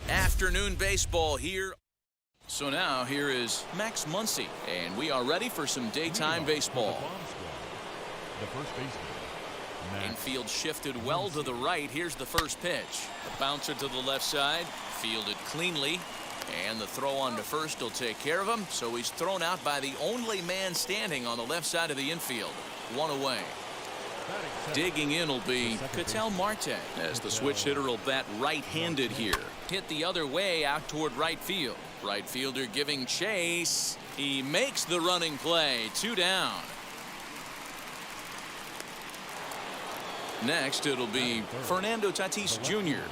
Afternoon baseball here. So now here is Max Muncie, and we are ready for some daytime baseball. The first baseman. Infield shifted well to the right. Here's the first pitch. A bouncer to the left side, fielded cleanly, and the throw on to first will take care of him. So he's thrown out by the only man standing on the left side of the infield. One away. Digging in will be Katel Marte, as the switch hitter will bat right-handed here. Hit the other way out toward right field. Right fielder giving chase. He makes the running play. 2 down. Next it'll be Fernando Tatis Jr.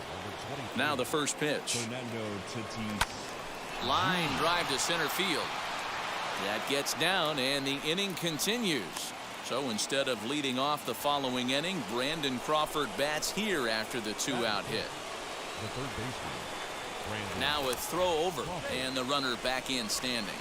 Now the first pitch. Fernando Tatis. Line drive to center field. That gets down, and the inning continues. So instead of leading off the following inning, Brandon Crawford bats here after the 2-out hit. The third baseman. Now a throw over, and the runner back in standing.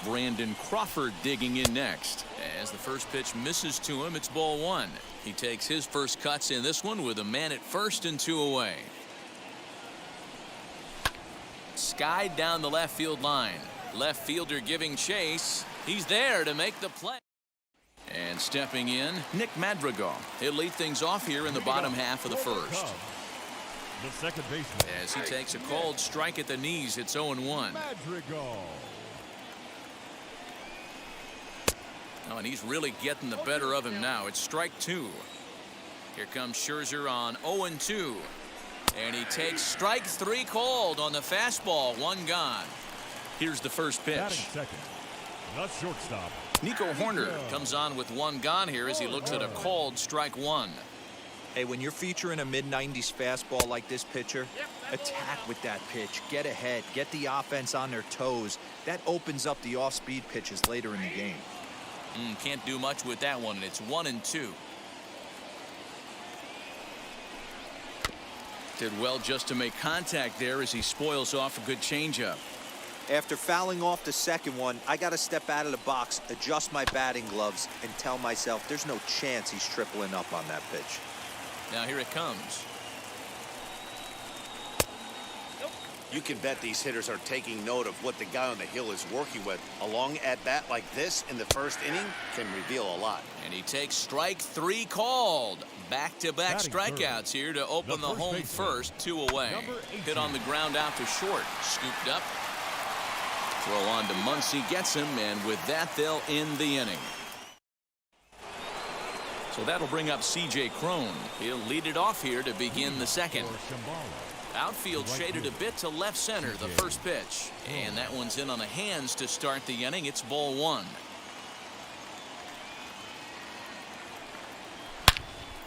Brandon Crawford digging in next. As the first pitch misses to him, it's ball 1. He takes his first cuts in this one with a man at first and 2 away. Skied down the left field line. Left fielder giving chase. He's there to make the play. And stepping in, Nick Madrigal. He'll lead things off here in the bottom half of the first. The second baseman. As he takes a cold strike at the knees, it's 0-1. Madrigal. Oh, and he's really getting the better of him now. It's strike 2. Here comes Scherzer on 0-2. And he takes strike 3 called on the fastball. 1 gone. Here's the first pitch. Batting second. The shortstop. Nico Horner comes on with 1 gone here as he looks at a called strike 1. Hey, when you're featuring a mid-90s fastball like this pitcher, attack with that pitch. Get ahead. Get the offense on their toes. That opens up the off-speed pitches later in the game. Can't do much with that one. It's 1-2. Did well just to make contact there as he spoils off a good changeup. After fouling off the second one, I got to step out of the box, adjust my batting gloves, and tell myself there's no chance he's tripling up on that pitch. Now here it comes. You can bet these hitters are taking note of what the guy on the hill is working with. A long at-bat like this in the first inning can reveal a lot. And he takes strike 3 called. Back-to-back strikeouts here to open the home first. 2 away. Hit on the ground out to short. Scooped up. Throw on to Muncie, gets him, and with that they'll end the inning. So that'll bring up C.J. Crone. He'll lead it off here to begin the second. Outfield shaded a bit to left center, the first pitch. And that one's in on the hands to start the inning. It's ball 1.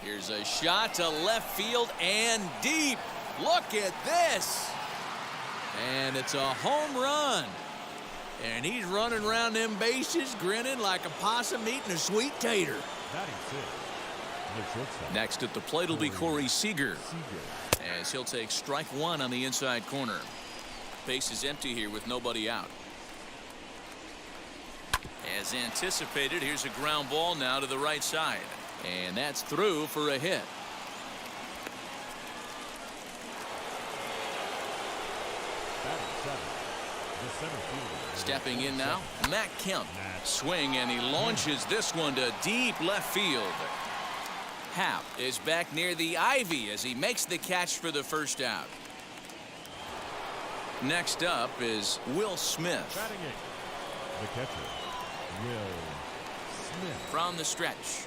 Here's a shot to left field and deep. Look at this. And it's a home run. And he's running around them bases grinning like a possum eating a sweet tater. Next at the plate will be Cory Seeger, as he'll take strike 1 on the inside corner. Base is empty here with nobody out. As anticipated, here's a ground ball now to the right side. And that's through for a hit. Stepping in now, Matt Kemp. Swing, and he launches this one to deep left field. Happ is back near the ivy as he makes the catch for the first out. Next up is Will Smith. The catcher, Will Smith. From the stretch.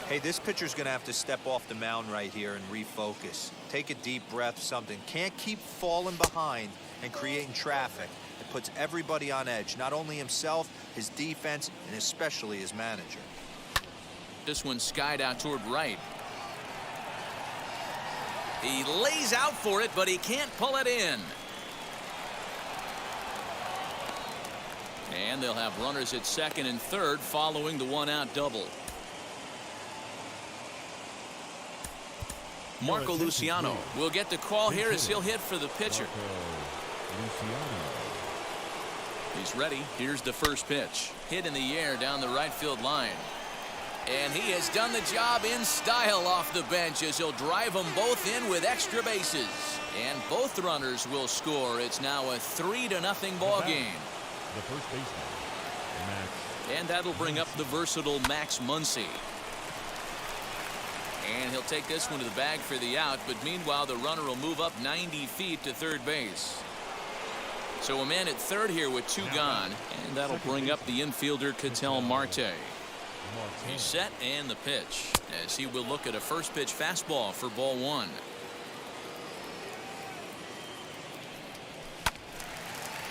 Hey, this pitcher's going to have to step off the mound right here and refocus. Take a deep breath, something. Can't keep falling behind and creating traffic. The puts everybody on edge, not only himself, his defense, and especially his manager. This one skied out toward right. He lays out for it, but he can't pull it in. And they'll have runners at second and third following the one-out double. Marco Luciano will get the call here as he'll hit for the pitcher. He's ready. Here's the first pitch. Hit in the air down the right field line. And he has done the job in style off the bench as he'll drive them both in with extra bases. And both runners will score. It's now a 3-0 ball game. The first baseman, Max. And that'll bring up the versatile Max Muncie. And he'll take this one to the bag for the out. But meanwhile, the runner will move up 90 feet to third base. So a man at third here with two gone. And that'll bring up the infielder Katel Marte. He's set and the pitch as he will look at a first pitch fastball for ball one.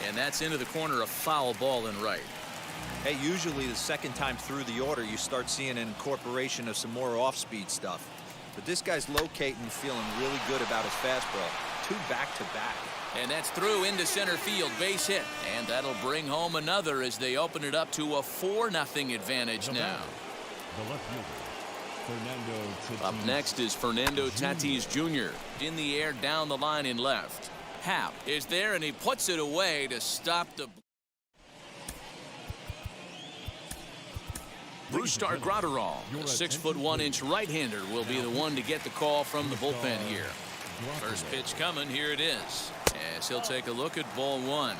And that's into the corner, a foul ball in right. Hey, usually the second time through the order you start seeing an incorporation of some more off-speed stuff. But this guy's locating, feeling really good about his fastball. 2 back-to-back. And that's through into center field, base hit. And that'll bring home another as they open it up to a 4-0 advantage now. The left fielder, Fernando Tatis. Up next is Fernando Tatis Jr. in the air down the line in left. Happ is there and he puts it away to stop the. Brustar Gratterall, a 6'1" right-hander, will be the one to get the call from the bullpen here. First pitch coming, here it is. As he'll take a look at ball one.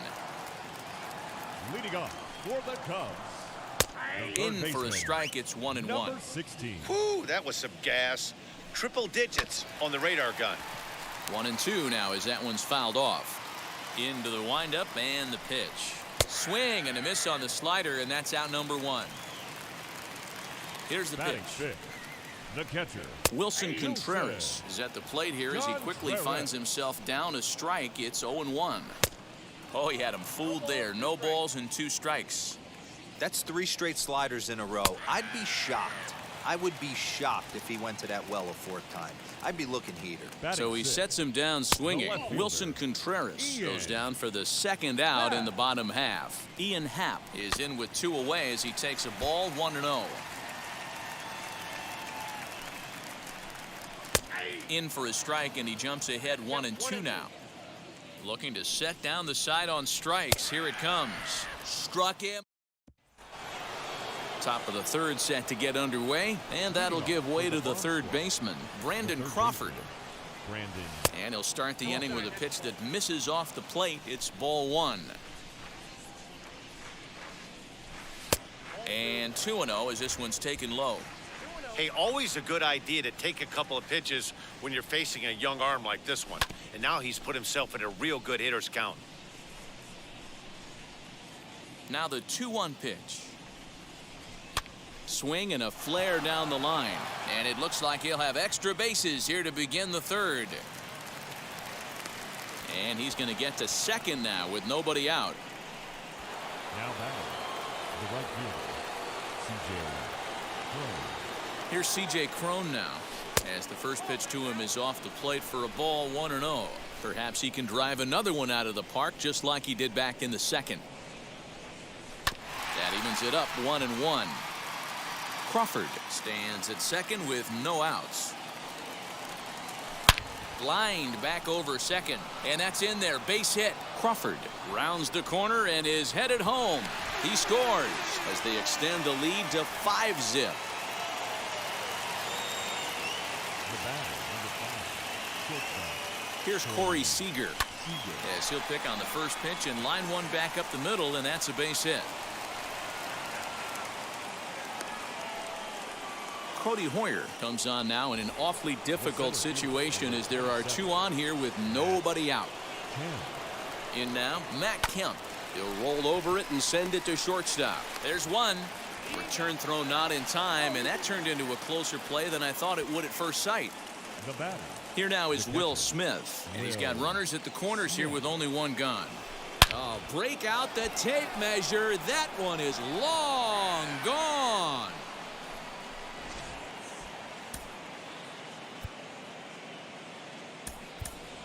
Leading off for the Cubs. In for a strike, it's 1-1. Number 16. Whew, that was some gas. Triple digits on the radar gun. 1-2 now as that one's fouled off. Into the windup and the pitch. Swing and a miss on the slider, and that's out number 1. Here's the Batting pitch. fifth, the catcher, Wilson Contreras is at the plate here as he quickly finds himself down a strike. It's 0-1. Oh, he had him fooled there. No balls and 2 strikes. That's 3 straight sliders in a row. I'd be shocked. I would be shocked if he went to that well a 4th time. I'd be looking heater. So he sets him down swinging. Wilson Contreras goes down for the second out in the bottom half. Ian Happ is in with 2 away as he takes a ball 1-0. In for a strike and he jumps ahead 1-2 now. Looking to set down the side on strikes. Here it comes. Struck him. Top of the third set to get underway, and that'll give way to the third baseman, Brandon Crawford. And he'll start the inning with a pitch that misses off the plate. It's ball 1. And 2-0 as this one's taken low. Hey, always a good idea to take a couple of pitches when you're facing a young arm like this one. And now he's put himself in a real good hitter's count. Now the 2-1 pitch. Swing and a flare down the line. And it looks like he'll have extra bases here to begin the third. And he's going to get to second now with nobody out. Now batting, the right fielder, C.J. Crone. Here's C.J. Crone now, as the first pitch to him is off the plate for a ball 1-0. Perhaps he can drive another one out of the park just like he did back in the second. That evens it up 1-1. Crawford stands at second with no outs. Blind back over second, and that's in there. Base hit. Crawford rounds the corner and is headed home. He scores as they extend the lead to 5-zip. Here's Cory Seeger as he'll pick on the first pitch and line one back up the middle, and that's a base hit. Cody Hoyer comes on now in an awfully difficult situation as there are 2 on here with nobody out. In now, Matt Kemp. He'll roll over it and send it to shortstop. There's one. Return throw not in time, and that turned into a closer play than I thought it would at first sight. Here now is Will Smith, and he's got runners at the corners here with only 1 gone. Oh, break out the tape measure. That one is long gone.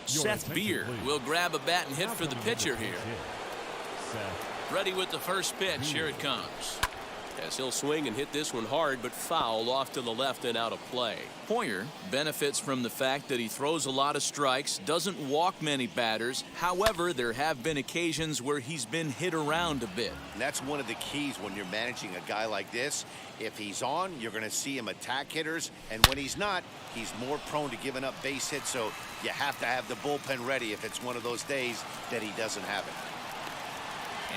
Seth Beer will grab a bat and hit for the pitcher here. Ready with the first pitch. Here it comes. As he'll swing and hit this one hard, but foul off to the left and out of play. Poyer benefits from the fact that he throws a lot of strikes, doesn't walk many batters. However, there have been occasions where he's been hit around a bit. And that's one of the keys when you're managing a guy like this. If he's on, you're going to see him attack hitters, and when he's not, he's more prone to giving up base hits, so you have to have the bullpen ready if it's one of those days that he doesn't have it.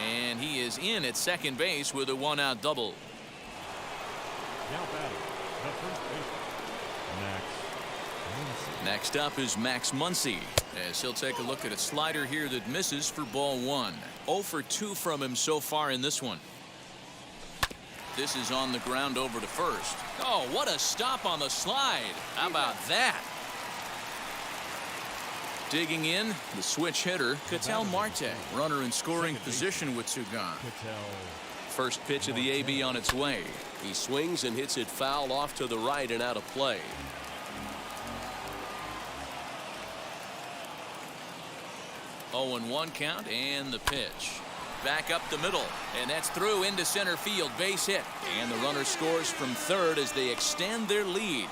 And he is in at second base with a one-out double. Now batting, the first baseman, Max Muncie. Next up is Max Muncie, as he'll take a look at a slider here that misses for ball one. 0 for 2 from him so far in this one. This is on the ground over to first. Oh, what a stop on the slide. How about that? Digging in, the switch hitter, Katel Marte. Runner in scoring position with two gone. First pitch of the AB on its way. He swings and hits it foul off to the right and out of play. Oh, and 1 count, and the pitch. Back up the middle, and that's through into center field. Base hit, and the runner scores from third as they extend their lead.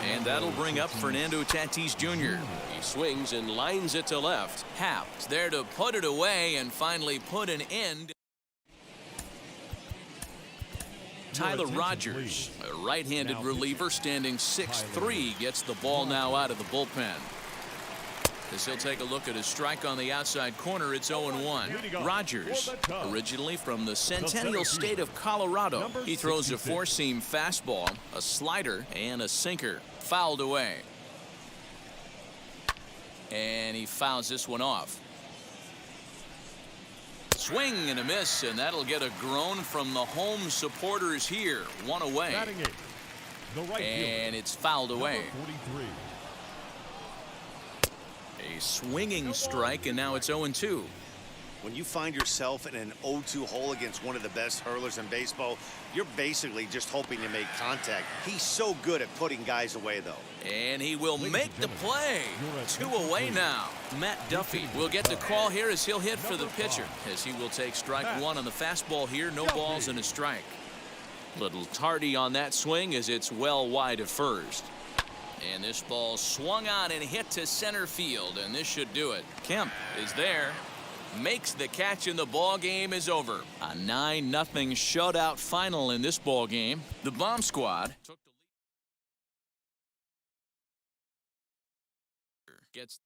And that'll bring up Fernando Tatis Jr. He swings and lines it to left. Happ's there to put it away and finally put an end. Tyler Rogers, a right-handed reliever standing 6'3", gets the ball now out of the bullpen. As he'll take a look at his strike on the outside corner, it's 0-1. Rogers, originally from the Centennial State of Colorado. He throws a four-seam fastball, a slider, and a sinker. Fouled away. And he fouls this one off. Swing and a miss, and that'll get a groan from the home supporters here. One away. And it's fouled away. A swinging strike, and now it's 0-2. When you find yourself in an 0-2 hole against one of the best hurlers in baseball, you're basically just hoping to make contact. He's so good at putting guys away, though. And he will make the play. 2 away now. Matt Duffy will get the call here as he'll hit for the pitcher, as he will take strike 1 on the fastball here. No balls and a strike. Little tardy on that swing as it's well wide of first. And this ball swung on and hit to center field, and this should do it. Kemp is there, makes the catch, and the ball game is over. A 9-0 shutout final in this ball game. The Bomb Squad took the lead. Gets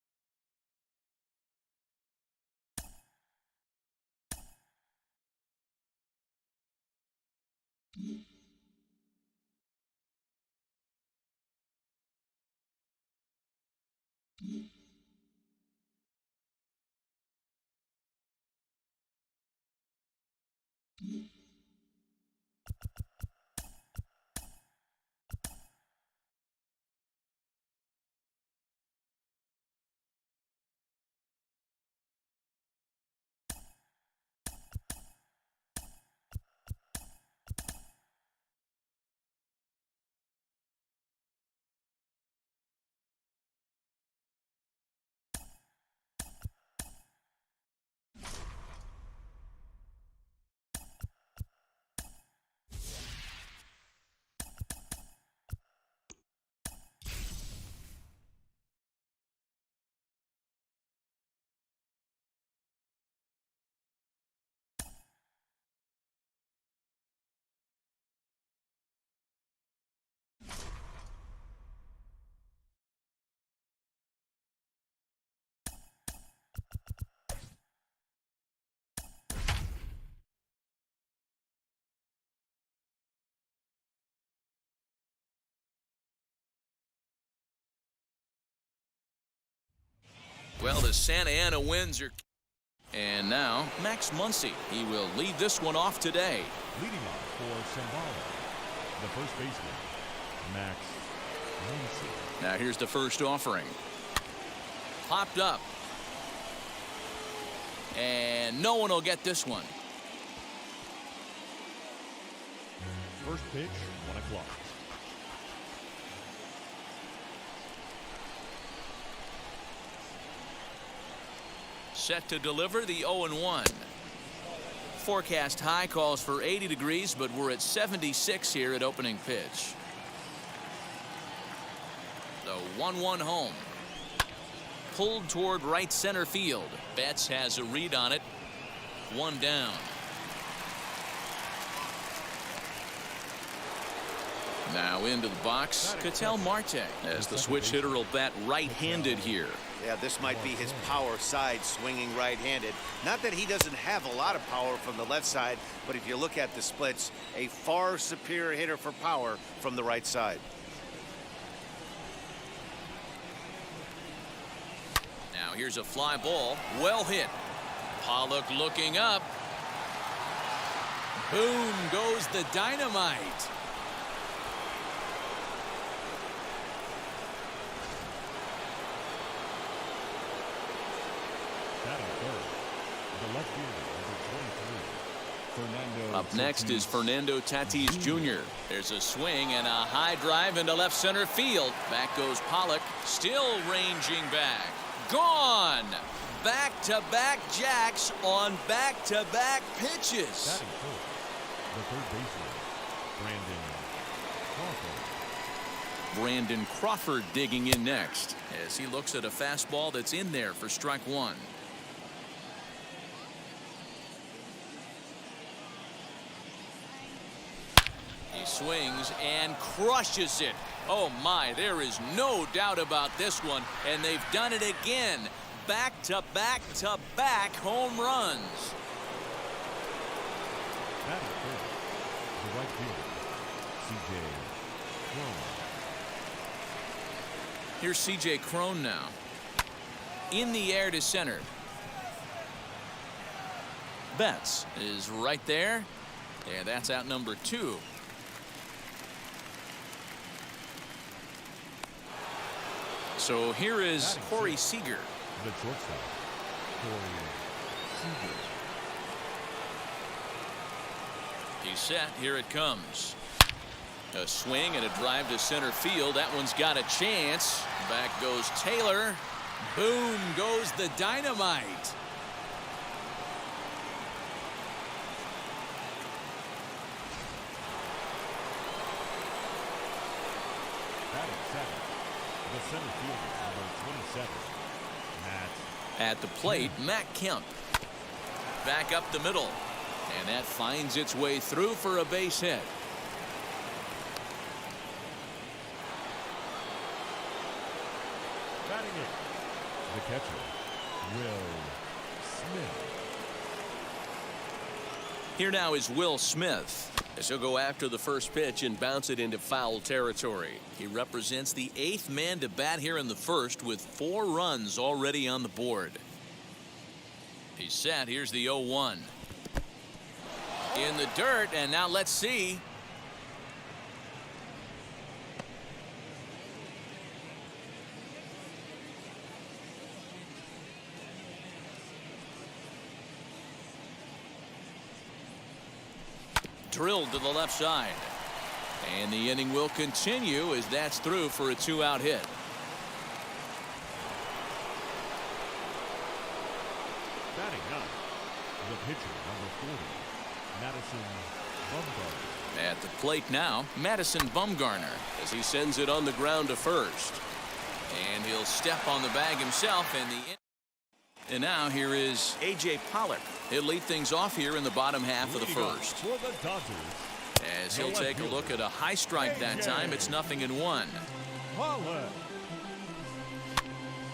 well, the Santa Ana Winds are. And now, Max Muncie. He will lead this one off today. Leading off for Sambala, the first baseman, Max Muncie. Now here's the first offering. Popped up. And no one will get this one. First pitch, 1 o'clock. Set to deliver the 0-1. Forecast high calls for 80 degrees, but we're at 76 here at opening pitch. The 1-1 home. Pulled toward right center field. Betts has a read on it. 1 down. Now into the box, Katel Marte, as the switch hitter will bat right-handed here. Yeah, this might be his power side, swinging right-handed. Not that he doesn't have a lot of power from the left side, but if you look at the splits, a far superior hitter for power from the right side. Now here's a fly ball, well hit. Pollock looking up. Boom goes the dynamite. Up next is Fernando Tatis Jr. There's a swing and a high drive into left center field. Back goes Pollock, still ranging back. Gone! Back-to-back jacks on back-to-back pitches. The third baseman, Crawford. Brandon Crawford digging in next as he looks at a fastball that's in there for strike 1. He swings and crushes it. Oh my, there is no doubt about this one, and they've done it again. Back-to-back-to-back home runs. Batting first, the right fielder, Crone. Here's C.J. Crone now. In the air to center. Betts is right there, and that's out number 2. So here is Cory Seeger. The shortstop, Cory Seeger. He's set. Here it comes. A swing and a drive to center field. That one's got a chance. Back goes Taylor. Boom goes the dynamite. Batting second, the center fielder, number 27, Matt. At the plate, Matt Kemp. Back up the middle. And that finds its way through for a base hit. Batting it, the catcher, Will Smith. Here now is Will Smith, as he'll go after the first pitch and bounce it into foul territory. He represents the 8th man to bat here in the first with 4 runs already on the board. He's set. Here's the 0-1. In the dirt, and now let's see. Drilled to the left side. And the inning will continue as that's through for a 2-out hit. Batting up, the pitcher, number 40, Madison Bumgarner. At the plate now, Madison Bumgarner, as he sends it on the ground to first. And he'll step on the bag himself, and now here is A.J. Pollock. He'll lead things off here in the bottom half of the first. For the Dodgers, As he'll take a look at a high strike that time, it's 0-1. Pollock.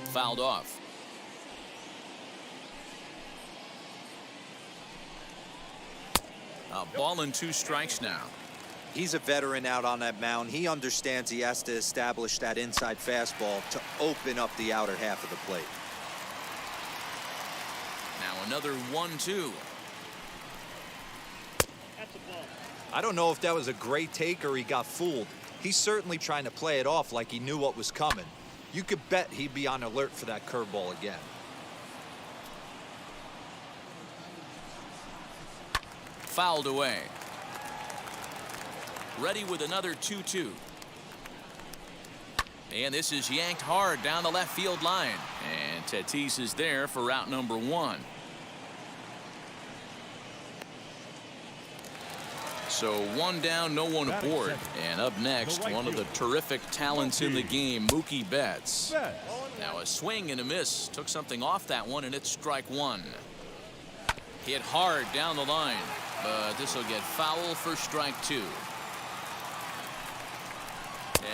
Fouled off. A ball and 2 strikes now. He's a veteran out on that mound. He understands he has to establish that inside fastball to open up the outer half of the plate. Now another 1-2. I don't know if that was a great take or he got fooled. He's certainly trying to play it off like he knew what was coming. You could bet he'd be on alert for that curveball again. Fouled away. Ready with another 2-2. And this is yanked hard down the left field line. And Tatis is there for route number 1. So 1 down, no one aboard. And up next, one of the terrific talents in the game, Mookie Betts. Now a swing and a miss. Took something off that one, and it's strike 1. Hit hard down the line, but this will get foul for strike 2.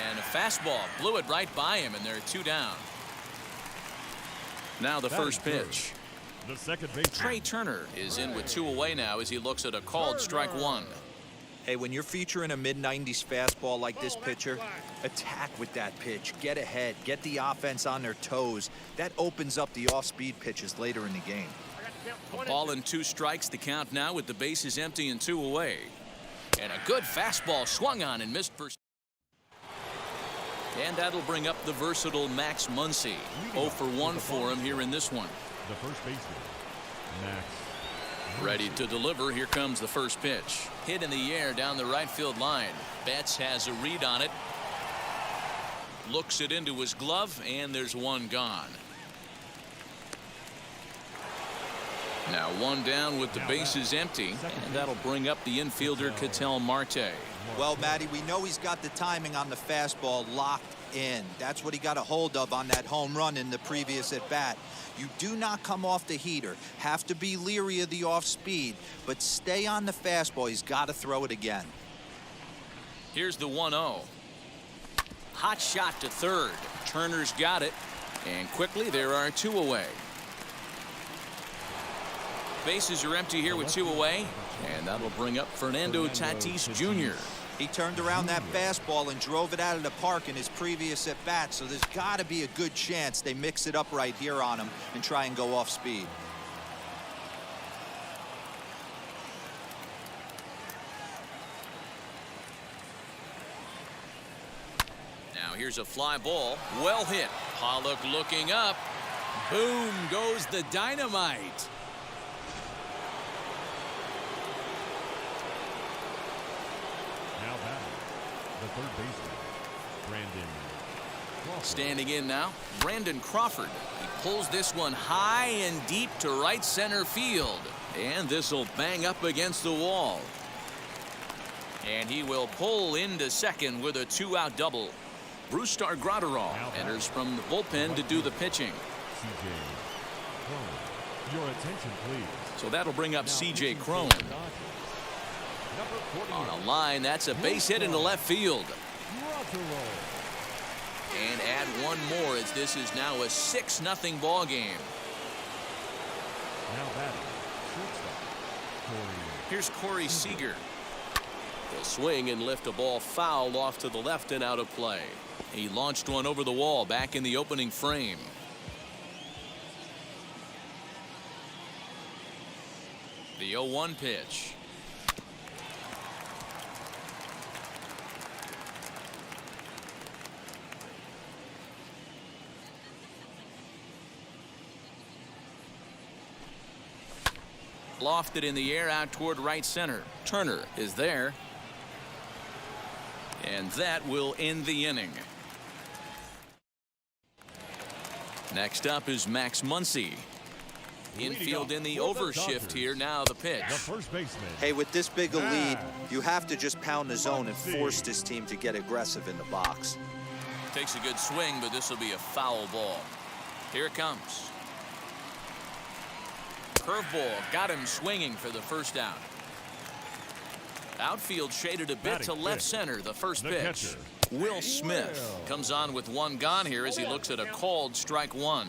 And a fastball blew it right by him, and they're 2 down. Now the first pitch. The second base. Trey Turner is in with 2 away now as he looks at a called strike 1. Hey, when you're featuring a mid-90s fastball like this pitcher, attack with that pitch. Get ahead. Get the offense on their toes. That opens up the off-speed pitches later in the game. A ball and 2 strikes. The count now with the bases empty and 2 away. And a good fastball swung on and missed for. And that'll bring up the versatile Max Muncie. 0 for 1 for him here in this one. The first baseman, Max. Ready to deliver. Here comes the first pitch. Hit in the air down the right field line. Betts has a read on it. Looks it into his glove, and there's 1 gone. Now 1 down with the bases empty, and that'll bring up the infielder Katel Marte. Well, Matty, we know he's got the timing on the fastball locked in. That's what he got a hold of on that home run in the previous at-bat. You do not come off the heater. Have to be leery of the off-speed, but stay on the fastball. He's got to throw it again. Here's the 1-0. Hot shot to third. Turner's got it, and quickly there are 2 away. Bases are empty here with 2 away, and that'll bring up Fernando Tatis Jr. He turned around that fastball and drove it out of the park in his previous at-bat, so there's got to be a good chance they mix it up right here on him and try and go off speed. Now here's a fly ball. Well hit. Pollock looking up. Boom goes the dynamite. Now batting, the third baseman, Brandon Crawford. Standing in now, Brandon Crawford. He pulls this one high and deep to right center field. And this will bang up against the wall. And he will pull into second with a 2-out double. Bruce Stargratterall enters from the bullpen to do the pitching. CJ Crone. Your attention, please. So that'll bring up CJ Crone. On a line, that's a base hit into left field. And add 1 more as this is now a 6-0 ball game. Now batting, shortstop, Here's Cory Seeger. He'll swing and lift a ball foul off to the left and out of play. He launched one over the wall back in the opening frame. The 0-1 pitch. Lofted in the air out toward right center. Turner is there. And that will end the inning. Next up is Max Muncie. Infield in the overshift here. Now the pitch. the first baseman. Hey, with this big a lead, you have to just pound the zone and force this team to get aggressive in the box. Takes a good swing, but this will be a foul ball. Here it comes. Curveball got him swinging for the first out. Outfield shaded a bit to left center. The first pitch. Will Smith comes on with 1 gone here as he looks at a called strike 1.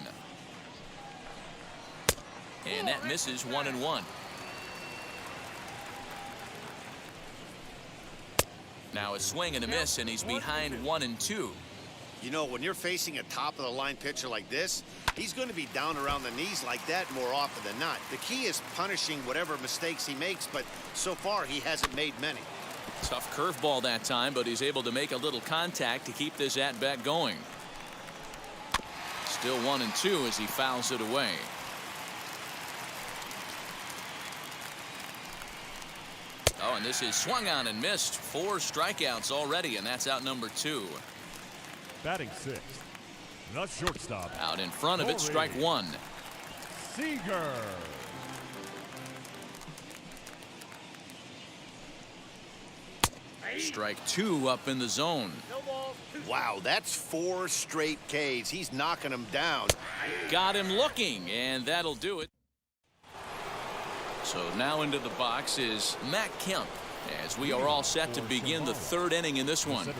And that misses 1-1. Now a swing and a miss, and he's behind 1-2. You know, when you're facing a top-of-the-line pitcher like this, he's going to be down around the knees like that more often than not. The key is punishing whatever mistakes he makes, but so far he hasn't made many. Tough curveball that time, but he's able to make a little contact to keep this at-bat going. Still 1-2 as he fouls it away. Oh, and this is swung on and missed. 4 strikeouts already, and that's out number 2. Batting sixth, the shortstop. Out in front of it, strike 1. Seeger. Strike 2 up in the zone. Wow, that's 4 straight Ks. He's knocking them down. Got him looking, and that'll do it. So now into the box is Matt Kemp, as we are all set to begin the 3rd inning in this one.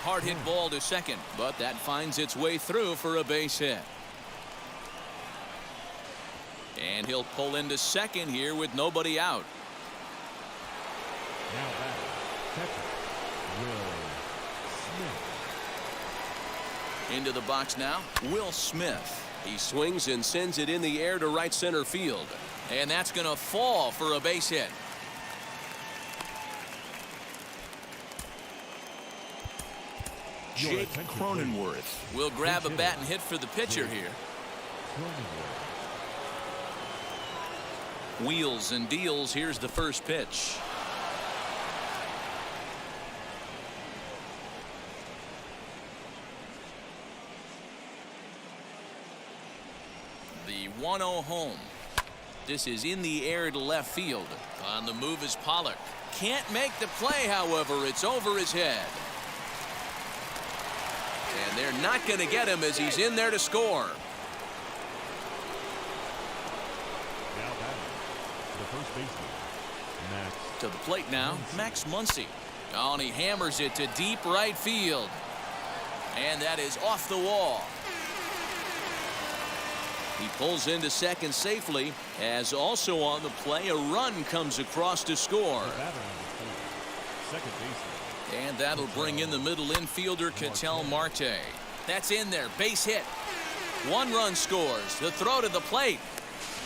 Hard hit ball to second, but that finds its way through for a base hit. And he'll pull into second here with nobody out. Now batting, catcher, Will Smith. Into the box now, Will Smith. He swings and sends it in the air to right center field. And that's going to fall for a base hit. Jake Cronenworth will grab a bat and hit for the pitcher here. Wheels and deals. Here's the first pitch. The 1-0 home. This is in the air to left field. On the move is Pollock. Can't make the play, however. It's over his head. And they're not going to get him as he's in there to score. Now batting, the first baseman, Max. To the plate now, Max Muncie. Oh, and he hammers it to deep right field. And that is off the wall. He pulls into second safely, as also on the play a run comes across to score. Second baseman. And that'll bring in the middle infielder Katel Marte. That's in there, base hit. 1 run scores. The throw to the plate,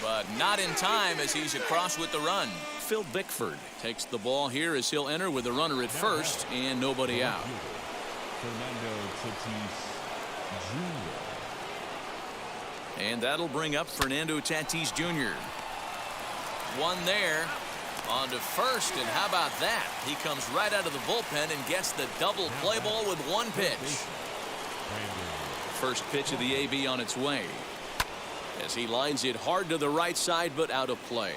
but not in time as he's across with the run. Phil Bickford takes the ball here as he'll enter with a runner at first and nobody out. Fernando Tatis Jr. And that'll bring up Fernando Tatis Jr. 1 there. On to first, and how about that? He comes right out of the bullpen and gets the double play ball with 1 pitch. First pitch of the AB on its way, as he lines it hard to the right side, but out of play.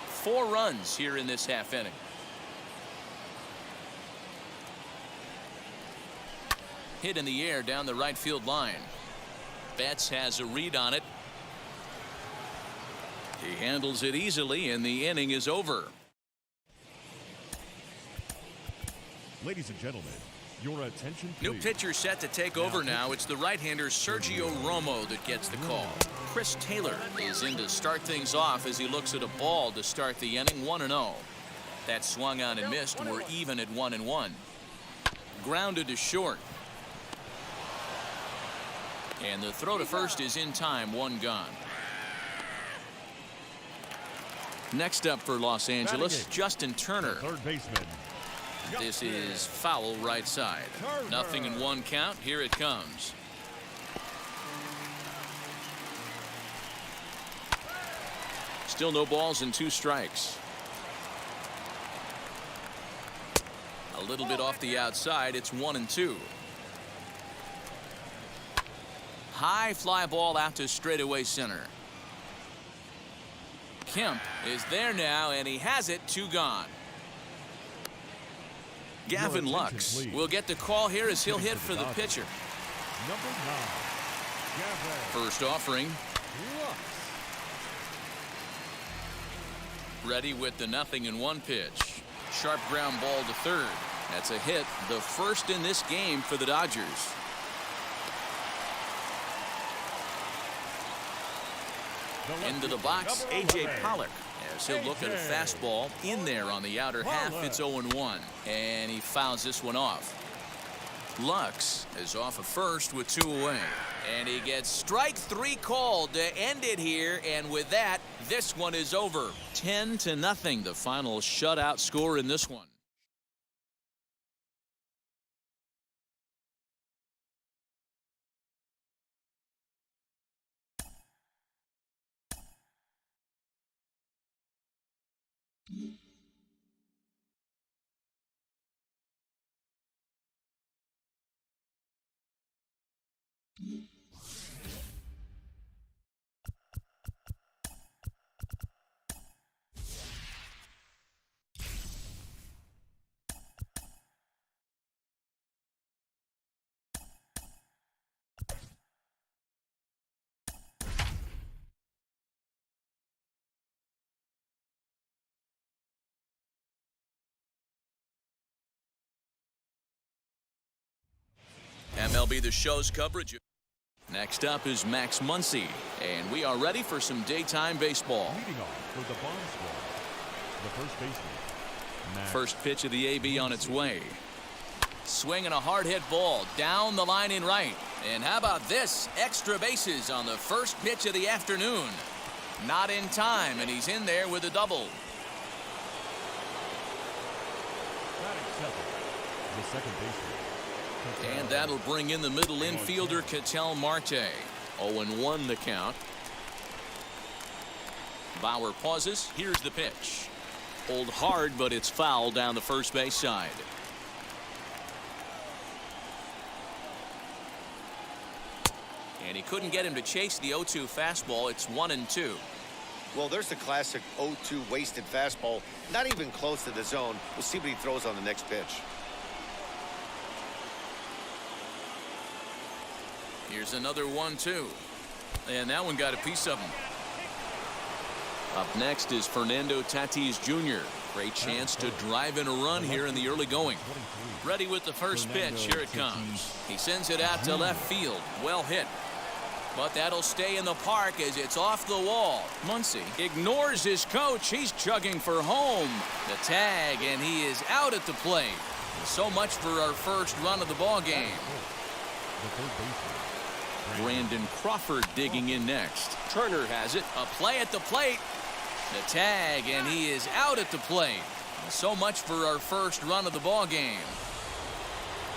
4 runs here in this half inning. Hit in the air down the right field line. Betts has a read on it. He handles it easily, and the inning is over. Ladies and gentlemen, your attention please. New pitcher set to take over now. It's the right-hander Sergio Romo that gets the call. Chris Taylor is in to start things off as he looks at a ball to start the inning. 1-0. That swung on and missed. We're even at 1-1. Grounded to short. And the throw to first is in time. 1 gone. Next up for Los Angeles, Justin Turner. Third baseman. This is foul right side. Nothing in 1 count. Here it comes. Still no balls and 2 strikes. A little bit off the outside. It's 1-2. High fly ball out to straightaway center. Kemp is there now, and he has it. 2 gone. Gavin Lux will get the call here as he'll hit for the pitcher. Number 9, Gavin. First offering. Ready with the 0-1 pitch. Sharp ground ball to third. That's a hit, the first in this game for the Dodgers. Into the box, A.J. Pollock, as he'll look at a fastball in there on the outer half. It's 0-1, and he fouls this one off. Lux is off of first with 2 away. And he gets strike 3 called to end it here, and with that, this one is over. 10-0, the final shutout score in this one. MLB The Show's coverage. Next up is Max Muncie, and we are ready for some daytime baseball. Leading off for the bomb squad, the first baseman. First pitch of the AB on its way. Swinging a hard hit ball down the line in right. And how about this? Extra bases on the first pitch of the afternoon. Not in time, and he's in there with a double. Batting second, the second baseman. And that'll bring in the middle infielder, Patel Marte. 0-1 the count. Bauer pauses. Here's the pitch. Pulled hard, but it's foul down the first base side. And he couldn't get him to chase the 0-2 fastball. It's 1-2. Well, there's the classic 0-2 wasted fastball. Not even close to the zone. We'll see what he throws on the next pitch. Here's another 1-2. And that one got a piece of him. Up next is Fernando Tatis Jr. Great chance to drive in a run here in the early going. Ready with the first pitch. Here it comes. He sends it out to left field. Well hit. But that'll stay in the park as it's off the wall. Muncie ignores his coach. He's chugging for home. The tag, and he is out at the plate. So much for our first run of the ball game. Brandon Crawford digging in next. Turner has it. A play at the plate. The tag, and he is out at the plate. So much for our first run of the ball game.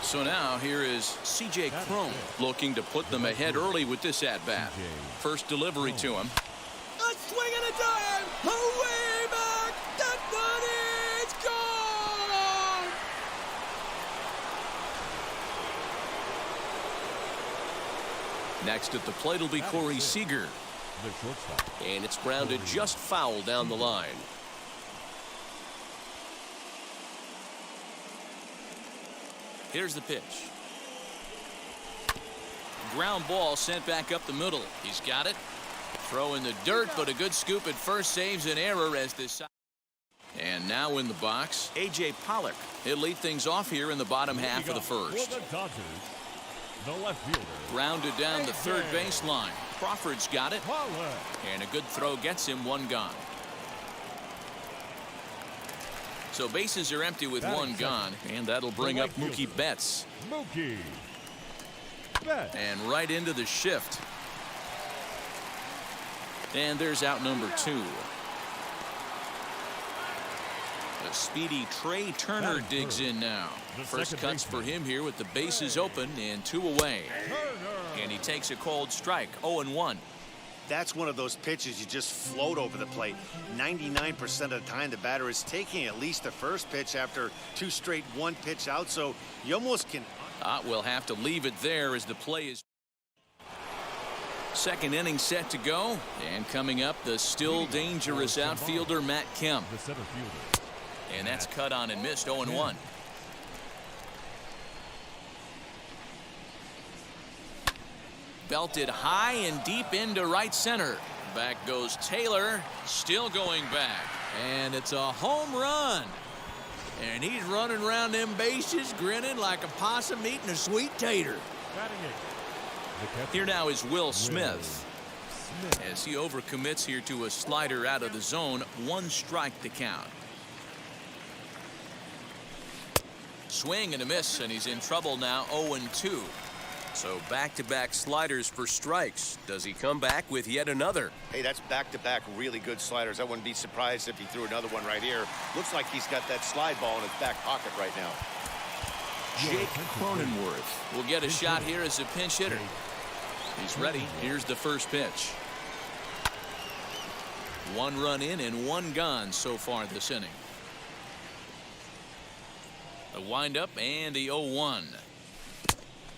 So now here is C.J. Crone looking to put them ahead early with this at-bat. First delivery to him. A swing and a dive. Away back. That one is gone. Next at the plate will be Cory Seeger. And it's grounded just foul down the line. Here's the pitch. Ground ball sent back up the middle. He's got it. Throw in the dirt, but a good scoop at first saves an error as this. And now in the box, A.J. Pollock. He'll lead things off here in the bottom half of the first. The left fielder. Grounded down the third baseline. Crawford's got it. And a good throw gets him one gone. So bases are empty with one gone, and that'll bring up Mookie Betts. And right into the shift. And there's out number 2. The speedy Trey Turner digs in now. First cuts for him here with the bases open and 2 away. And he takes a cold strike, 0-1. That's one of those pitches you just float over the plate. 99% of the time the batter is taking at least the first pitch after 2 straight 1-pitch out, so you almost can. We'll have to leave it there as the play is. Second inning set to go, and coming up, the still dangerous outfielder Matt Kemp. And that's cut on and missed, 0-1. Belted high and deep into right center. Back goes Taylor, still going back. And it's a home run. And he's running around them bases grinning like a possum eating a sweet tater. Here now is Will Smith. As he overcommits here to a slider out of the zone, 1 strike to count. Swing and a miss, and he's in trouble now, 0-2. So back-to-back sliders for strikes. Does he come back with yet another? Hey, that's back-to-back really good sliders. I wouldn't be surprised if he threw another one right here. Looks like he's got that slide ball in his back pocket right now. Jake Cronenworth will get a shot here as a pinch hitter. He's ready. Here's the first pitch. 1 run in and 1 gone so far this inning. The windup and the 0-1.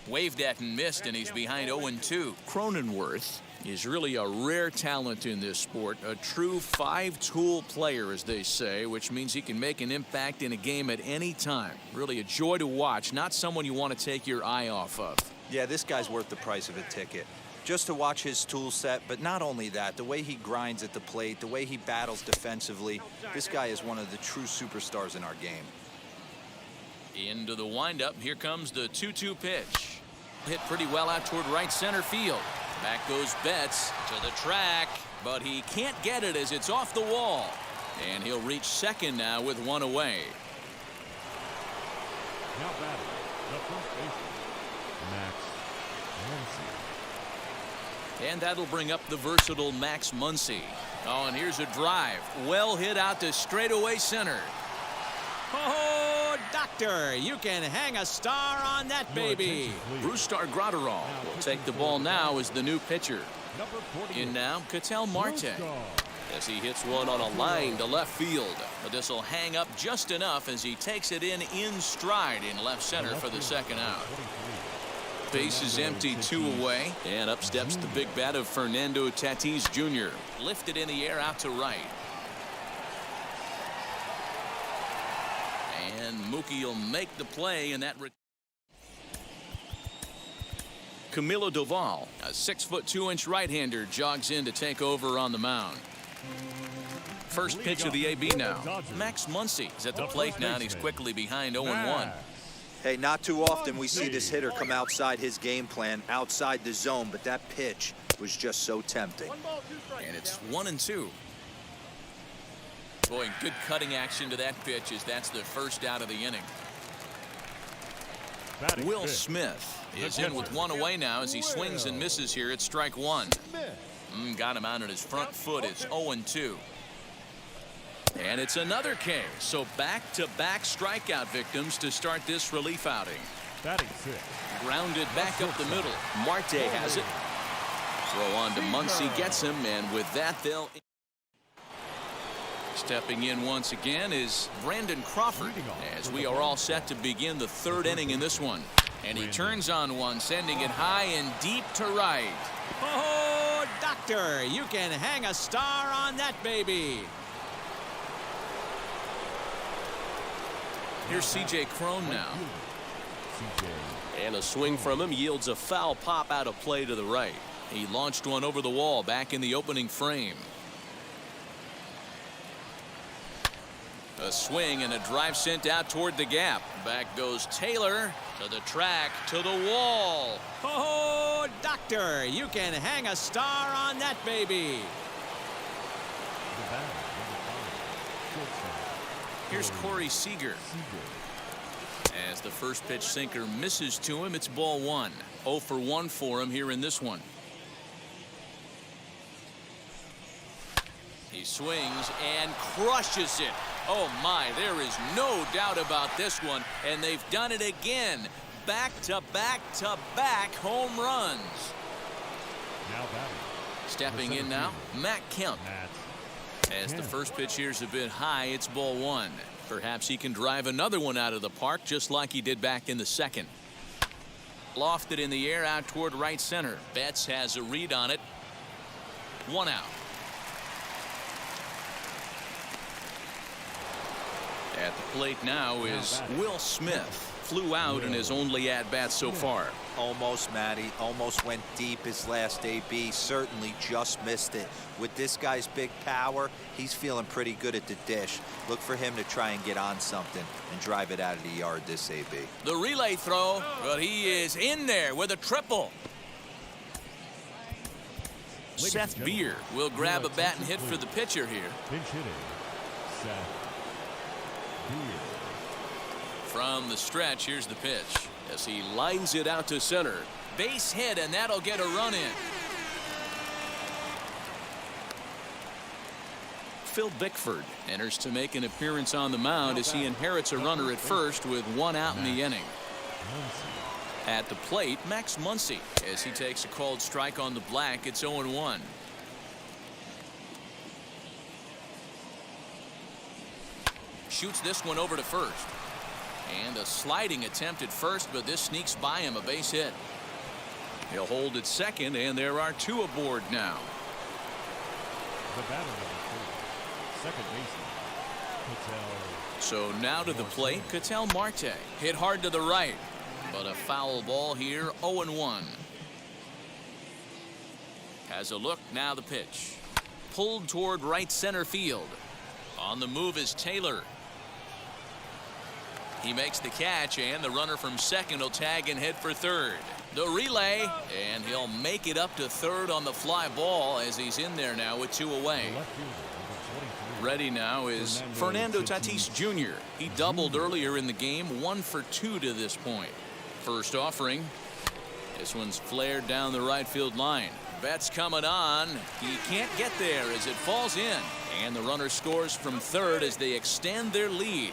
Waved at and missed, and he's behind 0-2. Cronenworth is really a rare talent in this sport, a true 5-tool player, as they say, which means he can make an impact in a game at any time. Really a joy to watch, not someone you want to take your eye off of. Yeah, this guy's worth the price of a ticket. Just to watch his tool set, but not only that, the way he grinds at the plate, the way he battles defensively, this guy is one of the true superstars in our game. Into the windup. Here comes the 2-2 pitch. Hit pretty well out toward right center field. Back goes Betts to the track, but he can't get it as it's off the wall. And he'll reach second now with 1 away. Now batting, the first baseman, Max Muncie. And that'll bring up the versatile Max Muncie. Oh, and here's a drive. Well hit out to straightaway center. Oh, doctor, you can hang a star on that baby. Brustar Gratterall will take the ball now as the new pitcher. Number 48. In now, Katel Marte. As he hits one on a line to left field. But this will hang up just enough as he takes it in stride in left center for the second out. Base is empty, 2 away. And up steps the big bat of Fernando Tatis Jr. Lifted in the air out to right. And Mookie will make the play in that. Camilo Doval, a 6'2" right-hander, jogs in to take over on the mound. First pitch of the AB now. Max Muncie is at the plate now, and he's quickly behind 0-1. Hey, not too often we see this hitter come outside his game plan, outside the zone, but that pitch was just so tempting. And it's 1-2. Boy, good cutting action to that pitch as that's the first out of the inning. Will Smith is in with 1 away now as he swings and misses here at strike 1. Got him out on his front foot. It's 0-2. And it's another K. So back-to-back strikeout victims to start this relief outing. Batting 6. Grounded back up the middle. Marte has it. Throw on to Muncie, gets him, and with that they'll... Stepping in once again is Brandon Crawford as we are all set to begin the 3rd inning in this one. And he turns on one, sending it high and deep to right. Oh, doctor, you can hang a star on that baby. Here's C.J. Crone now. And a swing from him yields a foul pop out of play to the right. He launched one over the wall back in the opening frame. A swing and a drive sent out toward the gap. Back goes Taylor to the track, to the wall. Oh, doctor, you can hang a star on that baby. Here's Cory Seeger. As the first pitch sinker misses to him, it's ball 1. 0 for 1 for him here in this one. He swings and crushes it. Oh my, there is no doubt about this one, and they've done it again. Back-to-back-to-back home runs. Now batting. Stepping in now, Matt Kemp. As the first pitch here's a bit high, it's ball 1. Perhaps he can drive another one out of the park just like he did back in the second. Lofted in the air out toward right center. Betts has a read on it. 1 out. At the plate now is Will Smith. Flew out in his only at-bat so far. Almost, Matty. Almost went deep his last AB. Certainly just missed it. With this guy's big power, he's feeling pretty good at the dish. Look for him to try and get on something and drive it out of the yard this AB. The relay throw, but he is in there with a triple. Seth Beer will grab a bat and hit for the pitcher here. Pinch hitting, Seth Beer. From the stretch, here's the pitch as he lines it out to center. base hit, and that'll get a run in. Phil Bickford enters to make an appearance on the mound as he inherits a runner at first with one out in the inning. At the plate, Max Muncie as he takes a called strike on the black. It's 0-1. Shoots this one over to first. And a sliding attempt at first, but this sneaks by him, a base hit. He'll hold at second, and there are two aboard now. The batter number 4, second baseman, Patel. So now to the plate, Katel Marte. Hit hard to the right, but a foul ball here, 0-1. Has a look, now the pitch. Pulled toward right center field. On the move is Taylor. He makes the catch, and the runner from second will tag and head for third. The relay, and he'll make it up to third on the fly ball as he's in there now with two away. Ready now is Fernando Tatis Jr. He doubled earlier in the game, 1 for 2 to this point. First offering. This one's flared down the right field line. Bet's coming on. He can't get there as it falls in. And the runner scores from third as they extend their lead.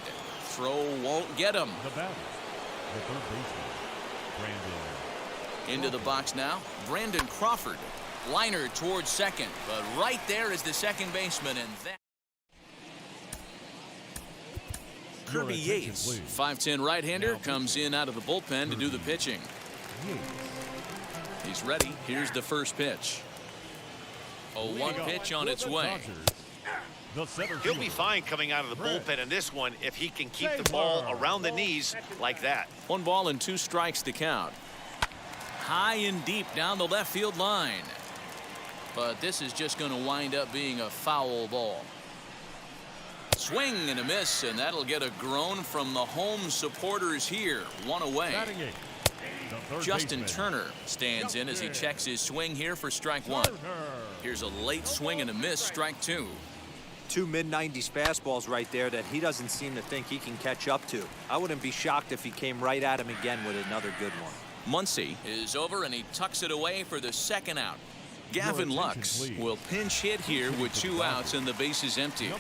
Throw won't get him. The batter, the third baseman, Brandon. Into the box now, Brandon Crawford. Liner towards second, but right there is the second baseman, and that. Kirby Yates, 5'10" right-hander, comes in out of the bullpen to do the pitching. He's ready. Here's the first pitch. A 1 pitch on its way. He'll be fine coming out of the bullpen in this one if he can keep the ball around the knees like that. 1 ball and 2 strikes to count. High and deep down the left field line. But this is just going to wind up being a foul ball. Swing and a miss, and that'll get a groan from the home supporters here. 1 away. Justin Turner stands in as he checks his swing here for strike 1. Here's a late swing and a miss, strike 2. 2 mid-90s fastballs right there that he doesn't seem to think he can catch up to. I wouldn't be shocked if he came right at him again with another good one. Muncie is over, and he tucks it away for the second out. Gavin Lux will pinch hit here with 2 outs and the base is empty.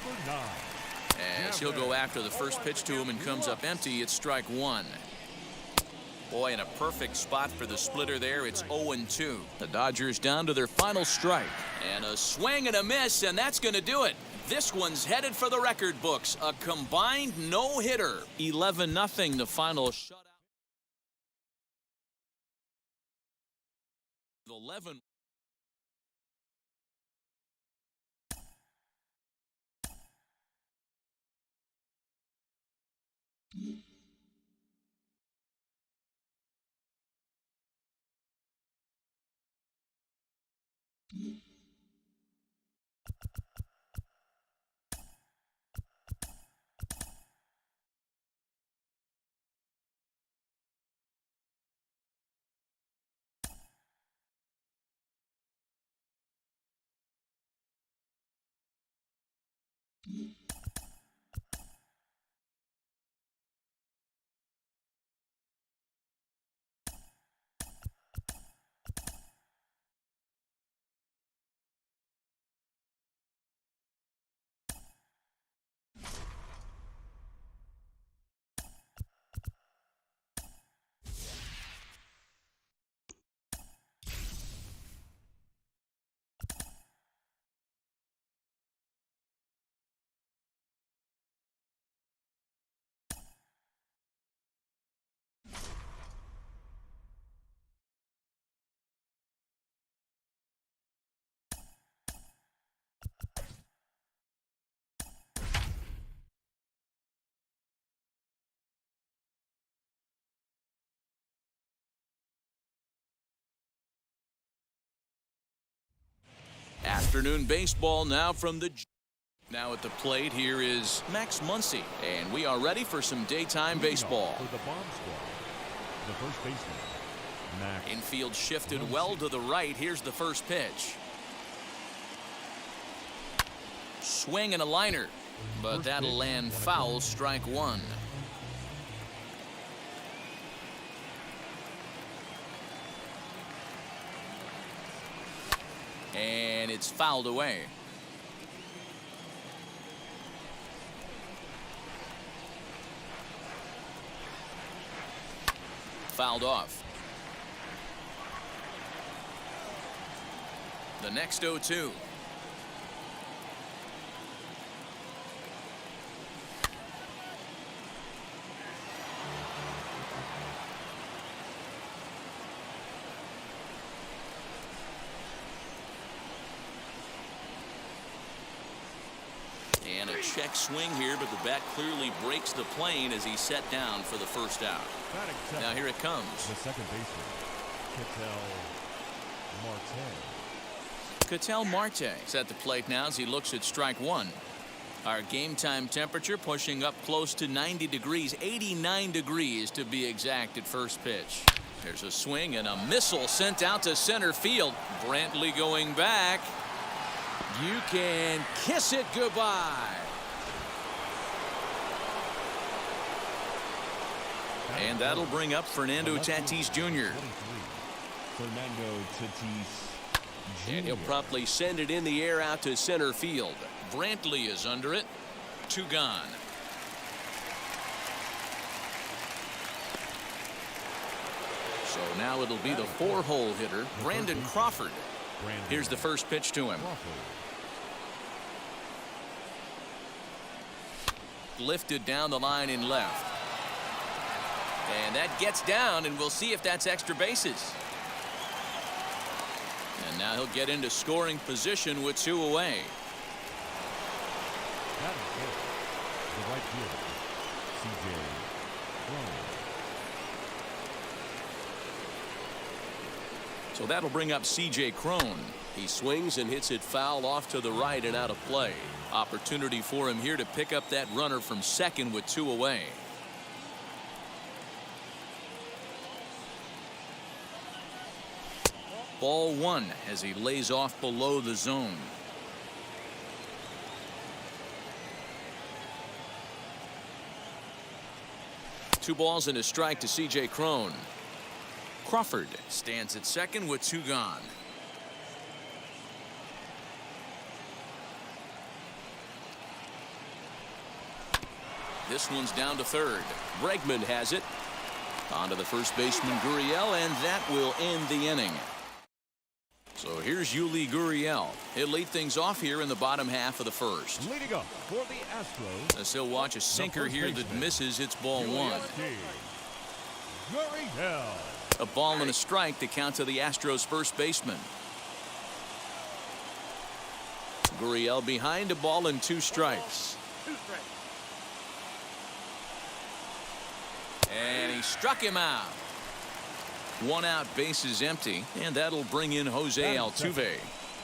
As he'll go after the first pitch to him and comes up empty, it's strike 1. Boy, in a perfect spot for the splitter there. It's 0-2. The Dodgers down to their final strike. And a swing and a miss, and that's going to do it. This one's headed for the record books. A combined no-hitter. 11-0 the final shutout. 11. Afternoon baseball now from the. Now at the plate here is Max Muncie, and we are ready for some daytime baseball. For the bomb squad, the first baseman, Max. Infield shifted well to the right. Here's the first pitch. Swing and a liner, but that'll land foul, strike 1. And it's fouled away. Fouled off. The next 0-2. And a check swing here, but the bat clearly breaks the plane as he's set down for the first out. Now here it comes. The second baseman, Katel Marte. Katel Marte is at the plate now as he looks at strike one. Our game time temperature pushing up close to 90 degrees, 89 degrees to be exact at first pitch. There's a swing and a missile sent out to center field. Brantley going back. You can kiss it goodbye. And that'll bring up Fernando Tatis Jr. Fernando Tatis Jr. And he'll promptly send it in the air out to center field. Brantley is under it. 2 gone. So now it'll be the 4-hole hitter, Brandon Crawford. Here's the first pitch to him. Lifted down the line in left. And that gets down, and we'll see if that's extra bases. And now he'll get into scoring position with 2 away. That is good. The right fielder, CJ Crone. So that'll bring up CJ Crone. He swings and hits it foul off to the right and out of play. Opportunity for him here to pick up that runner from second with 2 away. Ball 1 as he lays off below the zone. Two balls and a strike to CJ Crone. Crawford stands at second with 2 gone. This one's down to third. Bregman has it. On to the first baseman Gurriel, and that will end the inning. So here's Yuli Gurriel. He'll lead things off here in the bottom half of the first. Leading up for the Astros. As he'll watch a sinker here that misses. It's ball 1. Gurriel. A ball and a strike to count to the Astros first baseman. Gurriel behind, a ball and 2 strikes. And he struck him out. 1 out, bases empty, and that'll bring in Jose Altuve.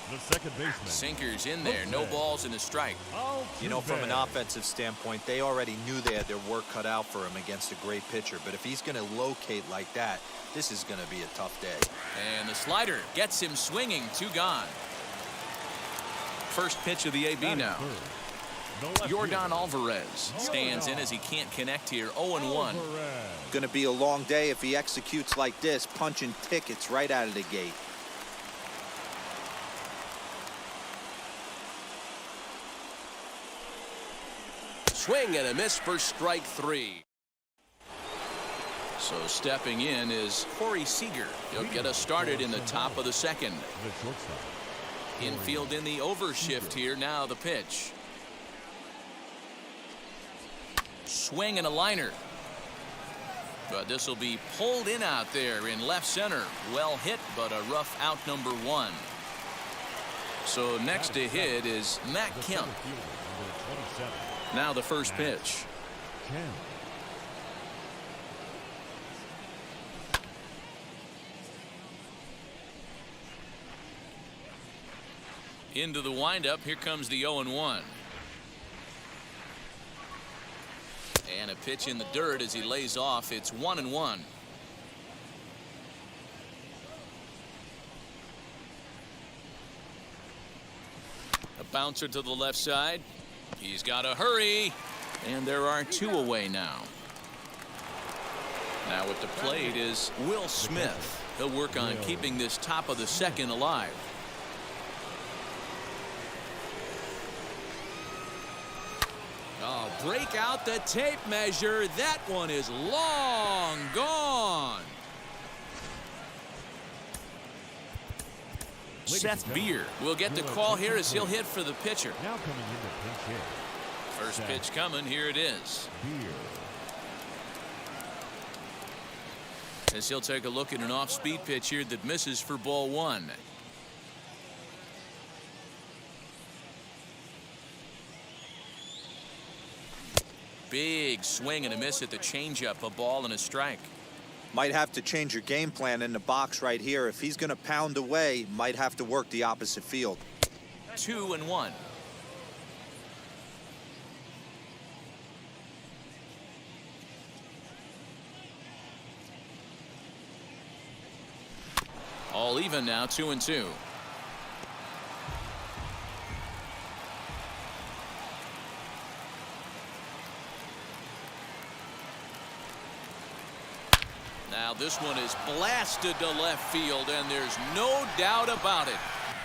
The second baseman. Sinkers in there, no balls and a strike. You know, from an offensive standpoint, they already knew they had their work cut out for him against a great pitcher. But if he's going to locate like that, this is going to be a tough day. And the slider gets him swinging. 2 gone. First pitch of the AB now. Yordan Alvarez stands in as he can't connect here. 0-1. Going to be a long day if he executes like this, punching tickets right out of the gate. Swing and a miss for strike 3. So stepping in is Cory Seeger. He'll get us started in the top of the second. Infield in the overshift here. Now the pitch. Swing and a liner. But this will be pulled in out there in left center. Well hit, but a rough out number 1. So next to hit is Matt Kemp. Now the first pitch. Into the windup. Here comes the 0-1. And a pitch in the dirt as he lays off. It's 1-1. A bouncer to the left side. He's got to hurry. And there are 2 away now. Now at the plate is Will Smith. He'll work on keeping this top of the second alive. Oh, break out the tape measure. That one is long gone. Seth Beer will get the call here as he'll hit for the pitcher. Now coming in to pinch hit. First pitch coming. Here it is. Beer. As he'll take a look at an off-speed pitch here that misses for ball one. Big swing and a miss at the changeup. A ball and a strike. Might have to change your game plan in the box right here. If he's going to pound away, might have to work the opposite field. 2-1. All even now, 2-2. Now this one is blasted to left field, and there's no doubt about it.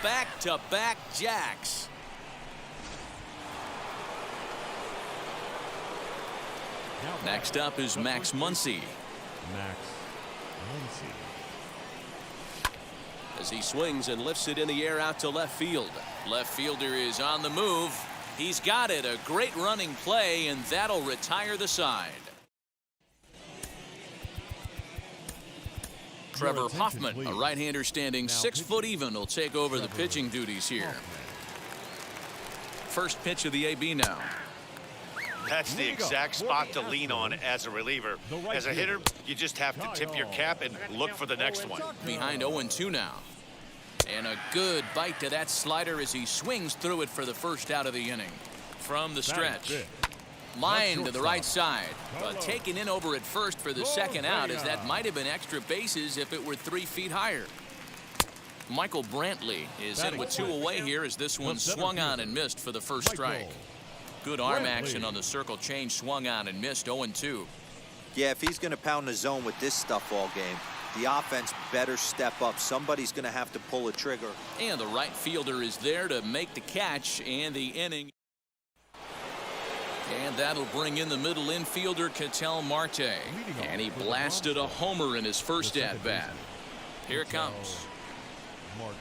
Back-to-back jacks. Next up is Max Muncie. Max Muncie. As he swings and lifts it in the air out to left field. Left fielder is on the move. He's got it. A great running play, and that'll retire the side. Trevor Hoffman, a right-hander standing 6 foot even, will take over the pitching duties here. First pitch of the AB now. That's the exact spot to lean on as a reliever. As a hitter, you just have to tip your cap and look for the next one. Behind 0-2 now. And a good bite to that slider as he swings through it for the first out of the inning. From the stretch. Line to the right side, but taken in over at first for the second out, as that might have been extra bases if it were 3 feet higher. Michael Brantley is in with 2 away here as this one swung on and missed for the first strike. Good arm action on the circle change, swung on and missed. 0-2. Yeah, if he's going to pound the zone with this stuff all game, the offense better step up. Somebody's going to have to pull a trigger. And the right fielder is there to make the catch, and the inning. And that'll bring in the middle infielder, Katel Marte. And he blasted a homer in his first at-bat. Here it comes. Marte.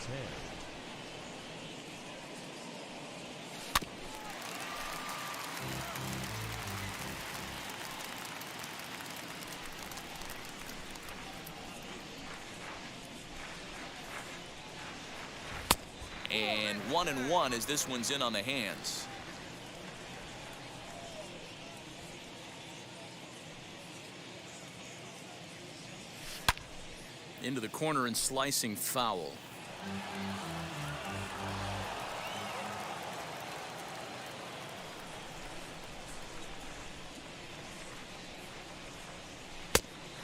And 1-1 as this one's in on the hands. Into the corner and slicing foul.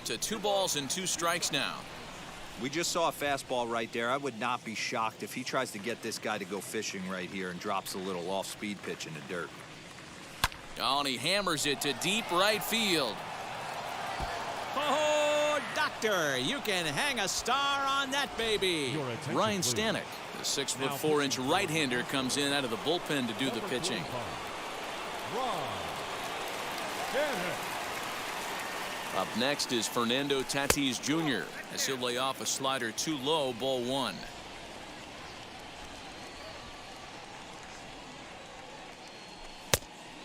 To 2 balls and 2 strikes now. We just saw a fastball right there. I would not be shocked if he tries to get this guy to go fishing right here and drops a little off-speed pitch in the dirt. Oh, and he hammers it to deep right field. Oh, doctor, you can hang a star on that baby. Ryan Stanek, the 6'4" right-hander, comes in out of the bullpen to do the pitching. Up next is Fernando Tatis Jr. as he'll lay off a slider too low, ball 1.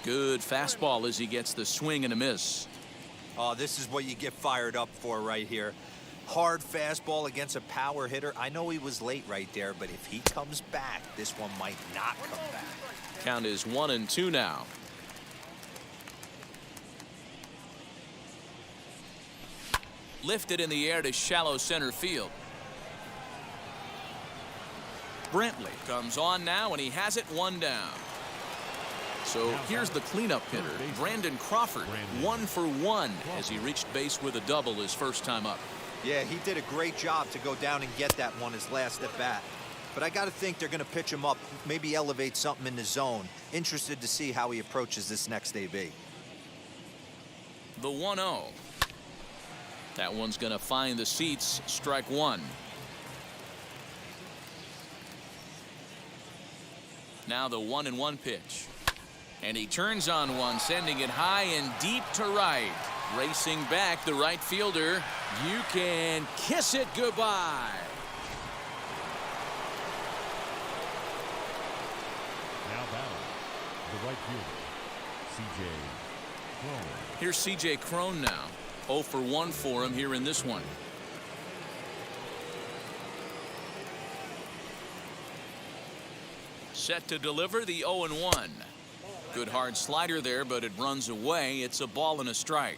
Good fastball as he gets the swing and a miss. Oh, this is what you get fired up for right here. Hard fastball against a power hitter. I know he was late right there, but if he comes back, this one might not come back. Count is 1-2 now. Lifted in the air to shallow center field. Brantley comes on now, and he has it 1 down. So here's the cleanup hitter, Brandon Crawford, 1 for 1 as he reached base with a double his first time up. Yeah, he did a great job to go down and get that one his last at bat. But I got to think they're going to pitch him up, maybe elevate something in the zone. Interested to see how he approaches this next AB. The 1-0. That one's going to find the seats. Strike 1. Now the 1-1 pitch. And he turns on one, sending it high and deep to right. Racing back, the right fielder. You can kiss it goodbye. Now batting, the right fielder, C.J. Crone. Here's C.J. Crone now. 0 for 1 for him here in this one. Set to deliver the 0-1. Good hard slider there, but it runs away. It's a ball and a strike.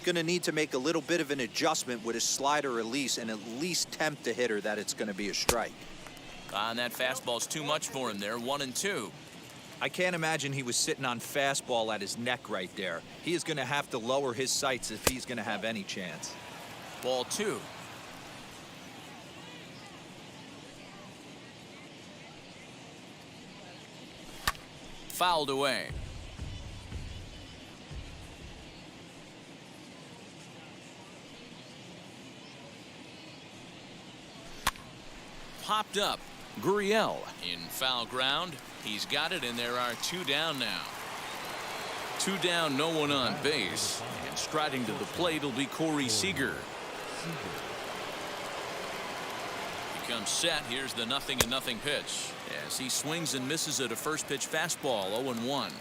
Going to need to make a little bit of an adjustment with his slider release and at least tempt the hitter that it's going to be a strike. And that fastball's too much for him there. 1-2. I can't imagine he was sitting on fastball at his neck right there. He is going to have to lower his sights if he's going to have any chance. Ball 2. Fouled away. Popped up. Gurriel in foul ground. He's got it, and there are 2 down now. 2 down, no one on base. And striding to the plate will be Cory Seeger. He comes set. Here's the 0-0 pitch. As he swings and misses at a first pitch fastball. 0-1.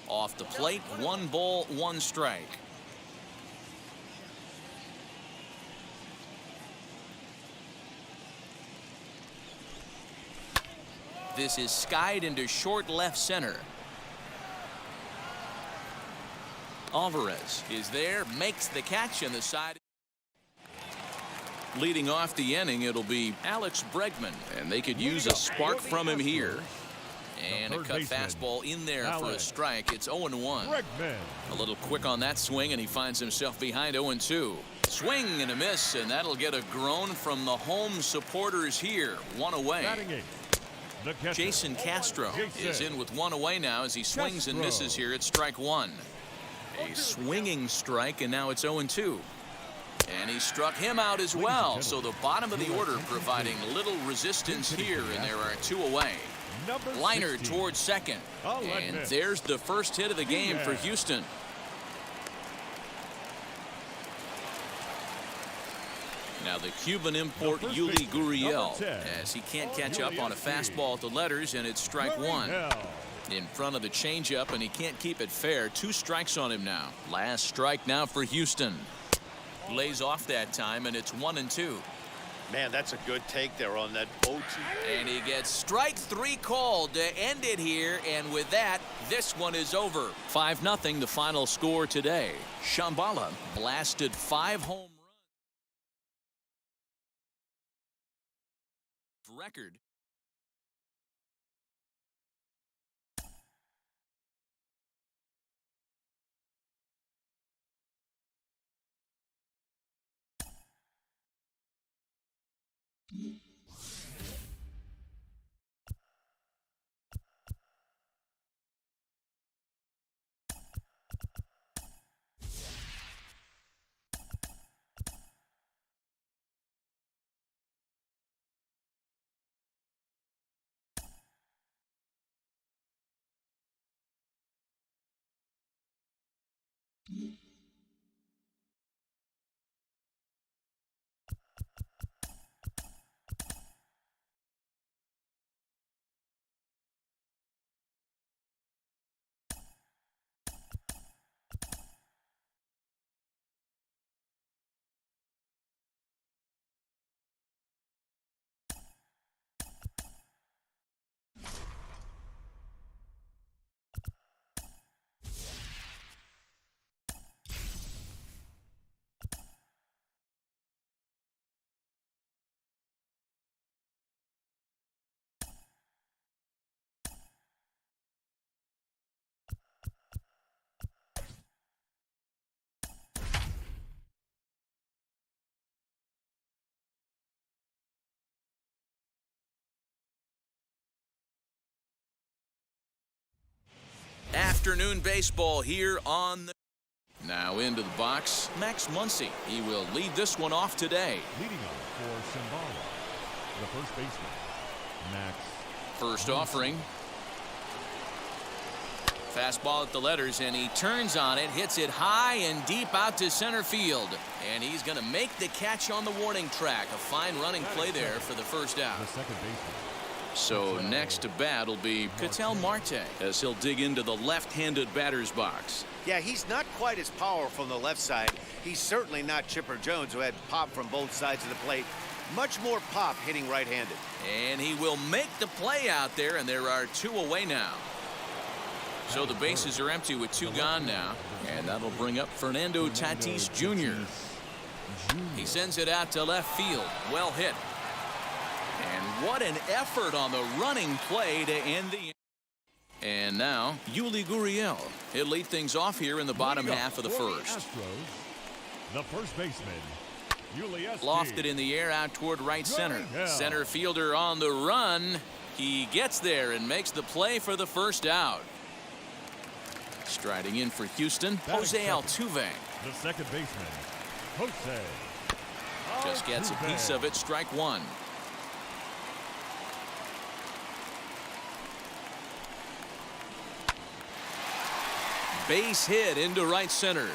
Off the plate, 1 ball, 1 strike. This is skied into short left center. Alvarez is there, makes the catch, and the side. Leading off the inning, it'll be Alex Bregman, and they could use a spark from him here. And a cut fastball in there for a strike. It's 0-1. A little quick on that swing, and he finds himself behind 0-2. Swing and a miss, and that'll get a groan from the home supporters here. 1 away. Jason Castro is in with 1 away now as he swings and misses here at strike 1. A swinging strike, and now it's 0-2. And he struck him out as well. So the bottom of the order providing little resistance here, and there are 2 away. Liner towards second. And there's the first hit of the game for Houston. Now the Cuban import Yuli Gurriel, as he can't catch up on a fastball at the letters, and it's strike 1. In front of the changeup, and he can't keep it fair. 2 strikes on him now. Last strike now for Houston. Lays off that time, and it's 1-2. Man, that's a good take there on that 0-2. And he gets strike 3 called to end it here, and with that, this one is over. 5-0 the final score today. Shambhala blasted 5 home runs. Record. Afternoon baseball here on the. Now into the box, Max Muncie. He will lead this one off today. Leading off for Shambhala, The first baseman, Max. First offering. Fastball at the letters, and he turns on it, hits it high and deep out to center field. And he's going to make the catch on the warning track. A fine running play there for the first out. The second baseman. So next to bat will be Patel Marte as he'll dig into the left-handed batter's box. Yeah, he's not quite as powerful on the left side. He's certainly not Chipper Jones, who had pop from both sides of the plate. Much more pop hitting right-handed. And he will make the play out there, and there are 2 away now. So the bases are empty with 2 gone now, and that'll bring up Fernando Tatis Jr. He sends it out to left field. Well hit. And what an effort on the running play to end the inning. And now, Yuli Gurriel. He'll lead things off here in the bottom half of the first. The first baseman, Yuli. Lofted in the air out toward right center. Center fielder on the run. He gets there and makes the play for the first out. Striding in for Houston, Jose Altuve. The second baseman, Jose. Just gets a piece of it, strike 1. Base hit into right center.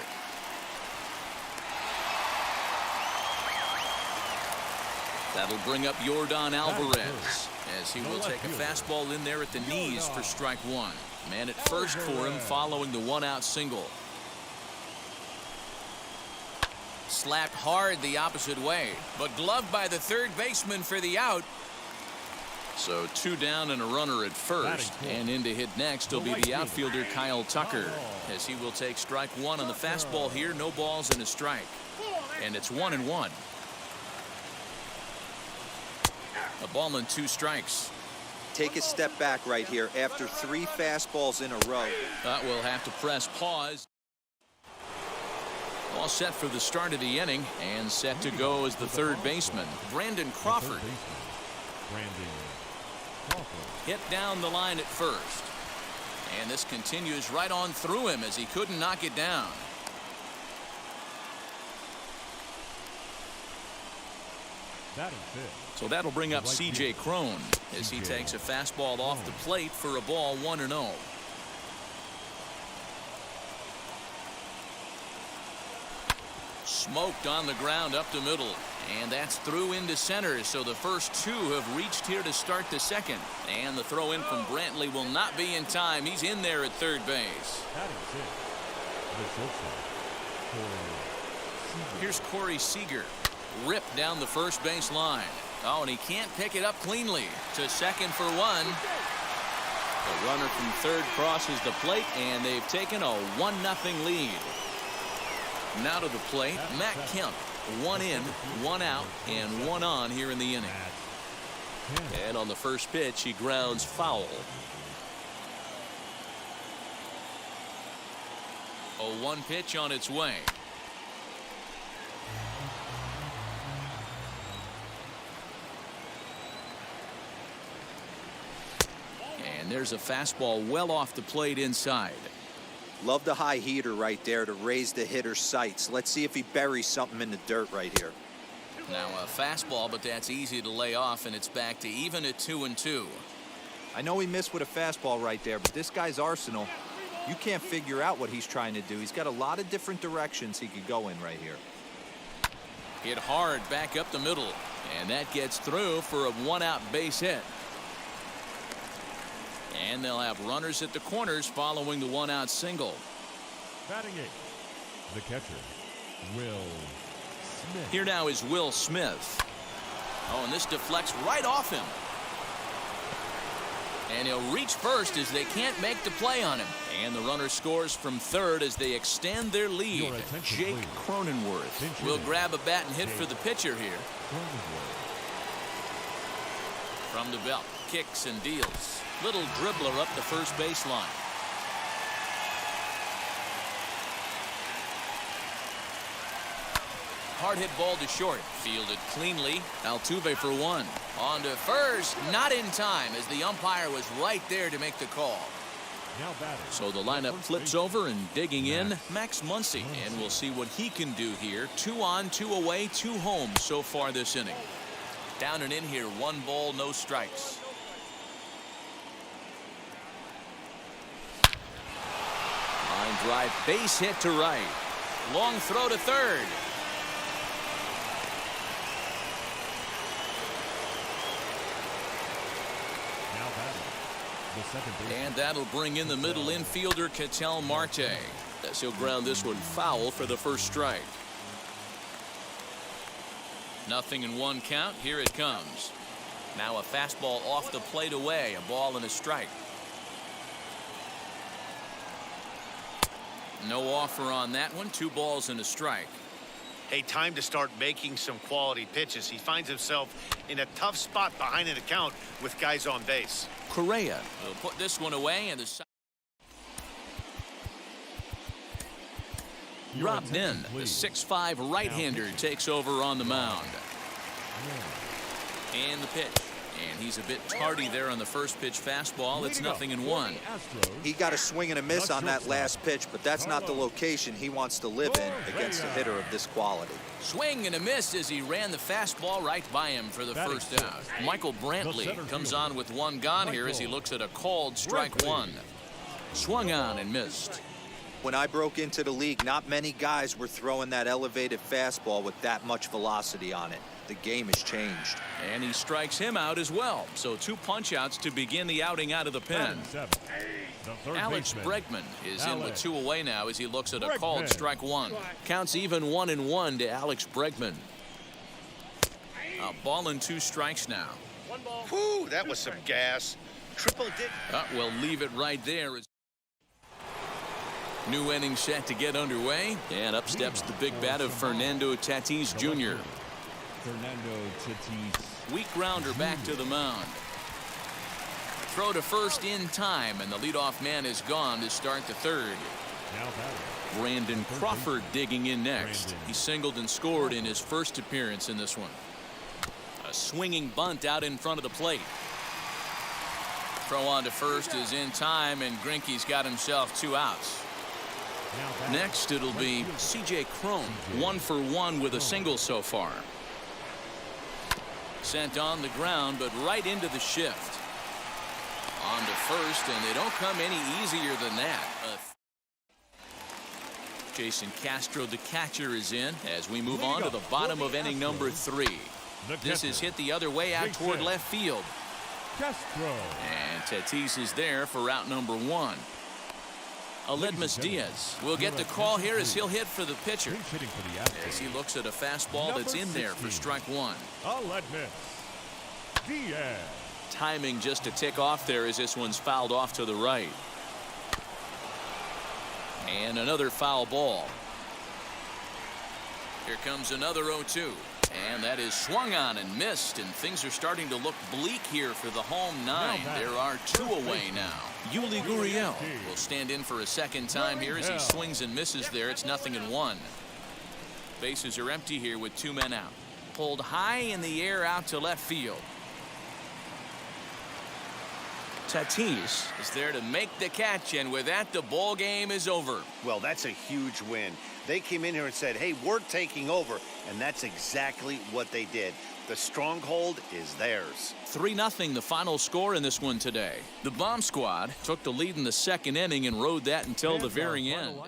That'll bring up Yordan Alvarez as he will take a fastball in there at the knees for strike 1. Man at first for him following the 1-out single. Slapped hard the opposite way, but gloved by the third baseman for the out. So 2 down and a runner at first, and in to hit next will be the outfielder Kyle Tucker as he will take strike 1 on the fastball here. No balls and a strike, and it's 1-1. A ball and 2 strikes. Take a step back right here after 3 fastballs in a row. We'll have to press pause. All set for the start of the inning, and set to go as the third baseman, Brandon Crawford. Hit down the line at first. And this continues right on through him as he couldn't knock it down. So that'll bring up C.J. Crone as he takes a fastball off the plate for a ball 1-0. Smoked on the ground up the middle, and that's through into center. So the first 2 have reached here to start the second, and the throw in from Brantley will not be in time. He's in there at third base. Here's Cory Seeger. Ripped down the first base line. Oh, and he can't pick it up cleanly. To second for 1. The runner from third crosses the plate, and they've taken a 1-0 lead. Now to the plate, Matt Kemp. 1 in, 1 out, and 1 on here in the inning. And on the first pitch, he grounds foul. A 1 pitch on its way. And there's a fastball well off the plate inside. Love the high heater right there to raise the hitter's sights. Let's see if he buries something in the dirt right here. Now a fastball, but that's easy to lay off, and it's back to even at 2-2. I know he missed with a fastball right there, but this guy's arsenal, you can't figure out what he's trying to do. He's got a lot of different directions he could go in right here. Hit hard back up the middle, and that gets through for a 1-out base hit. And they'll have runners at the corners following the 1-out single. Batting 8, the catcher, Will Smith. Here now is Will Smith. Oh, and this deflects right off him. And he'll reach first as they can't make the play on him. And the runner scores from third as they extend their lead. Jake Cronenworth will grab a bat and hit for the pitcher here. From the belt, kicks and deals. Little dribbler up the first baseline. Hard hit ball to short. Fielded cleanly. Altuve for 1. On to first. Not in time as the umpire was right there to make the call. So the lineup flips over, and digging in, Max Muncie. And we'll see what he can do here. 2 on, 2 away, 2 home so far this inning. Down and in here, 1 ball, no strikes. Line drive, base hit to right. Long throw to third. Now batting, the second baseman. And that'll bring in the middle infielder, Katel Marte. As he'll ground this one foul for the first strike. 0-1 count. Here it comes. Now a fastball off the plate away. A ball and a strike. No offer on that one. 2 balls and a strike. Hey, time to start making some quality pitches. He finds himself in a tough spot behind an account with guys on base. Correa will put this one away, and the Rob Nin, the 6'5" right-hander, takes over on the mound. And the pitch. And he's a bit tardy there on the first pitch fastball. It's 0-1. He got a swing and a miss on that last pitch, but that's not the location he wants to live in against a hitter of this quality. Swing and a miss as he ran the fastball right by him for the first out. Michael Brantley comes on with 1 gone here as he looks at a called strike 1. Swung on and missed. When I broke into the league, not many guys were throwing that elevated fastball with that much velocity on it. The game has changed. And he strikes him out as well. So 2 punch-outs to begin the outing out of the pen. Alex Bregman is in with 2 away now as he looks at a called strike 1. Counts even 1-1 to Alex Bregman. A ball and 2 strikes now. Whew, that was some gas. Triple dip. We'll leave it right there. New inning set to get underway, and up steps the big bat of Fernando Tatis Jr. Fernando Tatis. Weak grounder back to the mound. Throw to first in time, and the leadoff man is gone to start the third. Now batting, Brandon Crawford digging in next. He singled and scored in his first appearance in this one. A swinging bunt out in front of the plate. Throw on to first is in time, and Greinke's got himself 2 outs. Next, it'll be C.J. Crone, 1 for 1 with a single so far. Sent on the ground, but right into the shift. On to first, and they don't come any easier than that. Jason Castro, the catcher, is in as we move on to the bottom of inning number 3. This is hit the other way out toward left field. Castro. And Tatis is there for out number 1. Aledmus Diaz will get the call here as he'll hit for the pitcher. As he looks at a fastball that's in there for strike 1. Aledmus Diaz. Timing just to tick off there as this one's fouled off to the right. And another foul ball. Here comes another 0-2. And that is swung on and missed, and things are starting to look bleak here for the home 9. There are 2 away now. Yuli Gurriel will stand in for a second time here as he swings and misses there. It's 0-1. Bases are empty here with 2 men out. Pulled high in the air out to left field. Tatis is there to make the catch, and with that, the ball game is over. Well, that's a huge win. They came in here and said, hey, we're taking over, and that's exactly what they did. The stronghold is theirs. 3-0 the final score in this one today. The Bomb Squad took the lead in the second inning and rode that until the very end.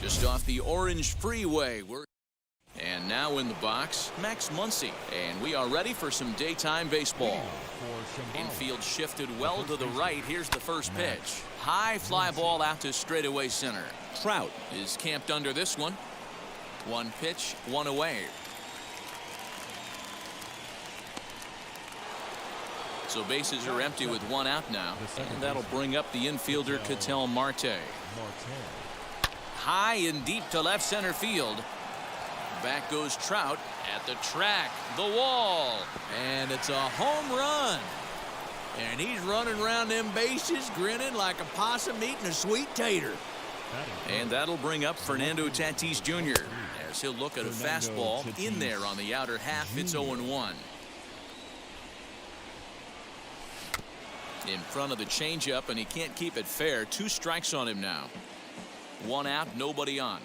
Just off the Orange Freeway. And now in the box, Max Muncie. And we are ready for some daytime baseball. Infield shifted well to the right. Here's the first pitch. High fly ball out to straightaway center. Trout is camped under this one. One pitch, one away. So bases are empty with one out now. And that'll bring up the infielder Katel Marte. High and deep to left center field. Back goes Trout at the track, the wall, and it's a home run. And he's running around them bases grinning like a possum eating a sweet tater. And that'll bring up Fernando Tatis Jr. as he'll look at a fastball in there on the outer half. It's 0-1. In front of the changeup, and he can't keep it fair. 2 strikes on him now. 1 out, nobody on.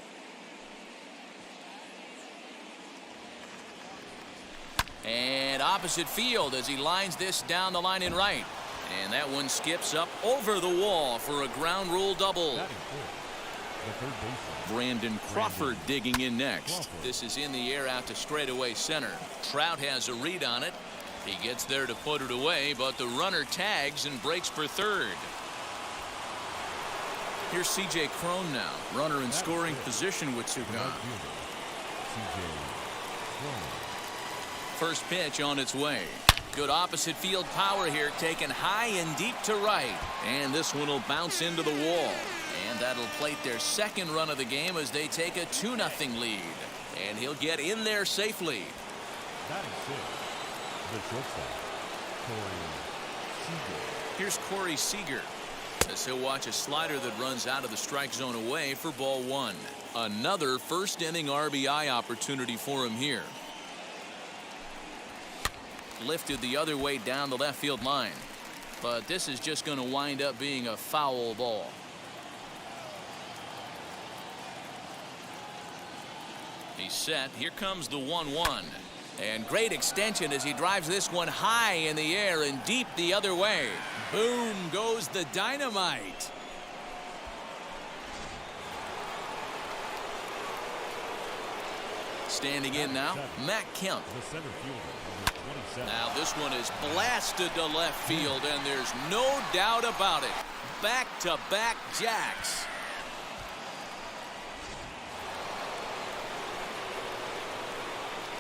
And opposite field as he lines this down the line in right. And that one skips up over the wall for a ground rule double. Brandon Crawford digging in next. This is in the air out to straightaway center. Trout has a read on it. He gets there to put it away, but the runner tags and breaks for third. Here's C.J. Crone now. Runner in scoring position with 2 gone. First pitch on its way. Good opposite field power here, taken high and deep to right. And this one will bounce into the wall. And that'll plate their second run of the game as they take a 2-0 lead. And he'll get in there safely. The shortstop, Cory Seeger. Here's Cory Seeger as he'll watch a slider that runs out of the strike zone away for ball 1. Another first inning RBI opportunity for him here. Lifted the other way down the left field line, but this is just going to wind up being a foul ball. He's set. Here comes the 1-1. And great extension as he drives this one high in the air and deep the other way. Boom goes the dynamite. Standing in now, Matt Kemp. Now this one is blasted to left field, and there's no doubt about it. Back-to-back jacks.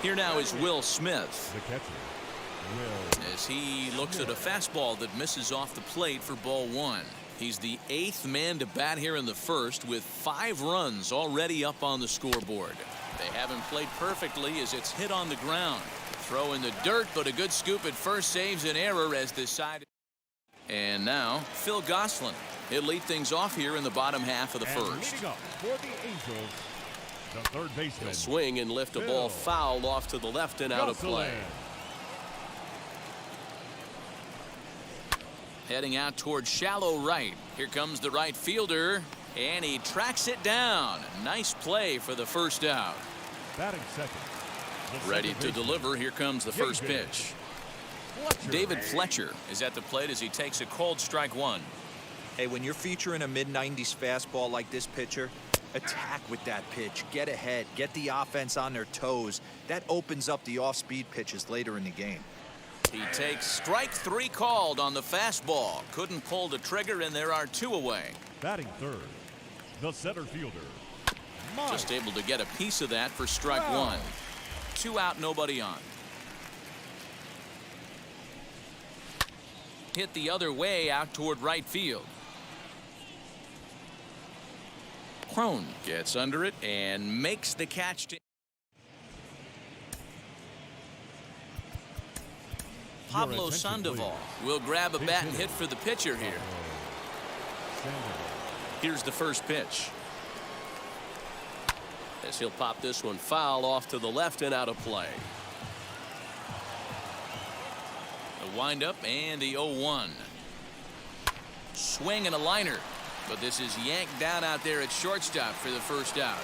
Here now is Will Smith. The catcher, Will. As he looks at a fastball that misses off the plate for ball 1. He's the 8th man to bat here in the first with 5 runs already up on the scoreboard. They haven't played perfectly as it's hit on the ground. Throw in the dirt, but a good scoop at first saves an error as decided. And now Phil Gosselin. He'll lead things off here in the bottom half of the first. Leading up for the Angels, the third baseman. He'll swing and lift a ball foul off to the left and out of play. heading out towards shallow right. Here comes the right fielder, and he tracks it down. Nice play for the first out. Batting second. Ready to deliver. Here comes the first pitch. David Fletcher is at the plate as he takes a cold strike one. Hey, when you're featuring a mid-90s fastball like this pitcher, attack with that pitch. Get ahead. Get the offense on their toes. That opens up the off-speed pitches later in the game. He takes strike three called on the fastball. Couldn't pull the trigger, and there are two away. Batting third, the center fielder. Just able to get a piece of that for strike one. 2 out, nobody on. Hit the other way out toward right field. Crone gets under it and makes the catch. Pablo Sandoval will grab a bat and hit for the pitcher here. Here's the first pitch. As he'll pop this one foul off to the left and out of play. The windup and the 0-1. Swing and a liner. But this is yanked down out there at shortstop for the first out.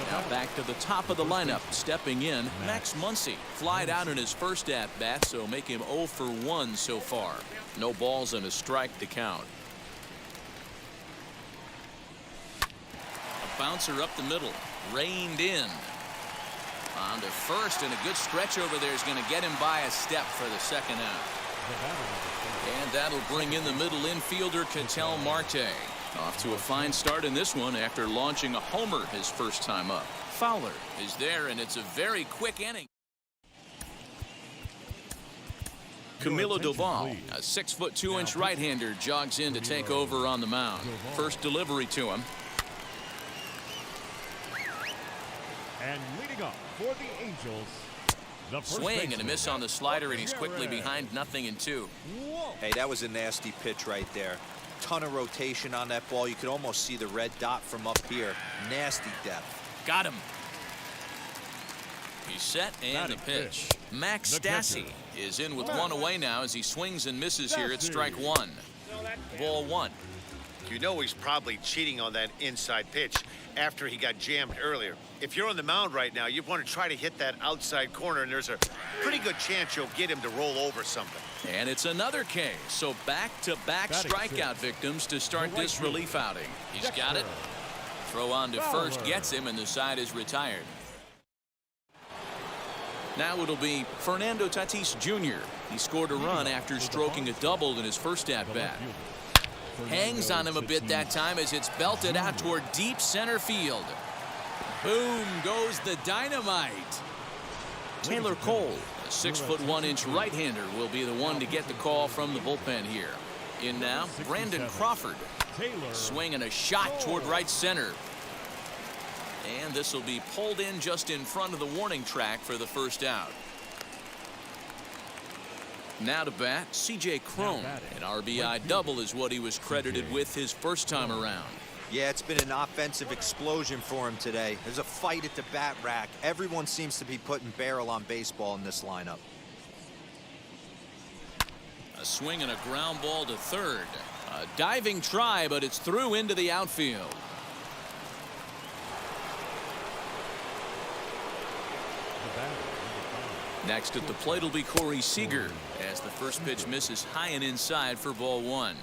Now back to the top of the lineup. Stepping in, Max Muncie. Flied out in his first at-bat, so make him 0 for 1 so far. No balls and a strike to count. A bouncer up the middle. Reined in. On to first, and a good stretch over there is going to get him by a step for the second out. And that'll bring in the middle infielder, Katel Marte. Off to a fine start in this one after launching a homer his first time up. Fowler is there, and it's a very quick inning. Camilo Doval, a 6'2" right-hander, jogs in to take over on the mound. First delivery to him. And leading up for the Angels, the first swing and a miss on the slider, and he's quickly behind 0-2. Hey, that was a nasty pitch right there. Ton of rotation on that ball. You could almost see the red dot from up here. Nasty depth. Got him. He's set, and the pitch. Max Stassi is in with one away now as he swings and misses here at strike one. Ball one. You know he's probably cheating on that inside pitch after he got jammed earlier. If you're on the mound right now, you want to try to hit that outside corner, and there's a pretty good chance you'll get him to roll over something. And it's another K. So back-to-back strikeout victims to start this relief outing. He's got it. Throw on to first gets him, and the side is retired. Now it'll be Fernando Tatis Jr. He scored a run after stroking a double in his first at-bat. Hangs on him a bit that time as it's belted out toward deep center field. Boom goes the dynamite. Taylor Cole, a 6'1" right-hander, will be the one to get the call from the bullpen here. In now, Brandon Crawford. Swing and a shot toward right center. And this will be pulled in just in front of the warning track for the first out. Now to bat, C.J. Crone. An RBI double is what he was credited with his first time around. Yeah, it's been an offensive explosion for him today. There's a fight at the bat rack. Everyone seems to be putting barrel on baseball in this lineup. A swing and a ground ball to third. A diving try, but it's through into the outfield. Next at the plate will be Cory Seeger as the first pitch misses high and inside for ball one.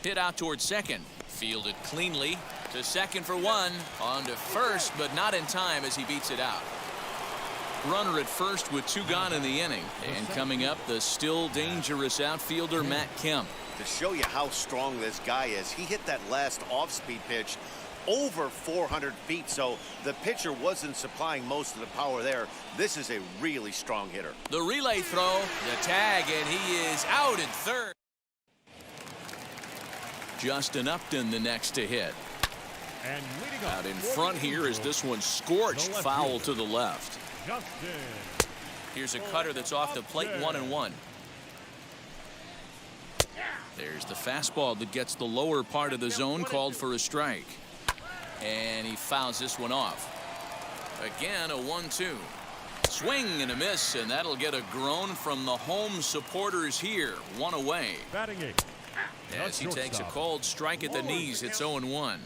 Hit out toward second. Fielded cleanly to second for one. On to first, but not in time as he beats it out. Runner at first with 2 gone in the inning. And coming up, the still dangerous outfielder Matt Kemp. To show you how strong this guy is, he hit that last off-speed pitch over 400 feet, so the pitcher wasn't supplying most of the power there. This is a really strong hitter. The relay throw, the tag, and he is out at third. Justin Upton the next to hit. And out in front here is this one scorched foul to the left. Here's a cutter that's off the plate, 1-1. There's the fastball that gets the lower part of the zone, called for a strike. And he fouls this one off. Again, a 1-2. Swing and a miss, and that'll get a groan from the home supporters here. One away. Batting eighth. As he takes a cold strike at the knees, it's 0-1.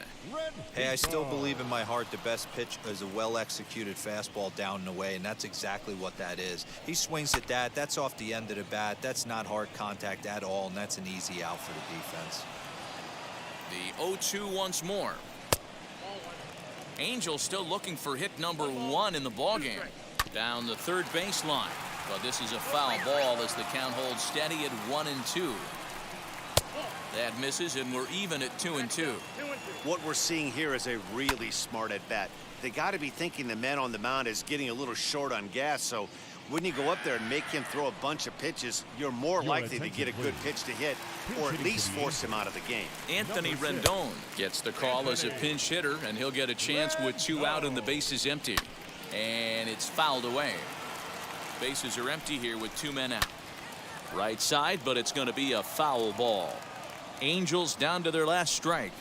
Hey, I still believe in my heart the best pitch is a well-executed fastball down and away, and that's exactly what that is. He swings at that. That's off the end of the bat. That's not hard contact at all, and that's an easy out for the defense. The 0-2 once more. Angels still looking for hit number 1 in the ballgame. Down the third baseline. But this is a foul ball as the count holds steady at 1-2. That misses, and we're even at 2-2. What we're seeing here is a really smart at bat. They got to be thinking the man on the mound is getting a little short on gas, so when you go up there and make him throw a bunch of pitches, you're more likely to get a good pitch to hit, or at least force him out of the game. Anthony Rendon gets the call as a pinch hitter, and he'll get a chance with 2 out and the bases empty. And it's fouled away. Bases are empty here with 2 men out. Right side, but it's going to be a foul ball. Angels down to their last strike.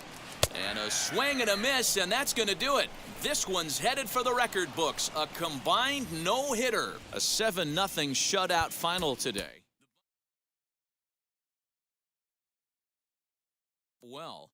And a swing and a miss, and that's going to do it. This one's headed for the record books. A combined no-hitter. A 7-0 shutout final today. Well.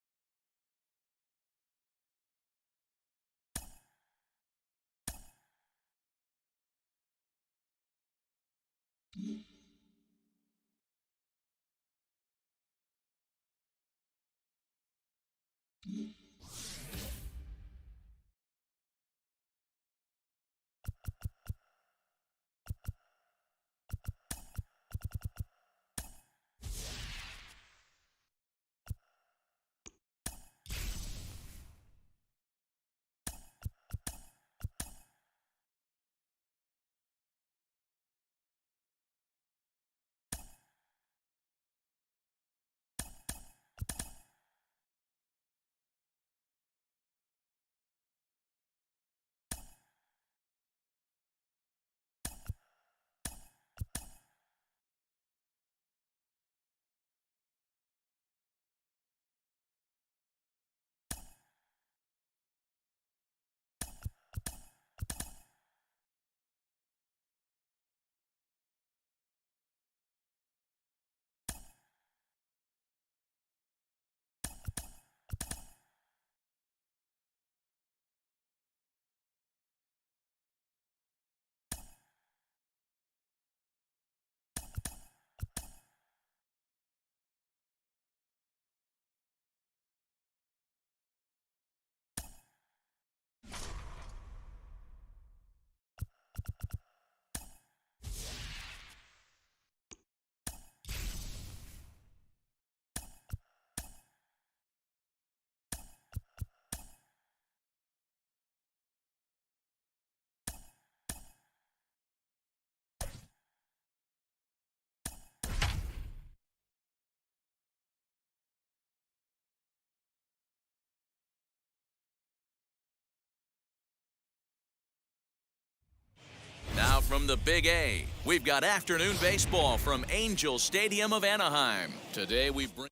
Now from the Big A, we've got afternoon baseball from Angel Stadium of Anaheim. Today we bring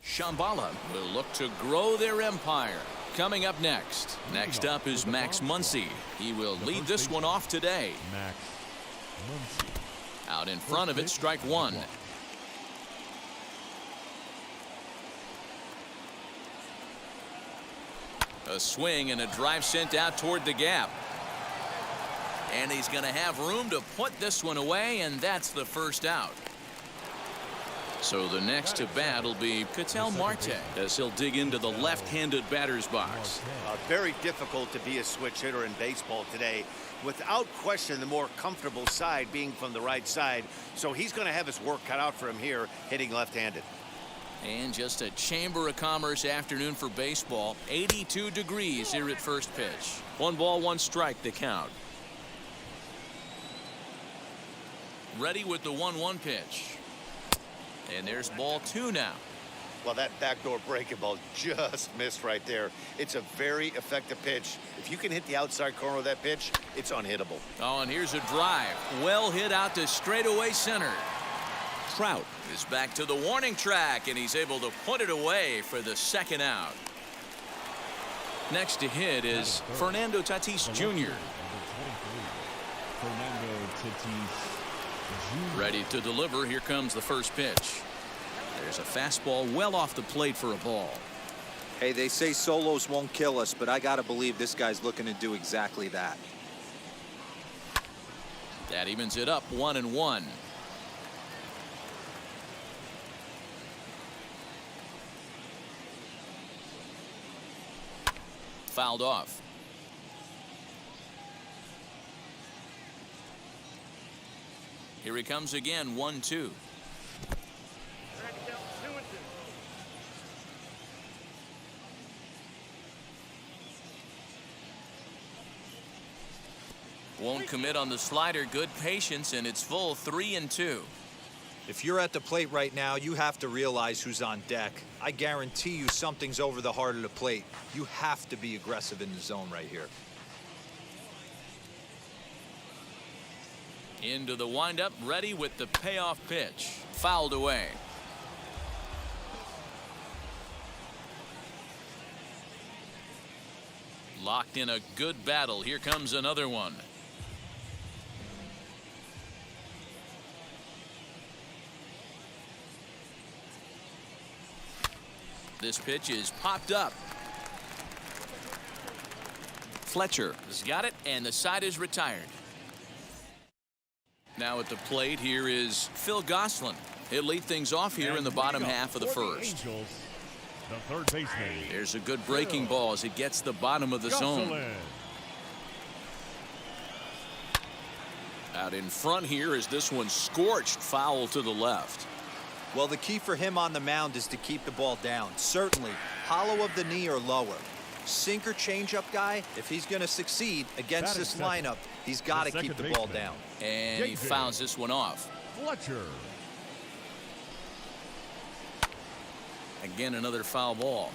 Shambhala will look to grow their empire. Coming up next. Next up is Max Muncie. He will lead this one off today. Max Muncie. Out in front of it, strike 1. A swing and a drive sent out toward the gap. And he's going to have room to put this one away, and that's the first out. So the next to bat will be Katel Marte as he'll dig into the left-handed batter's box. Very difficult to be a switch hitter in baseball today. Without question, the more comfortable side being from the right side. So he's going to have his work cut out for him here, hitting left-handed. And just a Chamber of Commerce afternoon for baseball. 82 degrees here at first pitch. 1 ball, 1 strike, the count. Ready with the 1-1 pitch. And there's ball 2 now. Well, that backdoor breaking ball just missed right there. It's a very effective pitch. If you can hit the outside corner of that pitch, it's unhittable. Oh, and here's a drive. Well hit out to straightaway center. Trout is back to the warning track, and he's able to put it away for the second out. Next to hit is Fernando Tatis Jr. Fernando Tatis Jr. Ready to deliver. Here comes the first pitch. There's a fastball well off the plate for a ball. Hey, they say solos won't kill us, but I gotta believe this guy's looking to do exactly that. That evens it up 1-1. Fouled off. Here he comes again, 1-2. Won't commit on the slider. Good patience, and it's full 3-2. If you're at the plate right now, you have to realize who's on deck. I guarantee you something's over the heart of the plate. You have to be aggressive in the zone right here. Into the windup, ready with the payoff pitch. Fouled away. Locked in a good battle. Here comes another one. This pitch is popped up. Fletcher has got it, and the side is retired. Now at the plate, here is Phil Gosselin. He'll lead things off here in the bottom half of the first. Angels, the third baseman. There's a good breaking ball as it gets the bottom of the zone. Gosselin. Out in front here is this one scorched foul to the left. Well, the key for him on the mound is to keep the ball down. Certainly, hollow of the knee or lower. Sinker changeup guy, if he's going to succeed against this lineup, he's got to keep the ball down. And he fouls this one off. Fletcher. Again, another foul ball.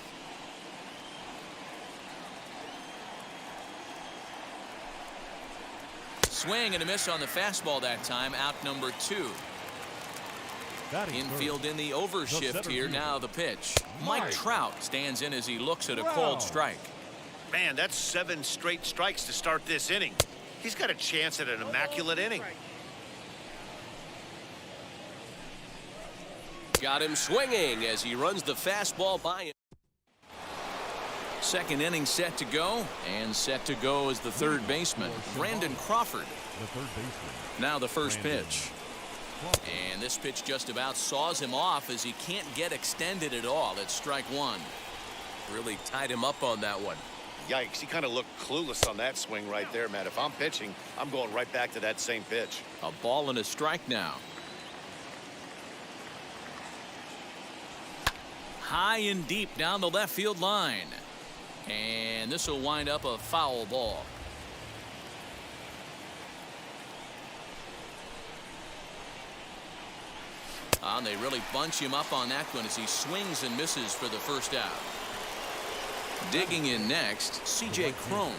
Swing and a miss on the fastball that time. Out number 2. Infield in the overshift here. Now the pitch. Mike Trout stands in as he looks at a called strike. Man, that's 7 straight strikes to start this inning. He's got a chance at an immaculate inning. Got him swinging as he runs the fastball by him. Second inning set to go, and set to go is the third baseman, Brandon Crawford. The third baseman. Now the first pitch. And this pitch just about saws him off as he can't get extended at all. It's strike 1. Really tied him up on that one. Yikes, he kind of looked clueless on that swing right there, man. If I'm pitching, I'm going right back to that same pitch. A ball and a strike now. High and deep down the left field line. And this will wind up a foul ball. And they really bunch him up on that one as he swings and misses for the first out. Digging in next, CJ Crone.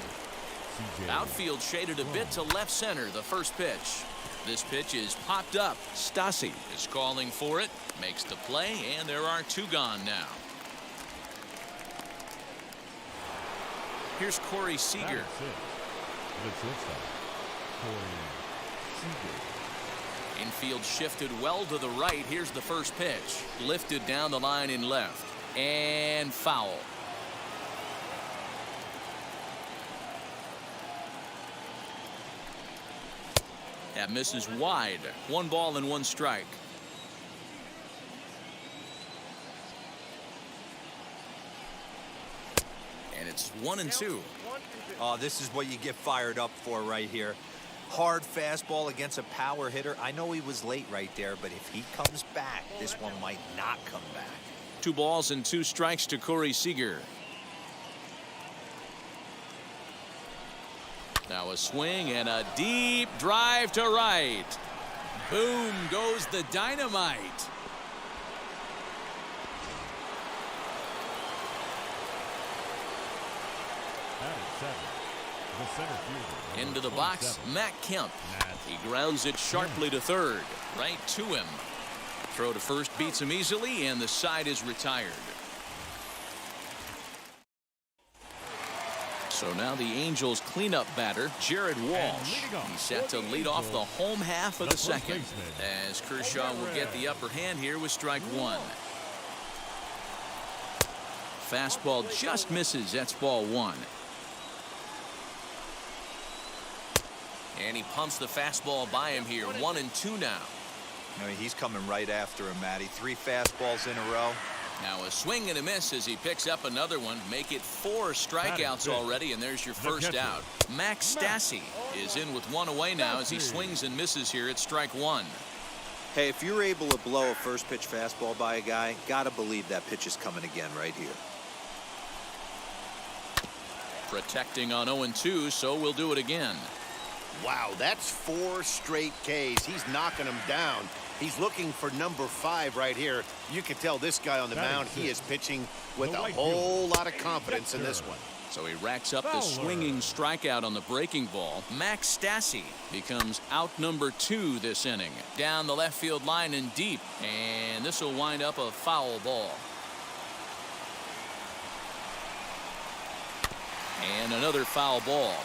Outfield shaded a bit to left center. The first pitch. This pitch is popped up. Stassi is calling for it. Makes the play, and there are 2 gone now. Here's Cory Seeger. Infield shifted well to the right. Here's the first pitch. Lifted down the line in left. And foul. That misses wide. 1 ball and 1 strike. And it's 1-2. Oh, this is what you get fired up for right here. Hard fastball against a power hitter. I know he was late right there, but if he comes back, this one might not come back. 2 balls and 2 strikes to Cory Seeger. Now a swing and a deep drive to right. Boom goes the dynamite. Into the box, Matt Kemp. He grounds it sharply to third. Right to him. Throw to first beats him easily, and the side is retired. So now the Angels cleanup batter, Jared Walsh. He's set to lead off the home half of the second, as Kershaw will get the upper hand here with strike one. Fastball just misses. That's ball one. And he pumps the fastball by him here. 1-2 now. I mean, he's coming right after him, Matty. 3 fastballs in a row. Now a swing and a miss as he picks up another one. Make it 4 strikeouts already, and there's your first out. Max Stassi is in with 1 away now as he swings and misses here at strike one. Hey, if you're able to blow a first pitch fastball by a guy, gotta believe that pitch is coming again right here. Protecting on 0-2, so we'll do it again. Wow, that's 4 straight Ks. He's knocking them down. He's looking for number 5 right here. You can tell this guy on the mound, he is pitching with a whole lot of confidence in this one. So he racks up the swinging strikeout on the breaking ball. Max Stassi becomes out number 2 this inning. Down the left field line and deep. And this will wind up a foul ball. And another foul ball.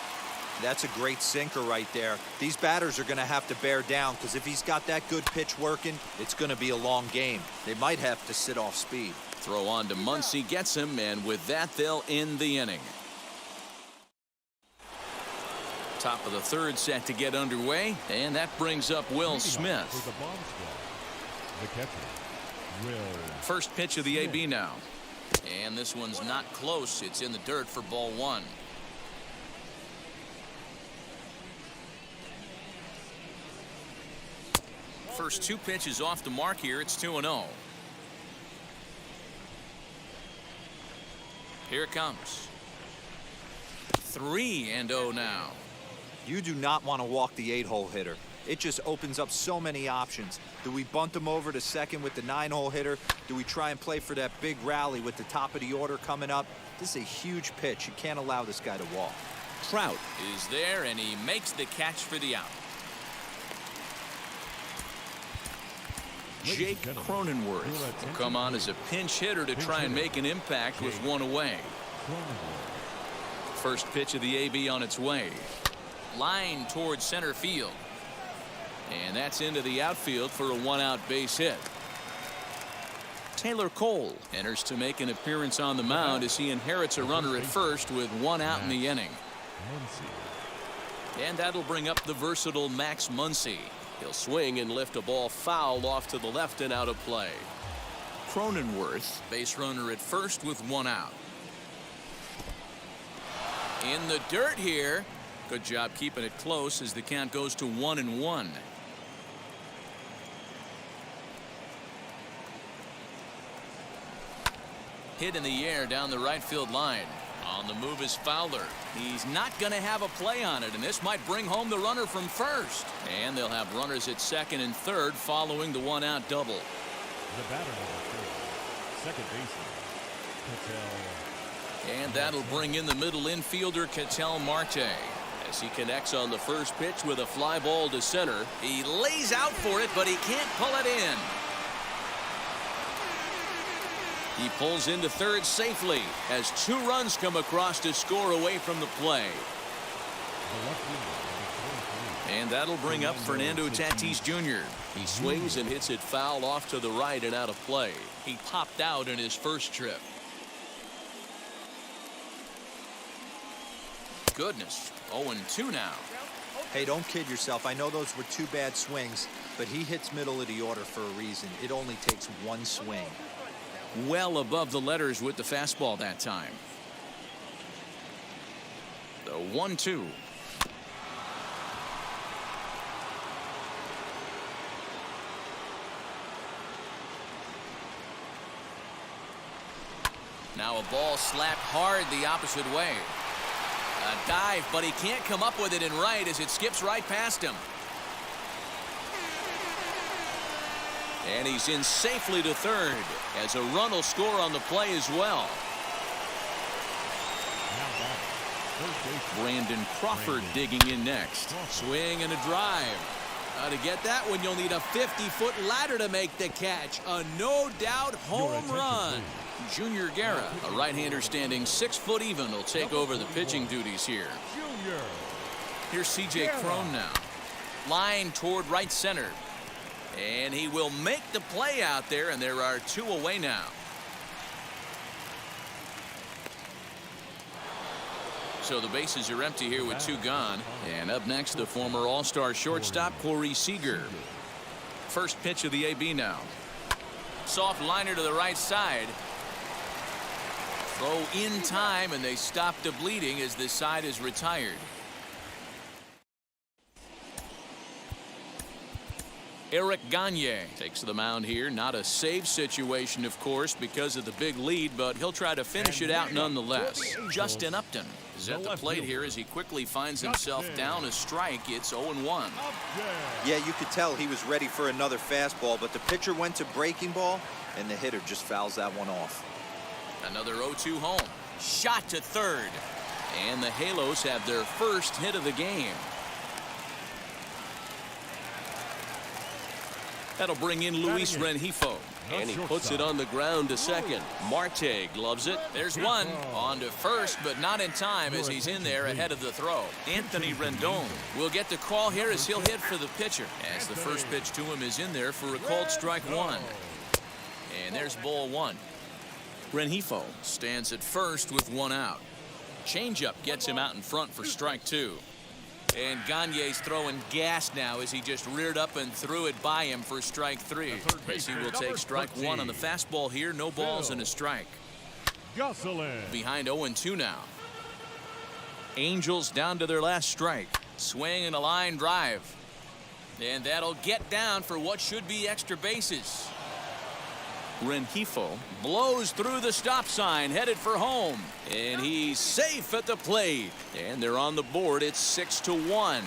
That's a great sinker right there. These batters are going to have to bear down, because if he's got that good pitch working, it's going to be a long game. They might have to sit off speed. Throw on to Muncie, gets him, and with that, they'll end the inning. Top of the third set to get underway, and that brings up Will Smith. The catcher, Will. First pitch of the AB now. And this one's not close. It's in the dirt for ball one. First 2 pitches off the mark here. It's 2-0. Here it comes. 3-0 now. You do not want to walk the 8-hole hitter. It just opens up so many options. Do we bunt him over to second with the 9-hole hitter? Do we try and play for that big rally with the top of the order coming up? This is a huge pitch. You can't allow this guy to walk. Trout is there, and he makes the catch for the out. Jake Cronenworth will come on as a pinch hitter to try and make an impact with 1 away. First pitch of the AB on its way. Line towards center field. And that's into the outfield for a 1-out base hit. Taylor Cole enters to make an appearance on the mound as he inherits a runner at first with 1 out in the inning. And that'll bring up the versatile Max Muncie. He'll swing and lift a ball foul off to the left and out of play. Cronenworth, base runner at first with 1 out. In the dirt here. Good job keeping it close as the count goes to 1-1. Hit in the air down the right field line. On the move is Fowler. He's not going to have a play on it, and this might bring home the runner from first. And they'll have runners at second and third following the 1-out double. The batter number 3, second baseman, And that'll bring in the middle infielder Katel Marte. As he connects on the first pitch with a fly ball to center. He lays out for it, but he can't pull it in. He pulls into third safely as 2 runs come across to score away from the play. And that'll bring up Fernando Tatis Jr. He swings and hits it foul off to the right and out of play. He popped out in his first trip. Goodness, 0-2 now. Hey, don't kid yourself. I know those were 2 bad swings, but he hits middle of the order for a reason. It only takes 1 swing. Well above the letters with the fastball that time. The 1-2. Now a ball slapped hard the opposite way. A dive, but he can't come up with it in right as it skips right past him. And he's in safely to third as a run will score on the play as well. Brandon Crawford digging in next. Swing and a drive. To get that one, you'll need a 50-foot ladder to make the catch. A no-doubt home run. Junior Guerra, a right-hander standing 6 foot even, will take over the pitching duties here. Here's C.J. Crone now. Line toward right center. And he will make the play out there, and there are 2 away now. So the bases are empty here with 2 gone. And up next, the former All-Star shortstop, Cory Seeger. First pitch of the AB now. Soft liner to the right side. Throw in time, and they stop the bleeding as this side is retired. Eric Gagne takes the mound here. Not a save situation, of course, because of the big lead, but he'll try to finish it out nonetheless. Justin Upton is at the plate here as he quickly finds himself down a strike. It's 0-1. Yeah, you could tell he was ready for another fastball, but the pitcher went to breaking ball, and the hitter just fouls that one off. Another 0-2 home. Shot to third. And the Halos have their first hit of the game. That'll bring in Luis Renjifo. And he puts it on the ground to second. Marte gloves it. There's one. On to first, but not in time as he's in there ahead of the throw. Anthony Rendon will get the call here as he'll hit for the pitcher. As the first pitch to him is in there for a called strike 1. And there's ball 1. Renjifo stands at first with 1 out. Changeup gets him out in front for strike 2. And Gagne's throwing gas now as he just reared up and threw it by him for strike 3. As he will take strike 1 on the fastball here. No balls and a strike. Gosselin. Behind 0-2 now. Angels down to their last strike. Swing and a line drive. And that'll get down for what should be extra bases. Renjifo blows through the stop sign, headed for home. And he's safe at the plate. And they're on the board. It's 6-1.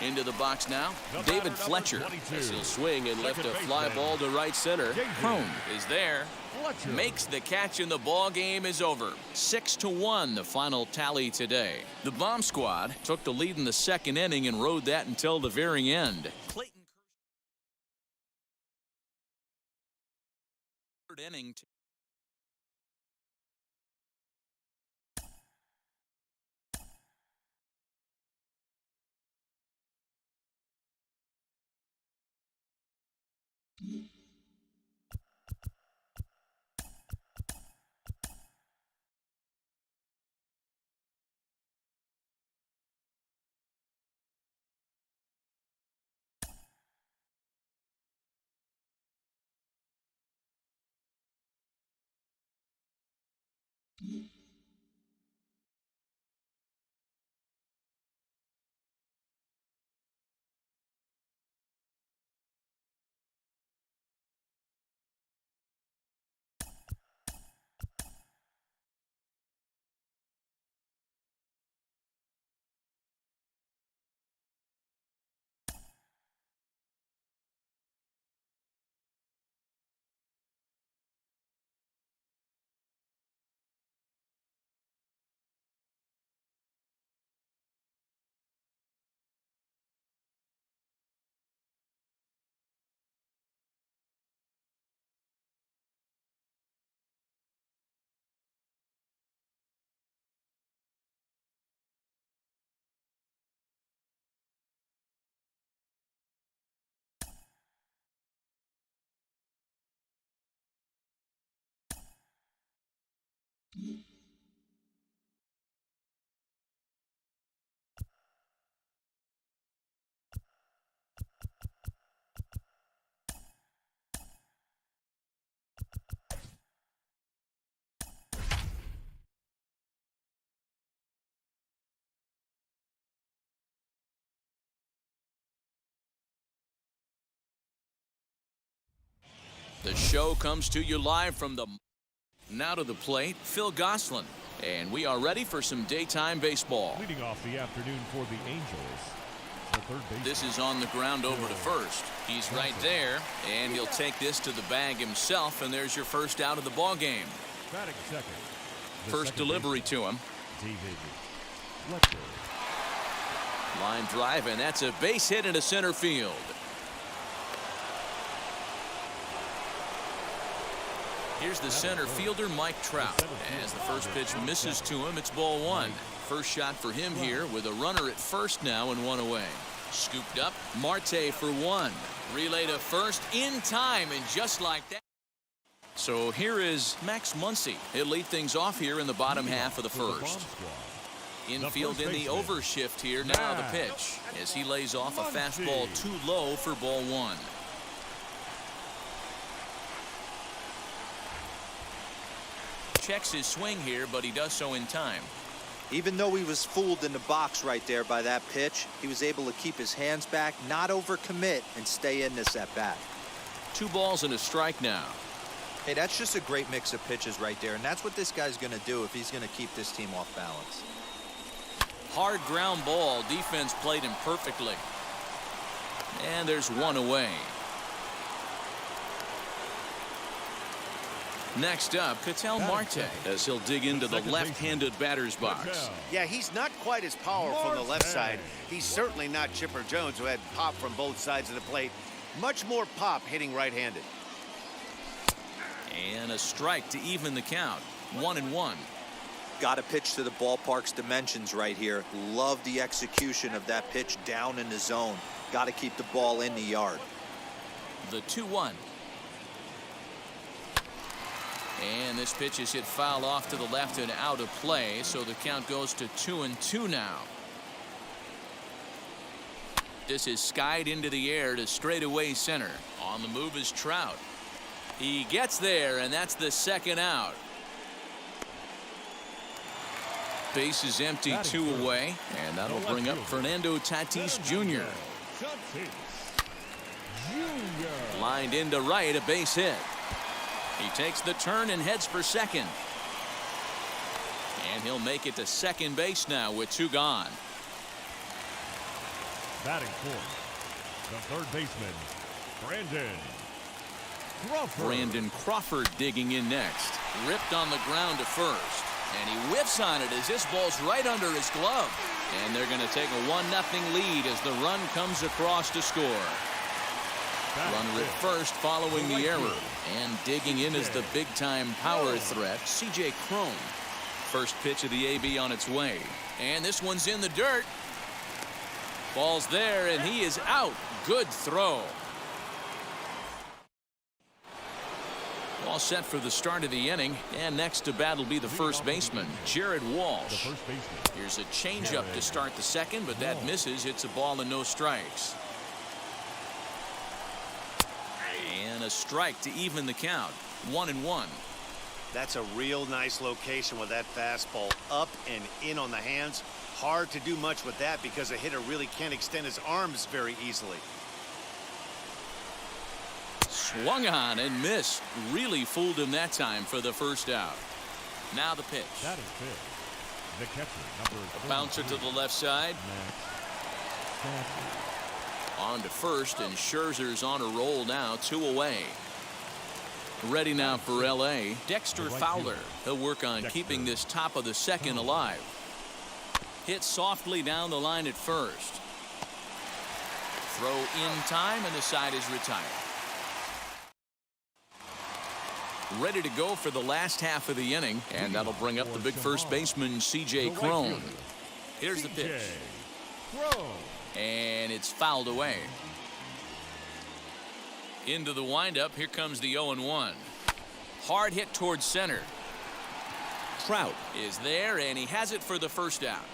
Into the box now, David Fletcher. As he'll swing and lift a fly ball to right center. Crone is there. Makes the catch, and the ball game is over. 6-1, the final tally today. The Bomb Squad took the lead in the second inning and rode that until the very end. Clayton third inning. The show comes to you live from the... Now to the plate, Phil Gosselin. And we are ready for some daytime baseball. Leading off the afternoon for the Angels, the third baseman. This is on the ground over to first. He's right there, and he'll take this to the bag himself, and there's your first out of the ball game. Batting second. First delivery to him. David Fletcher. Line drive, and that's a base hit into center field. Here's the center fielder, Mike Trout. As the first pitch misses to him, it's ball one. First shot for him here with a runner at first now and one away. Scooped up, Marte for one. Relay to first in time, and just like that. So here is Max Muncie. He'll lead things off here in the bottom half of the first. Infield in the overshift here. Now the pitch as he lays off a fastball too low for ball one. Checks his swing here, but he does so in time. Even though he was fooled in the box right there by that pitch, he was able to keep his hands back, not overcommit, and stay in this at bat. 2 balls and a strike now. Hey, that's just a great mix of pitches right there, and that's what this guy's going to do if he's going to keep this team off balance. Hard ground ball. Defense played him perfectly. And there's one away. Next up, Katel Marte, as he'll dig into the left-handed batter's box. Yeah, he's not quite as powerful on the left side. He's certainly not Chipper Jones, who had pop from both sides of the plate. Much more pop hitting right-handed. And a strike to even the count. 1-1. Got to pitch to the ballpark's dimensions right here. Love the execution of that pitch down in the zone. Got to keep the ball in the yard. The 2-1. And this pitch is hit foul off to the left and out of play, so the count goes to 2-2 now. This is skied into the air to straightaway center. On the move is Trout. He gets there, and that's the second out. Base is empty, 2 away, and that'll bring up Fernando Tatis Jr. Lined into right, a base hit. He takes the turn and heads for second. And he'll make it to second base now with 2 gone. Batting fourth, the third baseman, Brandon Crawford digging in next. Ripped on the ground to first. And he whiffs on it as this ball's right under his glove. And they're going to take a 1-0 lead as the run comes across to score. Runner at first following the error. And digging in is the big-time power threat, C.J. Crone. First pitch of the AB on its way. And this one's in the dirt. Ball's there, and he is out. Good throw. All set for the start of the inning. And next to bat will be the first baseman, Jared Walsh. Here's a changeup to start the second, but that misses. It's a ball and no strikes. And a strike to even the count. 1-1. That's a real nice location with that fastball up and in on the hands. Hard to do much with that because a hitter really can't extend his arms very easily. Swung on and missed. Really fooled him that time for the first out. Now the pitch. That is it. The catcher, number a bouncer to the left side. On to first, and Scherzer's on a roll now, 2 away. Ready now for L.A. Dexter Fowler. He'll work on keeping this top of the second alive. Hit softly down the line at first. Throw in time, and the side is retired. Ready to go for the last half of the inning, and that'll bring up the big first baseman, C.J. Crone. Here's the pitch. And it's fouled away. Into the windup. Here comes the 0-1. Hard hit towards center. Trout is there, and he has it for the first out.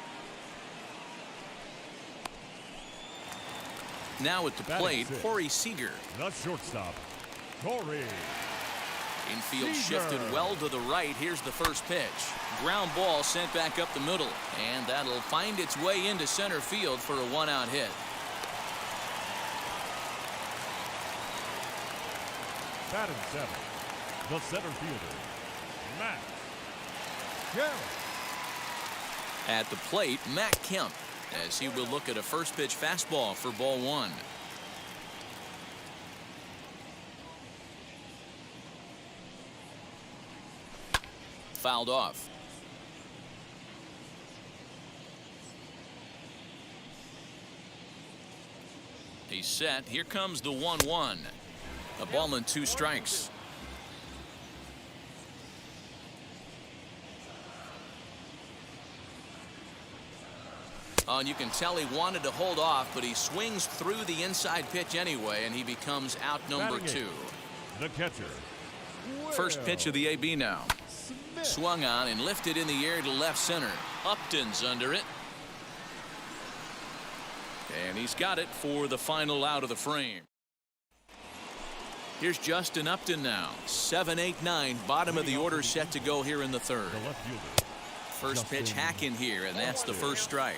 Now at the plate, Cory Seeger. The shortstop, Cory. Infield shifted well to the right. Here's the first pitch. Ground ball sent back up the middle. And that'll find its way into center field for a 1-out hit. Batting seven, the center fielder, Matt Kemp. At the plate, Matt Kemp, as he will look at a first pitch fastball for ball one. Fouled off. He's set. Here comes the 1-1. A ball and 2 strikes. Oh, and you can tell he wanted to hold off, but he swings through the inside pitch anyway, and he becomes out number 2. The catcher. First pitch of the AB now. Swung on and lifted in the air to left center. Upton's under it. And he's got it for the final out of the frame. Here's Justin Upton now. 7, 8, 9. Bottom of the order set to go here in the third. The left fielder. First pitch hacking here, and that's the first strike.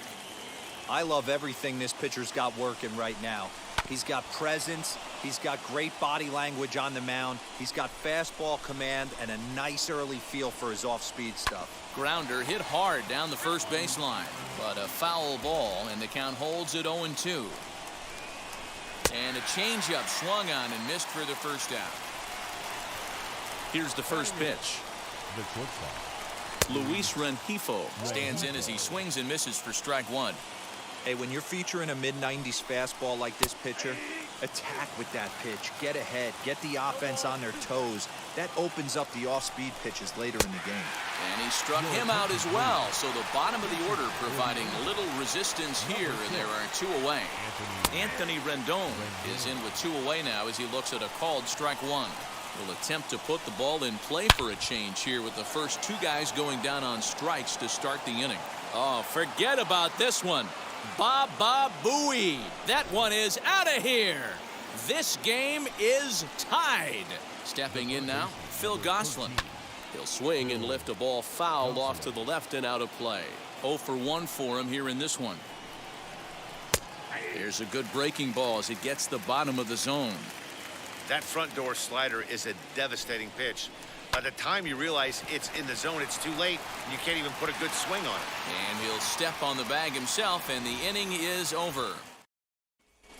I love everything this pitcher's got working right now. He's got presence. He's got great body language on the mound. He's got fastball command and a nice early feel for his off-speed stuff. Grounder hit hard down the first baseline, but a foul ball, and the count holds at 0-2. And a changeup swung on and missed for the first out. Here's the first pitch. The shortstop. Luis Renjifo stands in as he swings and misses for strike 1. Hey, when you're featuring a mid-90s fastball like this pitcher, attack with that pitch. Get ahead. Get the offense on their toes. That opens up the off-speed pitches later in the game. And he struck him out as well. So the bottom of the order providing little resistance here, and there are 2 away. Anthony Rendon is in with 2 away now as he looks at a called strike 1. Will attempt to put the ball in play for a change here with the first 2 guys going down on strikes to start the inning. Oh, forget about this one. Baba Booey. That one is out of here. This game is tied. Stepping in now, Phil Gosselin. He'll swing and lift a ball foul off to the left and out of play. 0 for 1 for him here in this one. Here's a good breaking ball as it gets the bottom of the zone. That front door slider is a devastating pitch. By the time you realize it's in the zone, it's too late, and you can't even put a good swing on it. And he'll step on the bag himself, and the inning is over.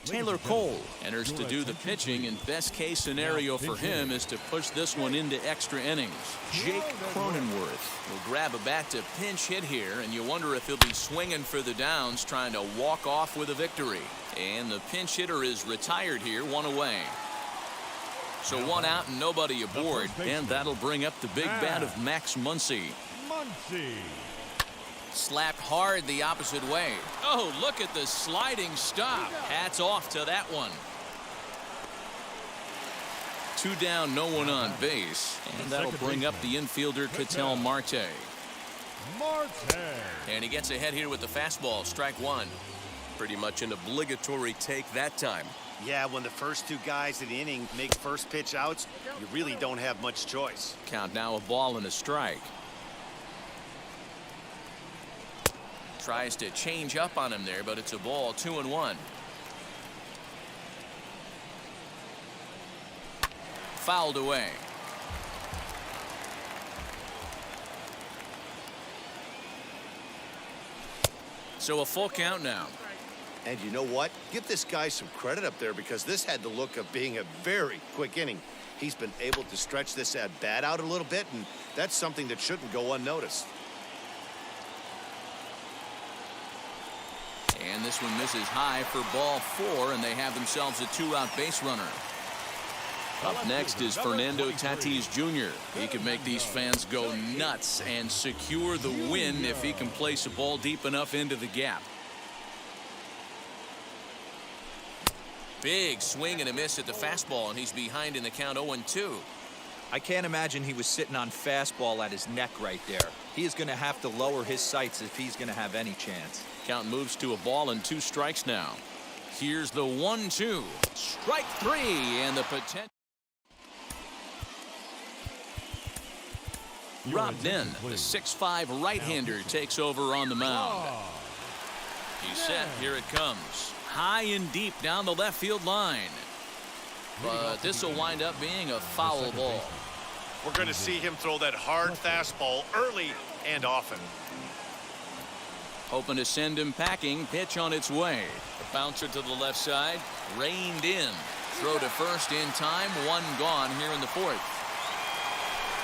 Taylor Cole enters to do the pitching, and best case scenario for him is to push this one into extra innings. Jake Cronenworth will grab a bat to pinch hit here, and you wonder if he'll be swinging for the downs, trying to walk off with a victory. And the pinch hitter is retired here, 1 away. So 1 out and nobody aboard, and that'll bring up the big bat of Max Muncie. Slapped hard the opposite way. Oh, look at the sliding stop. Hats off to that one. 2 down, no one on base, and that'll bring up the infielder Katel Marte. And he gets ahead here with the fastball, strike 1. Pretty much an obligatory take that time. Yeah, when the first 2 guys in the inning make first pitch outs, you really don't have much choice. Count now a ball and a strike. Tries to change up on him there, but it's a ball, 2-1. Fouled away. So a full count now. And you know what? Give this guy some credit up there because this had the look of being a very quick inning. He's been able to stretch this at bat out a little bit, and that's something that shouldn't go unnoticed. And this one misses high for ball 4, and they have themselves a 2-out base runner. Up next is Fernando Tatis Jr. He could make these fans go nuts and secure the win if he can place a ball deep enough into the gap. Big swing and a miss at the fastball, and he's behind in the count 0-2. I can't imagine he was sitting on fastball at his neck right there. He is going to have to lower his sights if he's going to have any chance. Count moves to a ball and 2 strikes now. Here's the 1-2. Strike 3, and the potential. Rob Den, the 6'5" right-hander, takes over on the mound. He's set. Here it comes. High and deep down the left field line. But this will wind up being a foul ball. We're going to see him throw that hard fastball early and often. Hoping to send him packing. Pitch on its way. The bouncer to the left side. Reined in. Throw to first in time. 1 gone here in the 4th.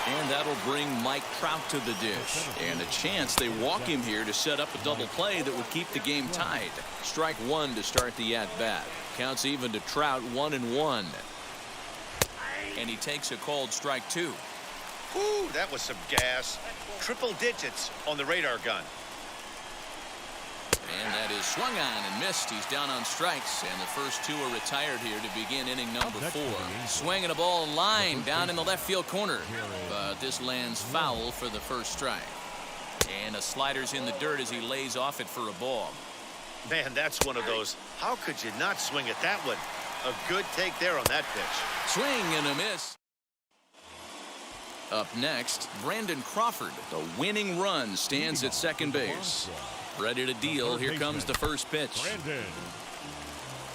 And that'll bring Mike Trout to the dish. And a chance they walk him here to set up a double play that would keep the game tied. Strike one to start the at-bat. Counts even to Trout, 1-1. And he takes a called strike two. Ooh, that was some gas. Triple digits on the radar gun. And that is swung on and missed. He's down on strikes, and the first two are retired here to begin inning number 4. Swinging a ball line down in the left field corner, but this lands foul for the first strike. And a slider's in the dirt as he lays off it for a ball. Man, that's one of those. How could you not swing at that one? A good take there on that pitch. Swing and a miss. Up next, Brandon Crawford. The winning run stands at second base. Ready to deal. Here comes the first pitch. Brandon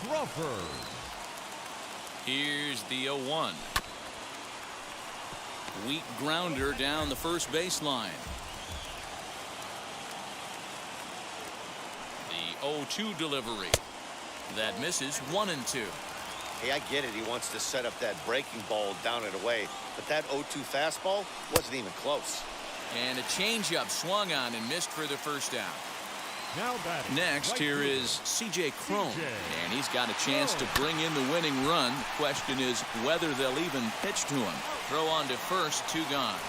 Crawford. Here's the 0-1. Weak grounder down the first baseline. The 0-2 delivery. That misses. 1-2. Hey, I get it. He wants to set up that breaking ball down and away. But that 0-2 fastball wasn't even close. And a changeup swung on and missed for the first down. Now batting. Next, right here field. is C.J. Crone, and he's got a chance to bring in the winning run. The question is whether they'll even pitch to him. Throw on to first, 2 gone.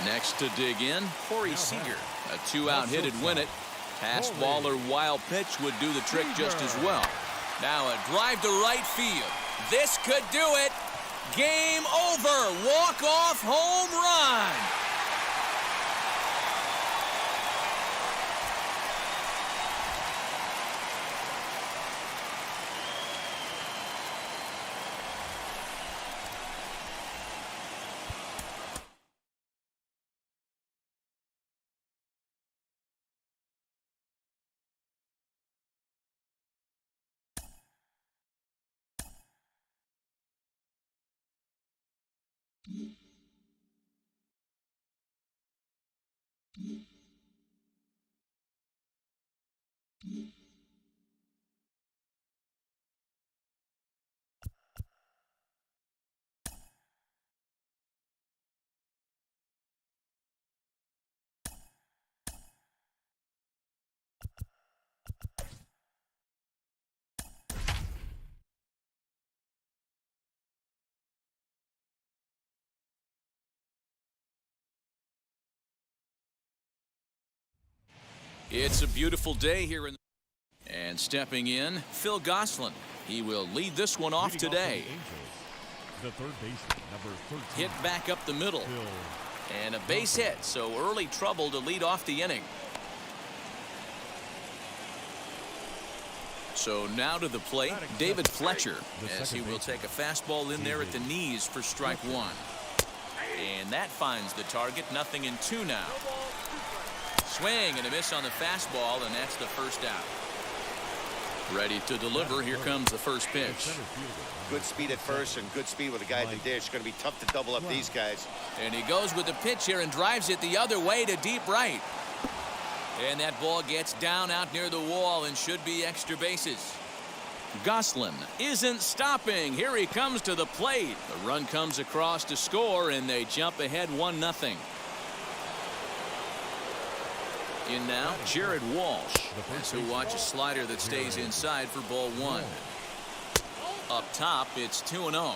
Next to dig in, Cory Seeger. A 2-out hit would win it. Fastball or wild pitch would do the trick just as well. Now a drive to right field. This could do it. Game over. Walk-off home run. It's a beautiful day here in. And stepping in, Phil Gosselin. He will lead this one off today. The third baseman, number 13. Hit back up the middle. And a base hit, so early trouble to lead off the inning. So now to the plate, David Fletcher, as he will take a fastball in there at the knees for strike one. And that finds the target, 0-2 now. Swing and a miss on the fastball, and that's the first out. Ready to deliver. Here comes the first pitch. Good speed at first and good speed with a guy at the dish. It's going to be tough to double up these guys. And he goes with the pitch here and drives it the other way to deep right. And that ball gets down out near the wall and should be extra bases. Gosselin isn't stopping. Here he comes to the plate. The run comes across to score, and they jump ahead 1-0. In now, Jared Walsh, as he'll watch a slider that stays inside for ball 1. Up top, it's 2-0.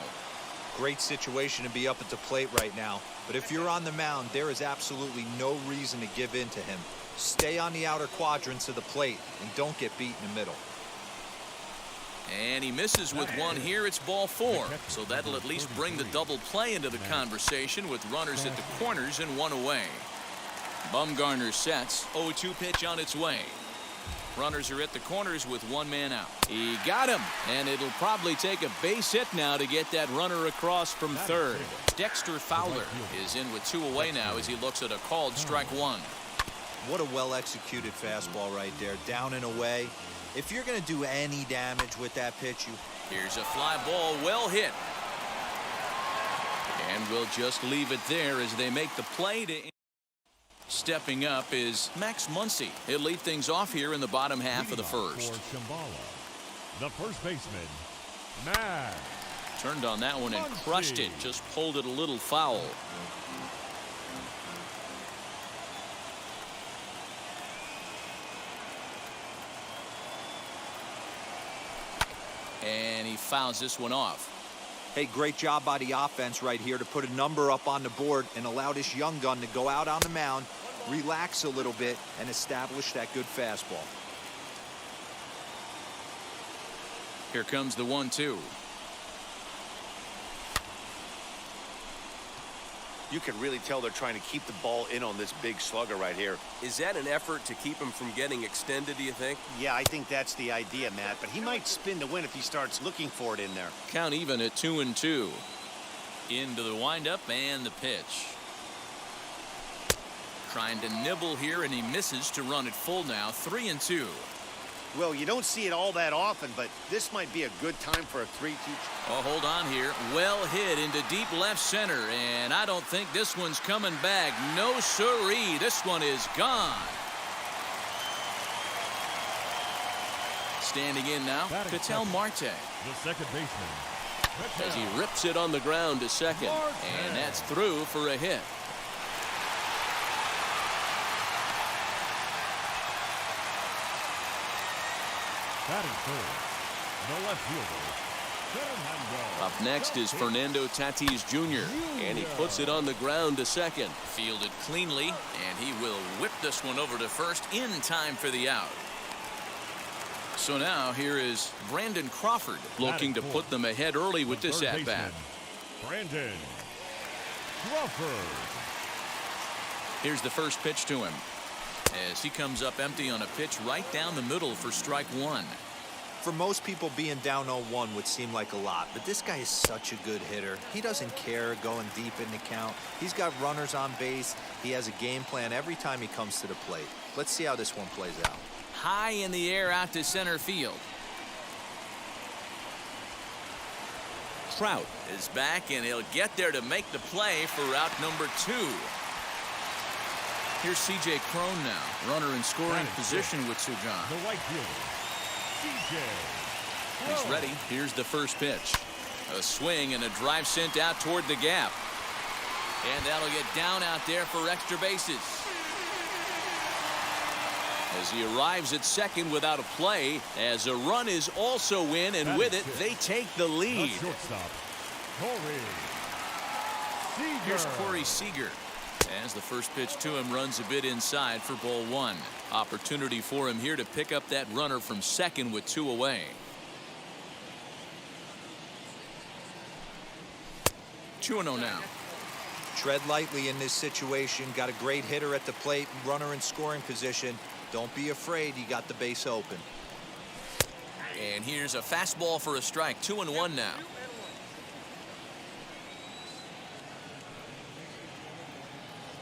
Great situation to be up at the plate right now. But if you're on the mound, there is absolutely no reason to give in to him. Stay on the outer quadrants of the plate and don't get beat in the middle. And he misses with one here. It's ball 4. So that'll at least bring the double play into the conversation with runners at the corners and one away. Bumgarner sets. 0-2 pitch on its way. Runners are at the corners with one man out. He got him, and it'll probably take a base hit now to get that runner across from third. Dexter Fowler is in with 2 away now as he looks at a called strike 1. What a well-executed fastball right there, down and away. If you're going to do any damage with that pitch, Here's a fly ball, well hit. And we'll just leave it there as they make the play to. Stepping up is Max Muncie. He'll lead things off here in the bottom half of the first. For Shambhala, the first baseman, Max Turned on that one and crushed it. Just pulled it a little foul. And he fouls this one off. Hey, great job by the offense right here to put a number up on the board and allow this young gun to go out on the mound, relax a little bit, and establish that good fastball. Here comes the 1-2. You can really tell they're trying to keep the ball in on this big slugger right here. Is that an effort to keep him from getting extended, do you think? Yeah, I think that's the idea, Matt, but he might spin to win if he starts looking for it in there. Count even at 2-2. Into the windup and the pitch. Trying to nibble here, and he misses to run it full now. 3-2. Well, you don't see it all that often, but this might be a good time for a 3-2. Oh, hold on here. Well hit into deep left center, and I don't think this one's coming back. No siree. This one is gone. Standing in now, Patel Marte. The second baseman. As he rips it on the ground to second. And that's through for a hit. Batting third, the left fielder, Fernando. Up next is Fernando Tatis Jr. And he puts it on the ground to second. Fielded cleanly, and he will whip this one over to first in time for the out. So now here is Brandon Crawford looking to put them ahead early with this at-bat. Brandon Crawford. Here's the first pitch to him, as he comes up empty on a pitch right down the middle for strike one. For most people, being down 0-1 would seem like a lot, but this guy is such a good hitter. He doesn't care going deep in the count. He's got runners on base. He has a game plan every time he comes to the plate. Let's see how this one plays out. High in the air out to center field. Trout is back, and he'll get there to make the play for out number 2. Here's C.J. Crone now, runner in scoring position with Sujan. The right fielder, C.J. He's ready. Here's the first pitch. A swing and a drive sent out toward the gap. And that'll get down out there for extra bases. As he arrives at second without a play, as a run is also in, and with it, they take the lead. Shortstop, Cory Seeger. Here's Cory Seeger. As the first pitch to him runs a bit inside for ball one. Opportunity for him here to pick up that runner from second with 2 away. 2-0 now. Tread lightly in this situation. Got a great hitter at the plate, runner in scoring position. Don't be afraid. You got the base open. And here's a fastball for a strike. 2-1 now.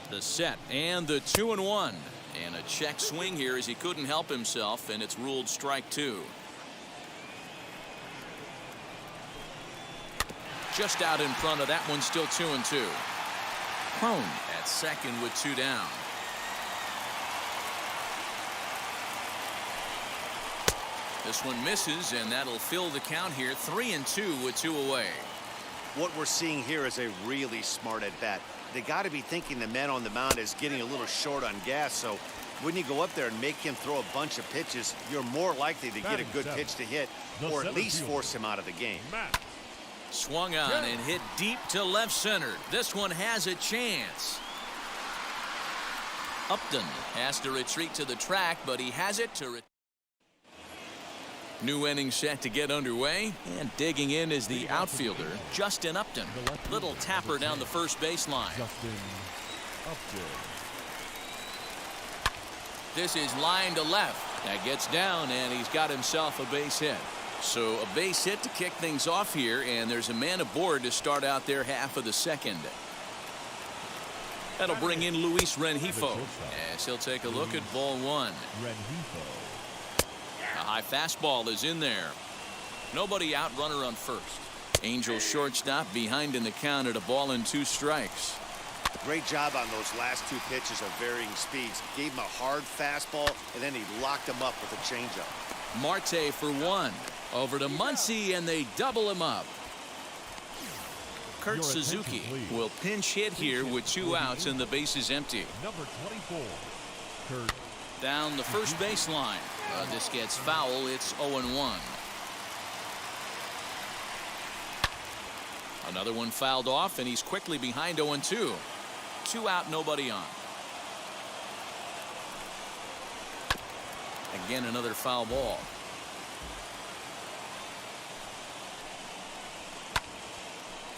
The set and the 2-1, and a check swing here as he couldn't help himself, and it's ruled strike 2. Just out in front of that one, still 2-2. Crone at second with 2 down. This one misses, and that'll fill the count here. 3-2 with 2 away. What we're seeing here is a really smart at-bat. They got to be thinking the man on the mound is getting a little short on gas, so when you go up there and make him throw a bunch of pitches, you're more likely to get a good pitch to hit, or at least force him out of the game. Swung on and hit deep to left center. This one has a chance. Upton has to retreat to the track, but he has it to new inning set to get underway, and digging in is the outfielder, Justin Upton. Little tapper down the first baseline. This is line to left. That gets down, and he's got himself a base hit. So a base hit to kick things off here, and there's a man aboard to start out their half of the second. That'll bring in Luis Renjifo, as he'll take a look at ball one. A high fastball is in there. Nobody out, runner on first. Angel shortstop behind in the count at 1-2 strikes. Great job on those last 2 pitches of varying speeds. Gave him a hard fastball, and then he locked him up with a changeup. Marte for 1. Over to Muncie, and they double him up. Kurt Suzuki will pinch hit here with 2 outs and the base is empty. Number 24, Kurt. Down the first baseline. This gets foul. It's 0-1. Another one fouled off, and he's quickly behind 0-2. 2 out, nobody on. Again, another foul ball.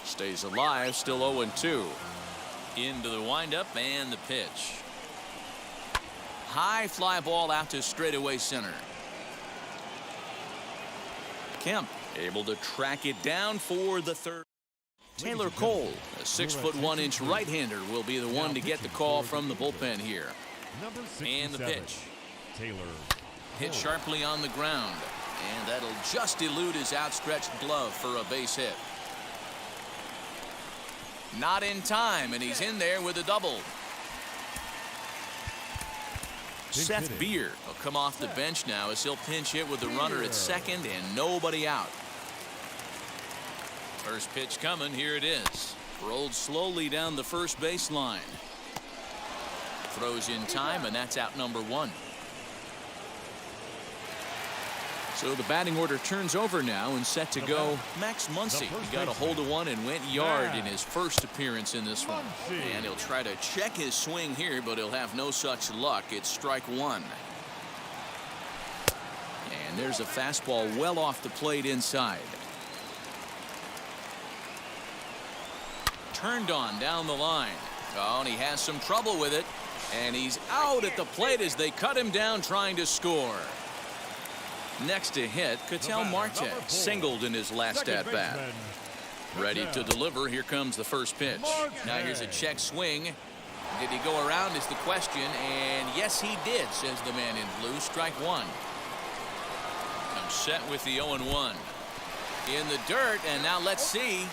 Stays alive, still 0-2. Into the windup and the pitch. High fly ball out to straightaway center. Kemp able to track it down for the third. Taylor Cole, a 6'1" right-hander, will be the one to get the call from the bullpen here. And the pitch. Taylor hit sharply on the ground, and that'll just elude his outstretched glove for a base hit. Not in time, and he's in there with a double. Seth Beer will come off the bench now as he'll pinch hit with the runner at second and nobody out. First pitch coming. Here it is. Rolled slowly down the first baseline. Throws in time, and that's out number 1. So the batting order turns over now and set to go. Max Muncie. He got a hold of one and went yard in his first appearance in this one. And he'll try to check his swing here, but he'll have no such luck. It's strike 1. And there's a fastball well off the plate inside. Turned on down the line. Oh, and he has some trouble with it. And he's out at the plate as they cut him down trying to score. Next to hit, Katel Marte singled in his last at-bat. Ready to deliver. Here comes the first pitch. Now here's a check swing. Did he go around is the question, and yes he did, says the man in blue. Strike 1. I'm set with the 0-1. In the dirt, and now let's see.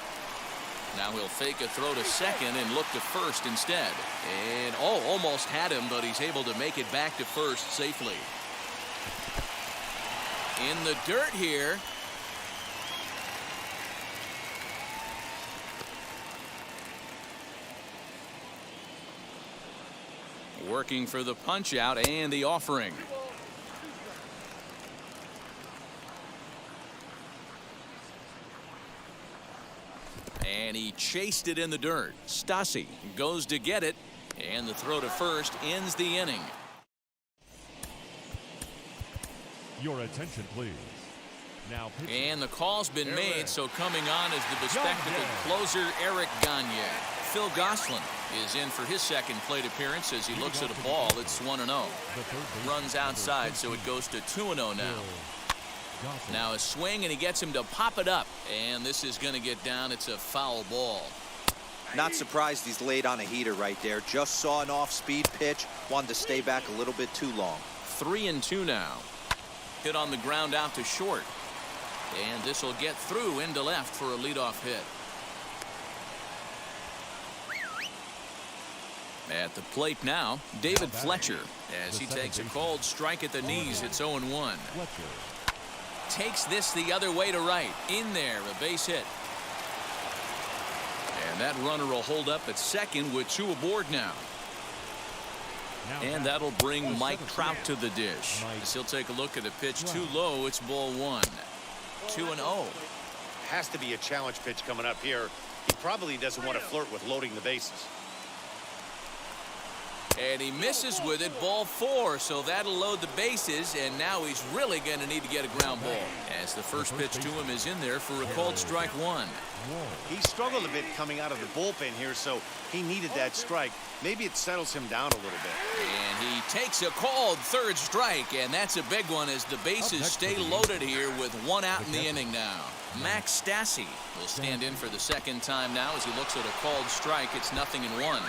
Now he'll fake a throw to second and look to first instead. And almost had him, but he's able to make it back to first safely. In the dirt here. Working for the punch out and the offering. And he chased it in the dirt. Stassi goes to get it, and the throw to first ends the inning. Your attention, please. Now pitching. And the call's been made, so coming on is the bespectacled closer Eric Gagne. Phil Gosselin is in for his second plate appearance as he looks at a ball. It's 1-0. Runs outside, so it goes to 2-0 now. Now a swing, and he gets him to pop it up. And this is going to get down. It's a foul ball. Not surprised he's laid on a heater right there. Just saw an off-speed pitch. Wanted to stay back a little bit too long. 3-2 now. Hit on the ground out to short. And this will get through into left for a leadoff hit. At the plate now, David Fletcher as he takes a called strike at the knees. It's 0-1. Takes this the other way to right. In there, a base hit. And that runner will hold up at second with 2 aboard now. And that'll bring Mike Trout to the dish. As he'll take a look at a pitch too low. It's ball 1. 2-0. Has to be a challenge pitch coming up here. He probably doesn't want to flirt with loading the bases. And he misses with it, ball 4, so that'll load the bases, and now he's really going to need to get a ground ball. As the first pitch to him is in there for a called strike 1. He struggled a bit coming out of the bullpen here, so he needed that strike. Maybe it settles him down a little bit. And he takes a called third strike, and that's a big one as the bases stay loaded here with 1 out in the inning now. Max Stassi will stand in for the second time now as he looks at a called strike. It's 0-1.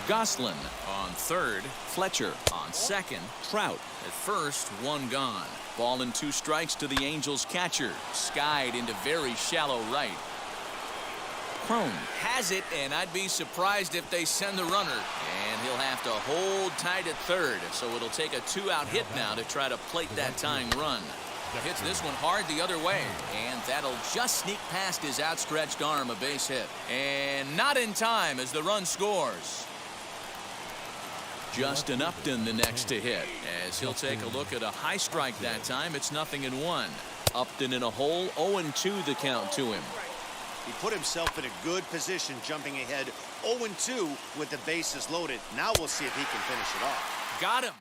Gosselin on third, Fletcher on second, Trout at first, 1 gone. Ball and 2 strikes to the Angels catcher. Skied into very shallow right. Crone has it, and I'd be surprised if they send the runner. And he'll have to hold tight at third, so it'll take a 2-out hit now to try to plate that tying run. Hits this one hard the other way, and that'll just sneak past his outstretched arm, a base hit. And not in time as the run scores. Justin Upton the next to hit, as he'll take a look at a high strike that time. It's 0-1. Upton in a hole, 0-2 the count to him. He put himself in a good position, jumping ahead 0-2 with the bases loaded. Now we'll see if he can finish it off. Got him.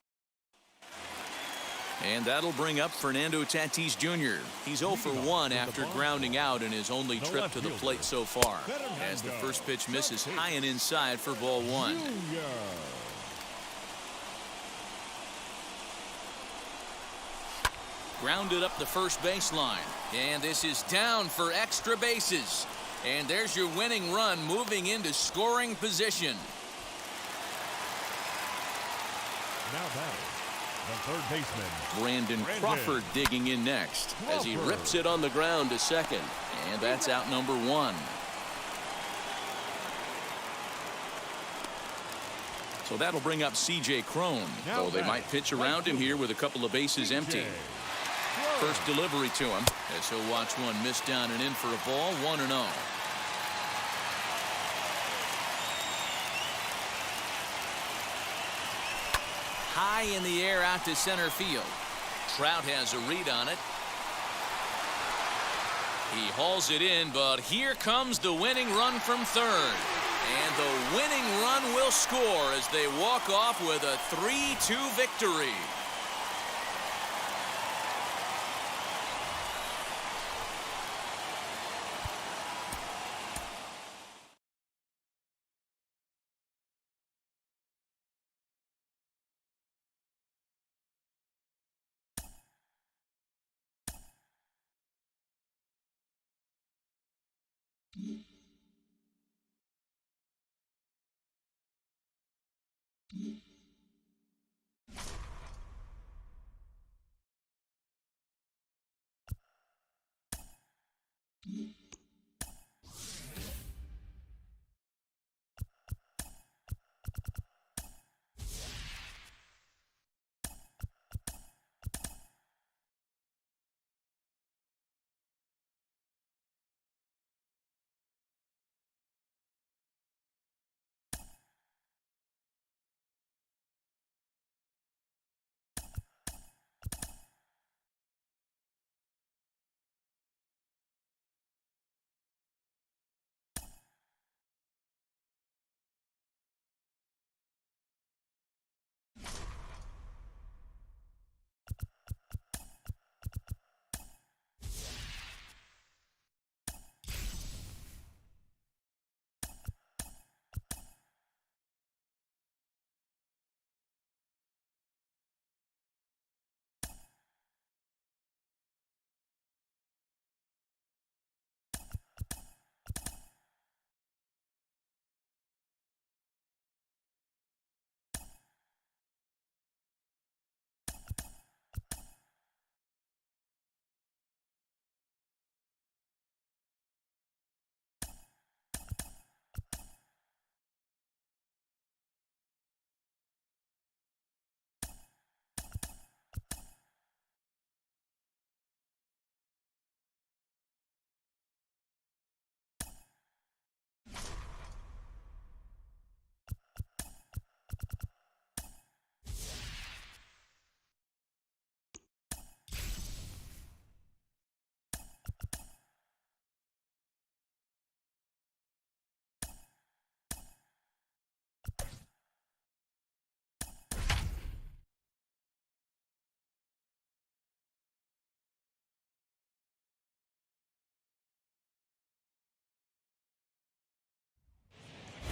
And that'll bring up Fernando Tatis Jr. He's 0 for 1 after grounding out in his only trip to the plate so far, as the first pitch misses high and inside for ball 1. Grounded up the first baseline, and this is down for extra bases. And there's your winning run, moving into scoring position. Now batting, the third baseman, Brandon Crawford digging in next as he rips it on the ground to second, and that's out number 1. So that'll bring up C.J. Crone, though they might pitch around him here with a couple of bases empty. First delivery to him, as he'll watch one miss down and in for a ball, 1-0. High in the air out to center field. Trout has a read on it. He hauls it in, but here comes the winning run from third. And the winning run will score as they walk off with a 3-2 victory.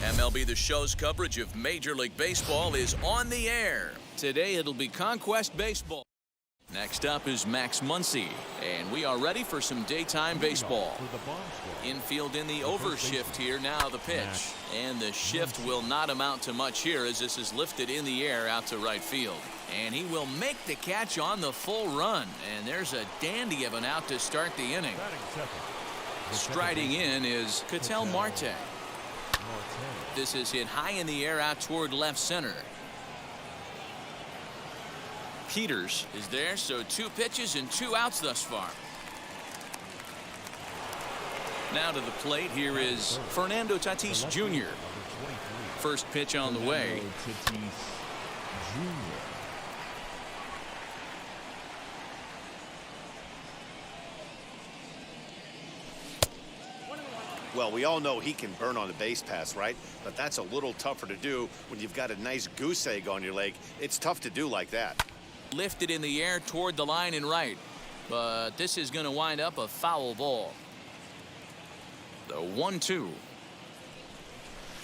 MLB The Show's coverage of Major League Baseball is on the air. Today it'll be Conquest Baseball. Next up is Max Muncie, and we are ready for some daytime baseball. Infield in the over shift here, now the pitch. And the shift will not amount to much here as this is lifted in the air out to right field. And he will make the catch on the full run. And there's a dandy of an out to start the inning. Striding in is Katel Marte. This is hit high in the air out toward left center. Peters is there, so 2 pitches and 2 outs thus far. Now to the plate, here is Fernando Tatis Jr. First pitch on the way. Well, we all know he can burn on the base pass, right? But that's a little tougher to do when you've got a nice goose egg on your leg. It's tough to do like that. Lifted in the air toward the line and right. But this is going to wind up a foul ball. The 1-2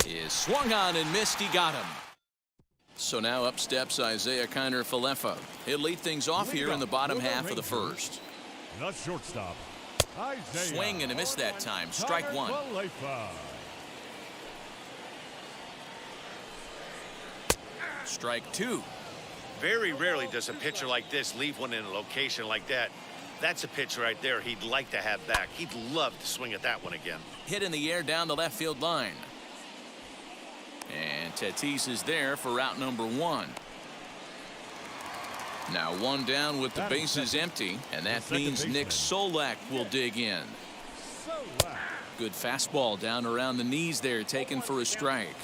is swung on and missed. He got him. So now up steps Isaiah Kiner-Falefa. He'll lead things off here in the bottom half of the first. The shortstop. Swing and a miss that time. Strike 1. Strike 2. Very rarely does a pitcher like this leave one in a location like that. That's a pitch right there he'd like to have back. He'd love to swing at that one again. Hit in the air down the left field line. And Tatis is there for route number 1. Now 1 down with the bases empty, and that means Nick Solak will dig in. Good fastball down around the knees there, taken for a strike.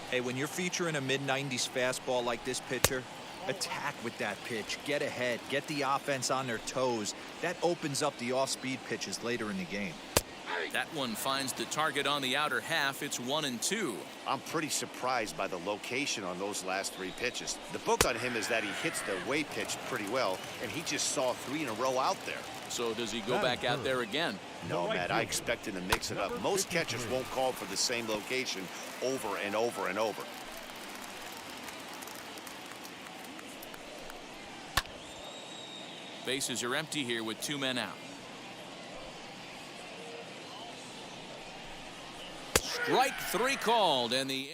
Hey, when you're featuring a mid-90s fastball like this pitcher, attack with that pitch. Get ahead. Get the offense on their toes. That opens up the off-speed pitches later in the game. That one finds the target on the outer half. It's 1-2. I'm pretty surprised by the location on those last 3 pitches. The book on him is that he hits the way pitch pretty well, and he just saw 3 in a row out there. So does he go back out there again? No, Matt, I expect him to mix it up. Most catchers won't call for the same location over and over and over. Bases are empty here with 2 men out. Strike 3 called, and the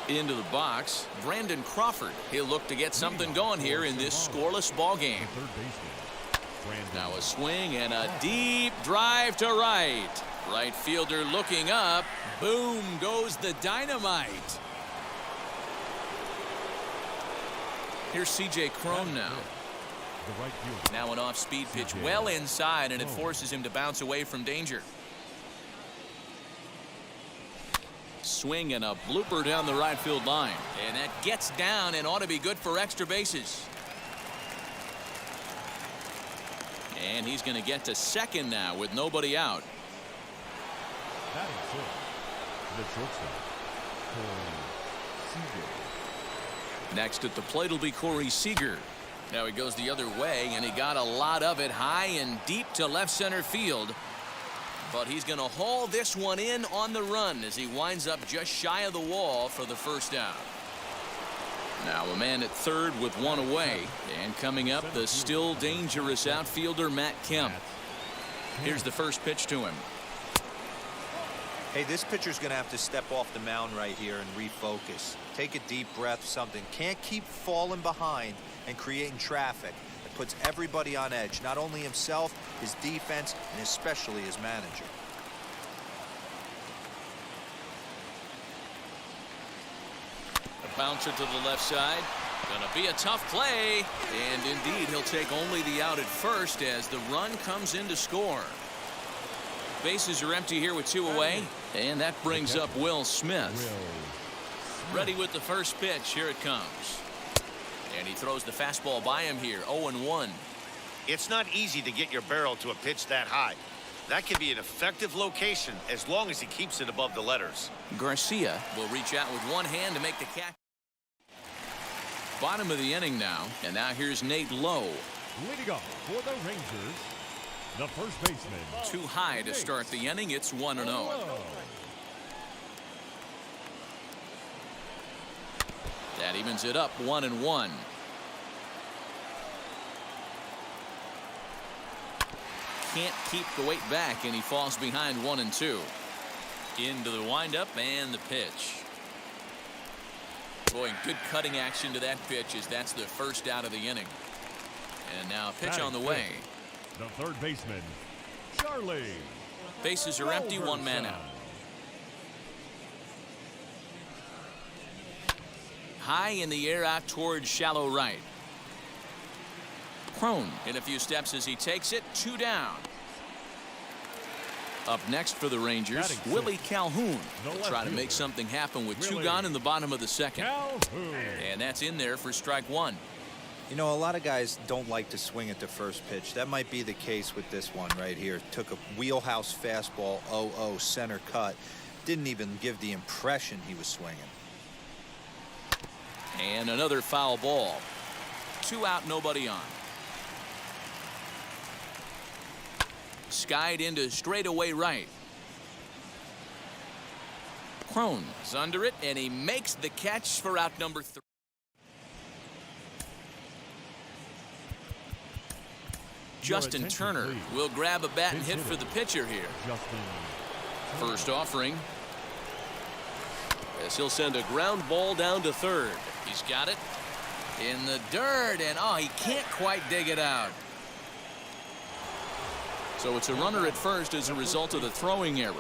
into the box, Brandon Crawford. He'll look to get something going here in this scoreless ball game. Now a swing and a deep drive to right. Right fielder looking up. Boom goes the dynamite. Here's CJ Crone now. Now an off-speed pitch well inside, and it forces him to bounce away from danger. Swing and a blooper down the right field line, and that gets down and ought to be good for extra bases. And he's going to get to second now with nobody out. The shortstop, Cory Seeger. Next at the plate will be Cory Seeger. Now he goes the other way, and he got a lot of it high and deep to left center field. But he's going to haul this one in on the run as he winds up just shy of the wall for the first out. Now a man at third with 1 away, and coming up the still dangerous outfielder Matt Kemp. Here's the first pitch to him. Hey, this pitcher's going to have to step off the mound right here and refocus. Take a deep breath, something. Can't keep falling behind and creating traffic. It puts everybody on edge, not only himself, his defense, and especially his manager. A bouncer to the left side. Gonna be a tough play, and indeed he'll take only the out at first as the run comes in to score. Bases are empty here with 2 away, and that brings up Will Smith. Ready with the first pitch. Here it comes. And he throws the fastball by him here. 0-1. It's not easy to get your barrel to a pitch that high. That can be an effective location as long as he keeps it above the letters. Garcia will reach out with one hand to make the catch. Bottom of the inning now, and now here's Nate Lowe. Leading off for the Rangers, the first baseman. Too high to start the inning. It's 1-0. That evens it up 1-1. Can't keep the weight back, and he falls behind 1-2. Into the windup and the pitch. Boy, good cutting action to that pitch as that's the first out of the inning. And now a pitch on the way. The third baseman, Charlie. Bases are empty, 1 man out. High in the air out towards shallow right. Crone in a few steps as he takes it. 2 down. Up next for the Rangers, Willie Calhoun. They'll try to make something happen with 2 gone in the bottom of the second. And that's in there for strike 1. You know, a lot of guys don't like to swing at the first pitch. That might be the case with this one right here. Took a wheelhouse fastball, 0-0 center cut. Didn't even give the impression he was swinging. And another foul ball. 2 out, nobody on. Skied into straightaway right. Crone is under it, and he makes the catch for out number 3. Justin Turner will grab a bat and hit for the pitcher here. First offering. As he'll send a ground ball down to third. He's got it in the dirt, and oh, he can't quite dig it out. So it's a runner at first as a result of the throwing error.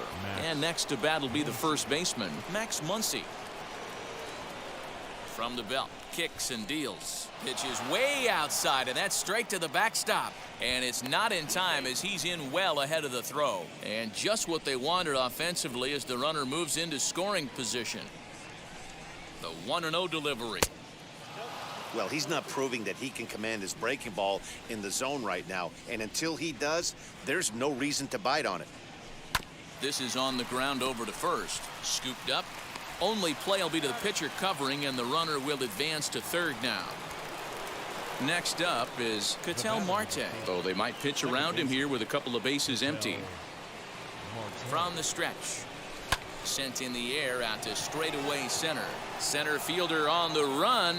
And next to bat will be the first baseman, Max Muncie. From the belt, kicks and deals. Pitch is way outside, and that's straight to the backstop. And it's not in time as he's in well ahead of the throw. And just what they wanted offensively as the runner moves into scoring position. The 1-0 delivery. Well, he's not proving that he can command his breaking ball in the zone right now. And until he does, there's no reason to bite on it. This is on the ground over to first. Scooped up. Only play will be to the pitcher covering, and the runner will advance to third now. Next up is Katel Marte. Oh, they might pitch around him here with a couple of bases empty. From the stretch. Sent in the air out to straightaway center. Center fielder on the run.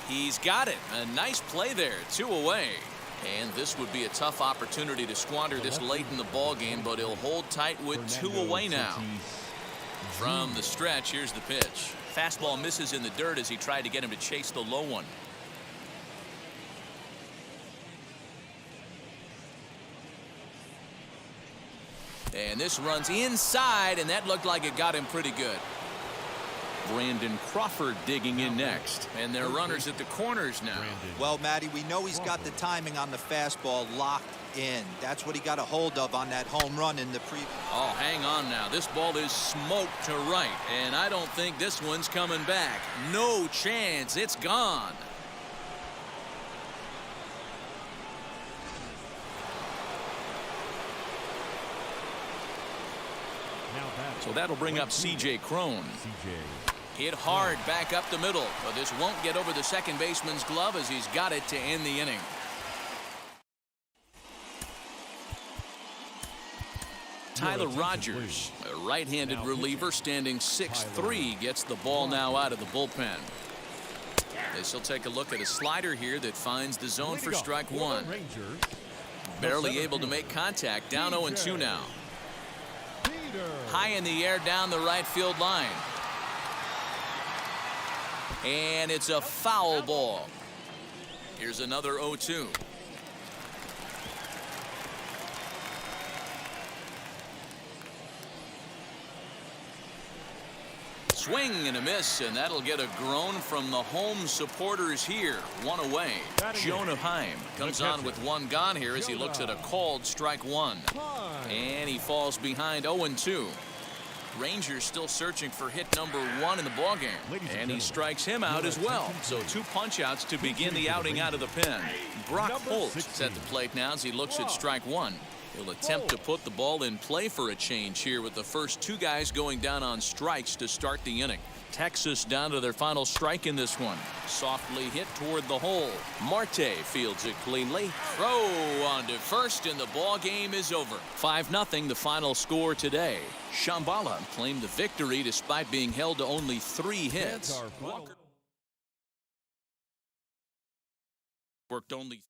He's got it. A nice play there. 2 away. And this would be a tough opportunity to squander this late in the ball game, but he'll hold tight with 2 away now. From the stretch, here's the pitch. Fastball misses in the dirt as he tried to get him to chase the low one. And this runs inside, and that looked like it got him pretty good. Brandon Crawford digging in next, and they're runners at the corners now. Well, Matty, we know he's got the timing on the fastball locked in. That's what he got a hold of on that home run in the previous. Oh, hang on now. This ball is smoked to right, and I don't think this one's coming back. No chance. It's gone. So that'll bring up C.J. Crone. Hit hard back up the middle, but this won't get over the second baseman's glove as he's got it to end the inning. Tyler Rogers, a right-handed reliever standing 6'3", gets the ball now out of the bullpen. This will take a look at a slider here that finds the zone for strike 1. Barely able to make contact. Down 0-2 now. High in the air down the right field line. And it's a foul ball. Here's another 0-2. Swing and a miss, and that'll get a groan from the home supporters here. 1 away. Jonah Heim comes on with 1 gone here as he looks at a called strike 1. And he falls behind 0-2. Rangers still searching for hit number 1 in the ballgame. And he strikes him out as well. So 2 punch-outs to begin the outing out of the pen. Brock Holt at the plate now as he looks at strike 1. He'll attempt to put the ball in play for a change here with the first 2 guys going down on strikes to start the inning. Texas down to their final strike in this one. Softly hit toward the hole. Marte fields it cleanly. Throw on to first, and the ball game is over. 5-0 the final score today. Shambhala claimed the victory despite being held to only 3 hits. Worked only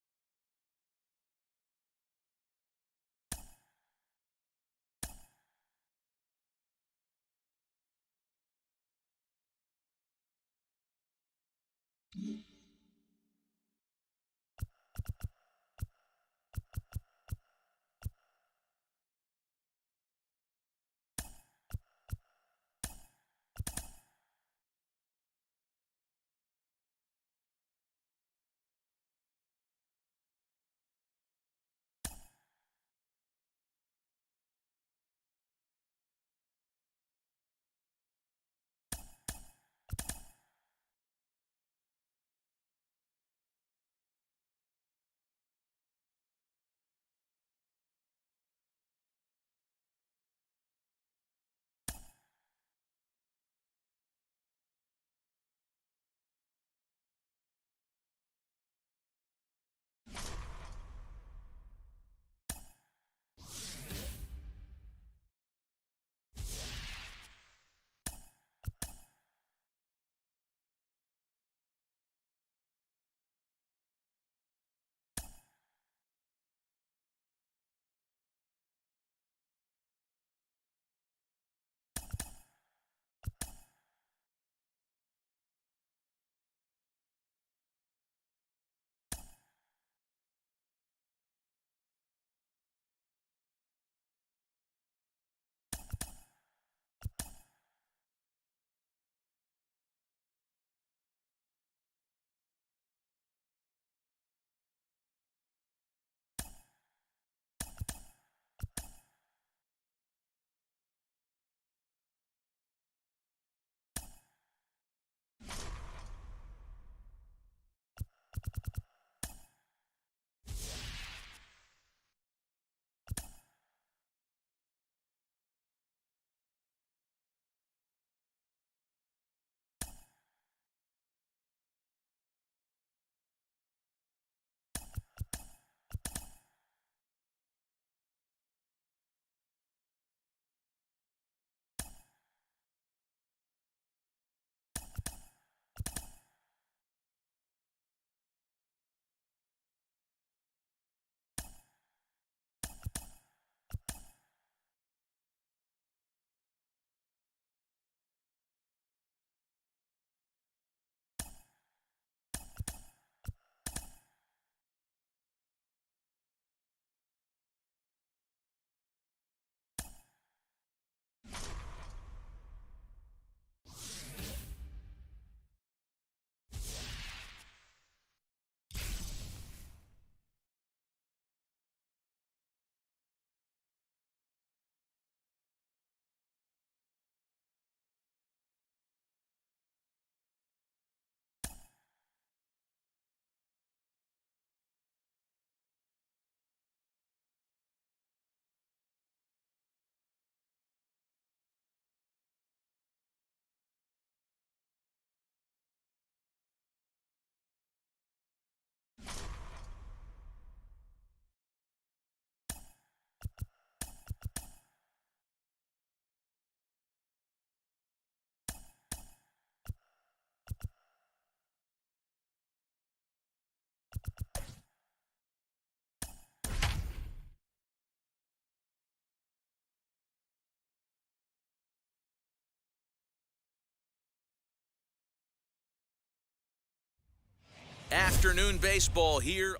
Afternoon baseball here.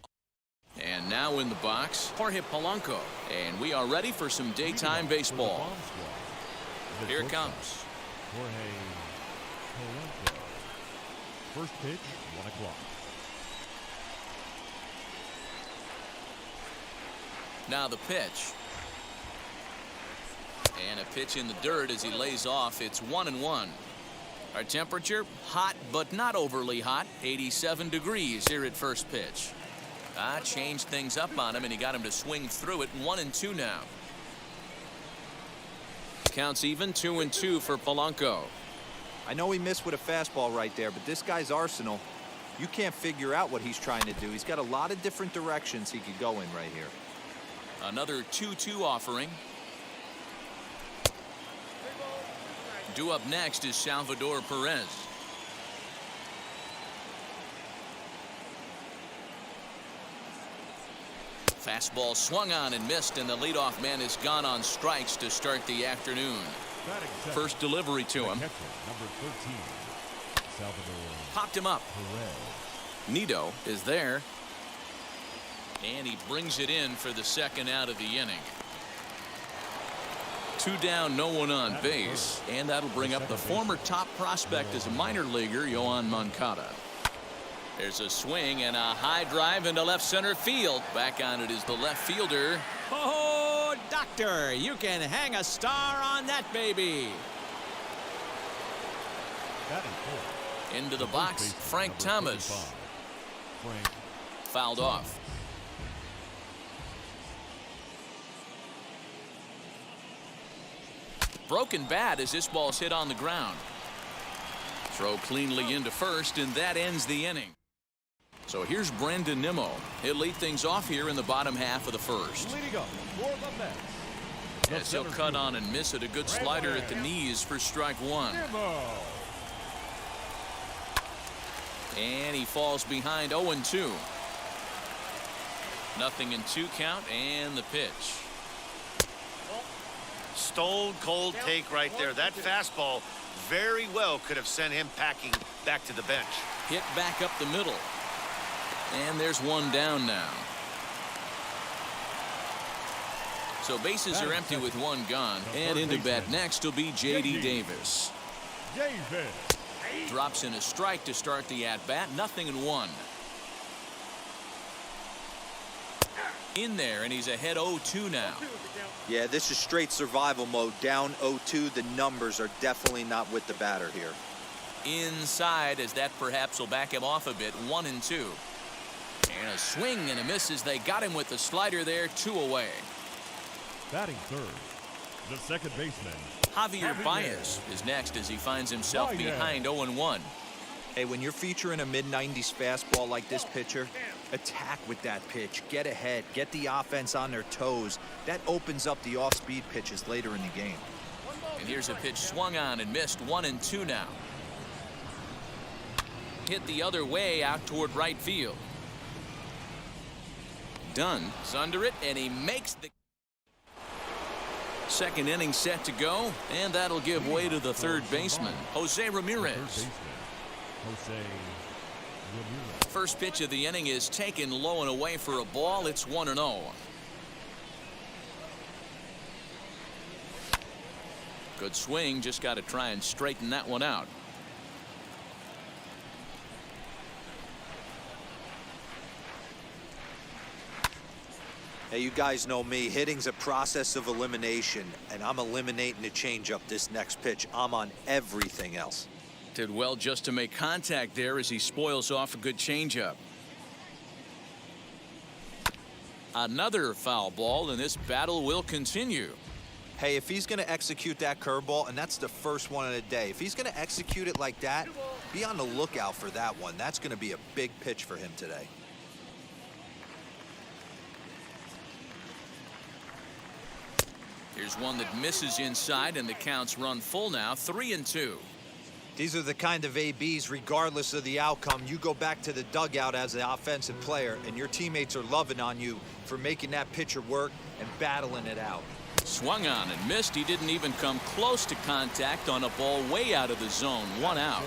And now in the box, Jorge Polanco. And we are ready for some daytime baseball. Here it comes. Jorge Polanco. First pitch, 1 o'clock. Now the pitch. And a pitch in the dirt as he lays off. It's 1-1. Our temperature, hot but not overly hot. 87 degrees here at first pitch. Changed things up on him, and he got him to swing through it. 1-2 now. Counts even, 2-2 for Polanco. I know he missed with a fastball right there, but this guy's arsenal, you can't figure out what he's trying to do. He's got a lot of different directions he could go in right here. Another 2-2 offering. Due up next is Salvador Perez. Fastball swung on and missed, and the leadoff man is gone on strikes to start the afternoon. First delivery to him. Number 13, Salvador Popped him up. Perez. Nimmo is there. And he brings it in for the second out of the inning. 2 down, no one on base. And that'll bring up the former top prospect as a minor leaguer, Johann Moncada. There's a swing and a high drive into left center field. Back on it is the left fielder. Oh, doctor, you can hang a star on that baby. Batting fourth. Into the box, Frank Thomas. Frank Fouled off. Broken bat as this ball's hit on the ground. Throw cleanly into first, and that ends the inning. So here's Brandon Nimmo. He'll lead things off here in the bottom half of the first. leading up for the Mets. As he'll cut on and miss it, a good slider at the knees for strike 1. Nimmo. And he falls behind 0-2. Nothing in 2 count, and the pitch. Stone cold take right there. That fastball very well could have sent him packing back to the bench. Hit back up the middle. And there's 1 down now. So bases are empty with 1 gone. And into bat next will be J.D. Davis. Davis. Drops in a strike to start the at-bat. 0-1. In there, and he's ahead 0-2 now. Yeah, this is straight survival mode. Down 0-2. The numbers are definitely not with the batter here. Inside, as that perhaps will back him off a bit. 1-2. And a swing and a miss as they got him with the slider there. 2 away. Batting third, the second baseman, Javier Baez is next as he finds himself behind 0-1. Hey, when you're featuring a mid-90s fastball like this pitcher, attack with that pitch. Get ahead. Get the offense on their toes. That opens up the off-speed pitches later in the game. And here's a pitch swung on and missed. 1-2 now. Hit the other way out toward right field. Dunn is under it, and he makes the second inning set to go, and that'll give way to the third baseman, Jose Ramirez. First pitch of the inning is taken low and away for a ball. It's 1-0. Good swing, just got to try and straighten that one out. Hey, you guys know me. Hitting's a process of elimination, and I'm eliminating the changeup this next pitch. I'm on everything else. Did well just to make contact there as he spoils off a good changeup. Another foul ball, and this battle will continue. Hey, if he's going to execute that curveball, and that's the first one of the day, if he's going to execute it like that, be on the lookout for that one. That's going to be a big pitch for him today. Here's one that misses inside, and the counts run full now. 3-2. These are the kind of ABs, regardless of the outcome, you go back to the dugout as the offensive player, and your teammates are loving on you for making that pitcher work and battling it out. Swung on and missed. He didn't even come close to contact on a ball way out of the zone. 1 out.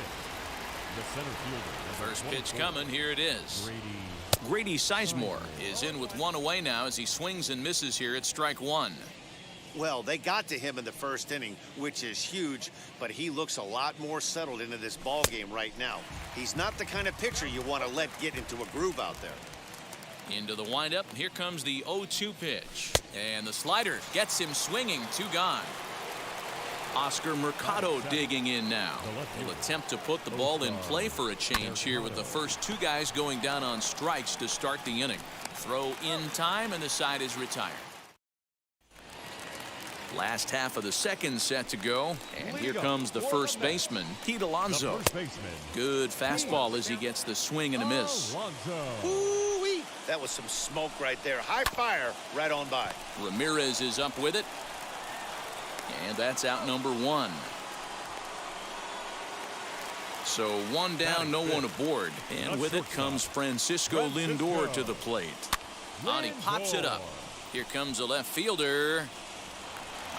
The center fielder. First pitch coming. Here it is. Grady Grady Sizemore is in with one away now as he swings and misses here at strike one. Well, they got to him in the first inning, which is huge, but he looks a lot more settled into this ball game right now. He's not the kind of pitcher you want to let get into a groove out there. Into the windup. Here comes the 0-2 pitch. And the slider gets him swinging. 2 gone. Oscar Mercado digging in now. Will attempt to put the ball in play for a change here with the first 2 guys going down on strikes to start the inning. Throw in time and the side is retired. Last half of the second set to go, and here comes the first baseman, Pete Alonso. Good fastball as he gets the swing and a miss. Ooh-wee. That was some smoke right there. High fire right on by. Ramirez is up with it, and that's out number 1. So 1 down, no one aboard, and with it comes Francisco Lindor to the plate. On he pops it up. Here comes a left fielder.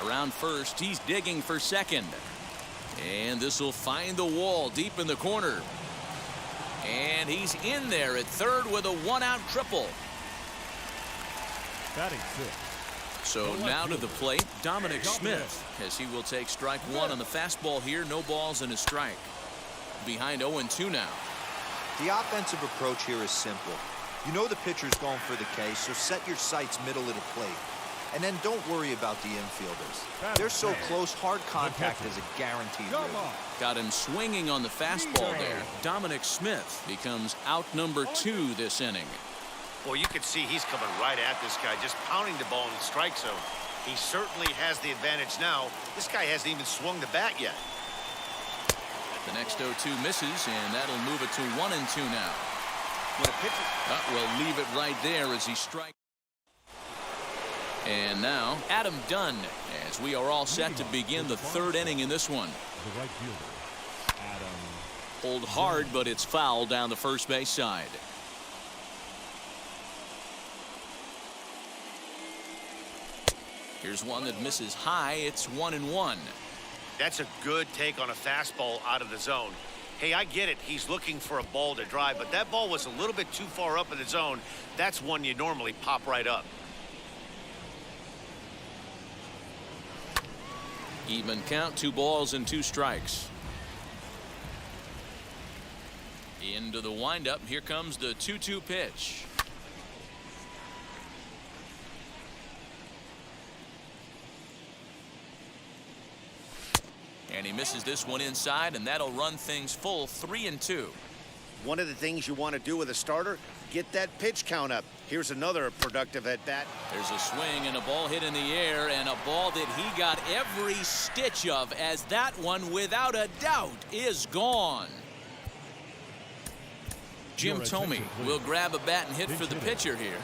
Around first, he's digging for second. And this will find the wall deep in the corner. And he's in there at third with a 1-out triple. batting 6. So now to the plate, Dominic Smith, as he will take strike 1 on the fastball here. No balls and a strike. Behind 0-2 now. The offensive approach here is simple. You know the pitcher's going for the K, so set your sights middle of the plate. And then don't worry about the infielders. They're so close, hard contact is a guaranteed win. Got him swinging on the fastball there. Dominic Smith becomes out number 2 this inning. Well, you can see he's coming right at this guy, just pounding the ball in the strike zone. He certainly has the advantage now. This guy hasn't even swung the bat yet. The next 0-2 misses, and that'll move it to 1-2 now. When a pitcher... We'll leave it right there as he strikes. And now Adam Dunn, as we are all set to begin the 3rd inning in this one. The right fielder, Adam. Pulled hard, but it's foul down the first base side. Here's one that misses high. It's 1-1. That's a good take on a fastball out of the zone. Hey, I get it. He's looking for a ball to drive, but that ball was a little bit too far up in the zone. That's one you normally pop right up. Even count, 2 balls and 2 strikes. Into the windup. Here comes the 2-2 pitch. And he misses this one inside, and that'll run things full 3-2. One of the things you want to do with a starter, get that pitch count up. Here's another productive at bat. There's a swing and a ball hit in the air, and a ball that he got every stitch of, as that one, without a doubt, is gone. Jim Thome will grab a bat and hit for the pitcher here.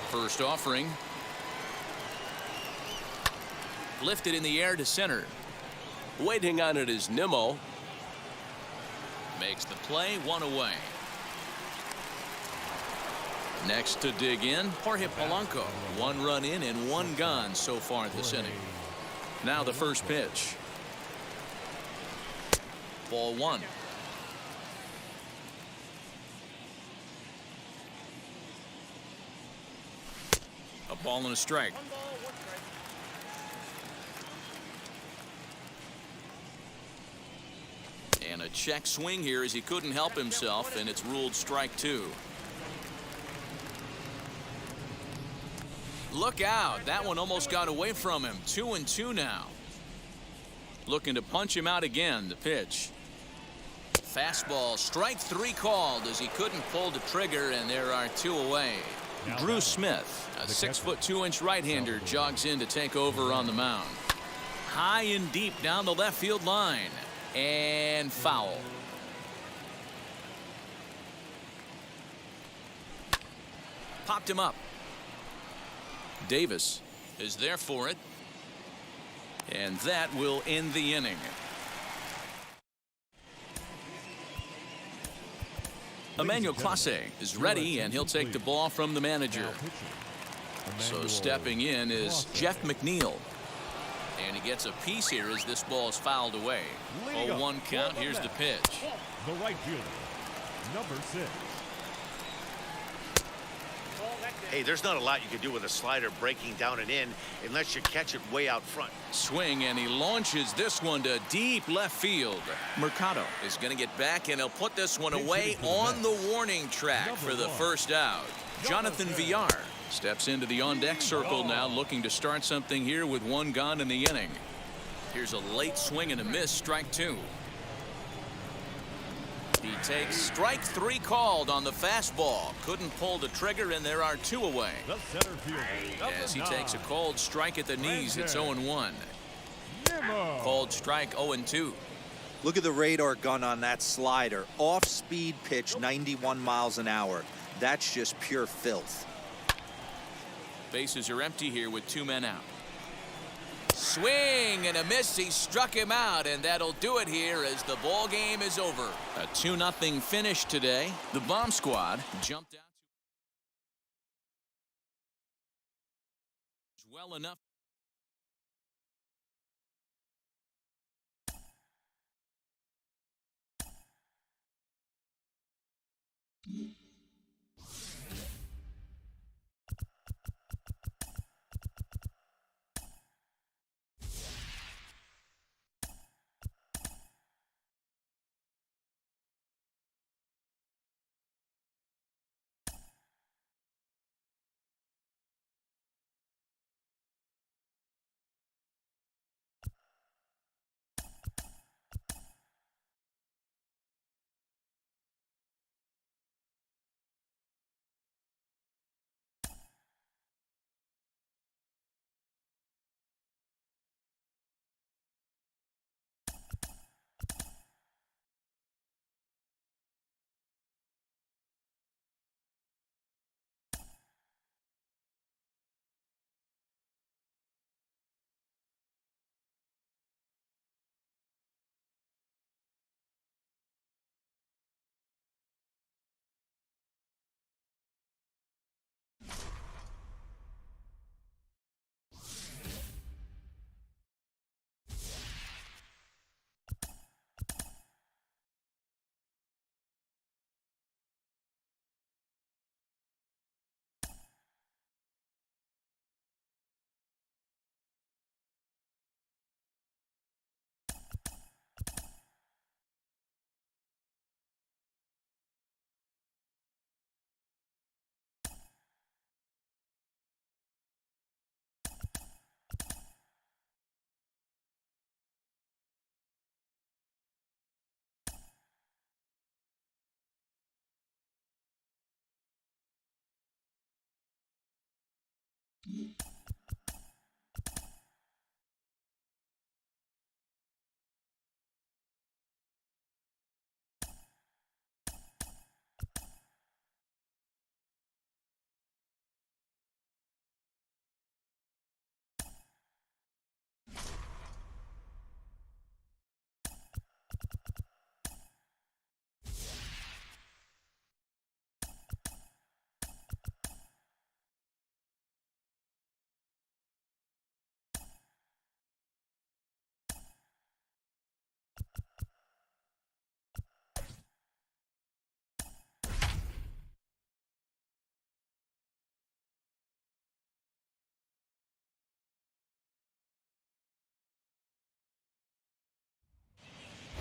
First offering. Lifted in the air to center. Waiting on it is Nimmo. Makes the play, 1 away. Next to dig in, Jorge Polanco. 1 run in and 1 gone so far this inning. Now the first pitch. Ball 1. A ball and a strike. And a check swing here as he couldn't help himself, and it's ruled strike 2. Look out. That one almost got away from him. 2-2 now. Looking to punch him out again. The pitch. Fastball. Strike 3 called as he couldn't pull the trigger, and there are 2 away. Drew Smith, a 6'2" right-hander, jogs in to take over on the mound. High and deep down the left field line. And foul. Popped him up. Davis is there for it. And that will end the inning. Emmanuel Clase is ready, and he'll take the ball from the manager. So stepping in is Jeff McNeil. And he gets a piece here as this ball is fouled away. 0-1 count. Here's the pitch. The right fielder, number 6. Hey, there's not a lot you can do with a slider breaking down and in unless you catch it way out front. Swing, and he launches this one to deep left field. Mercado is going to get back, and he'll put this one away on the warning track for the first out. Jonathan Villar steps into the on-deck circle now, looking to start something here with 1 gone in the inning. Here's a late swing and a miss, strike 2. He takes strike 3 called on the fastball. Couldn't pull the trigger, and there are 2 away. The center fielder, As he takes a called strike at the knees, it's 0-1. Nimmo. Called strike 0-2. Look at the radar gun on that slider. Off-speed pitch, 91 miles an hour. That's just pure filth. Bases are empty here with 2 men out. Swing and a miss. He struck him out, and that'll do it here as the ball game is over. A 2-0 finish today. The bomb squad jumped out well enough.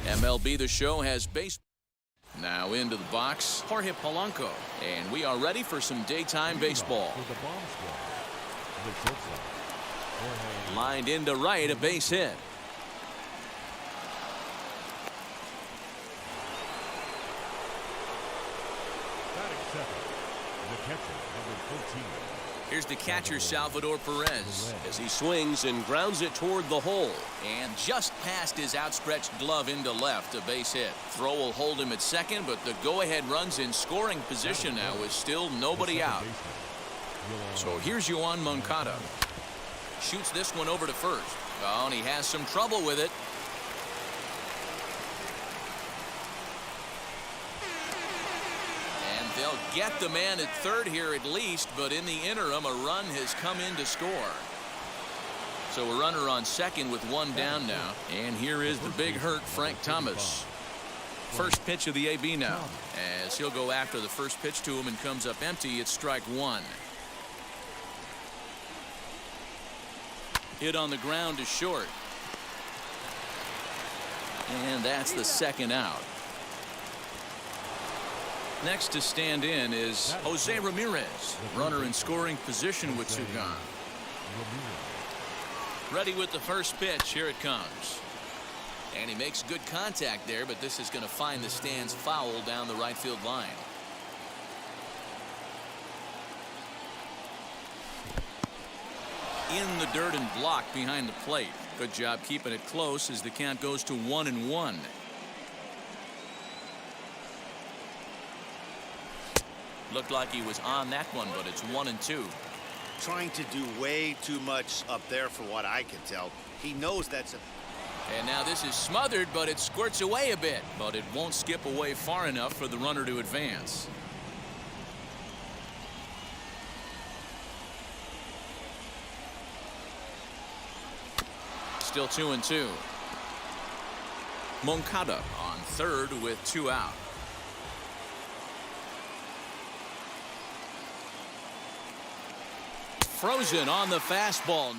MLB The Show has baseball. Now into the box, Jorge Polanco. And we are ready for some daytime baseball. For the bomb squad, the shortstop, Jorge. Lined into right, a base hit. Batting second, the catcher, number 14. Here's the catcher, Salvador Perez, as he swings and grounds it toward the hole. and just past his outstretched glove into left, a base hit. Throw will hold him at second, but the go-ahead run's in scoring position now with still nobody out. So here's Johann Moncada. Shoots this one over to first. Oh, and he has some trouble with it. And they'll get the man at third here at least, but in the interim, a run has come in to score. So a runner on second with one down now. And here is the big hurt, Frank Thomas. First pitch of the AB now, as he'll go after the first pitch to him and comes up empty. It's strike one. Hit on the ground to short. And that's the second out. Next to stand in is Jose Ramirez, runner in scoring position with two gone. Ready with the first pitch. Here it comes. And he makes good contact there, but this is going to find the stands foul down the right field line. In the dirt and blocked behind the plate. Good job keeping it close as the count goes to 1-1. Looked like he was on that one, but it's 1-2. Trying to do way too much up there for what I can tell. He knows that's a... And now this is smothered, but it squirts away a bit. But it won't skip away far enough for the runner to advance. Still 2-2. Moncada on third with two out. Frozen on the fastball.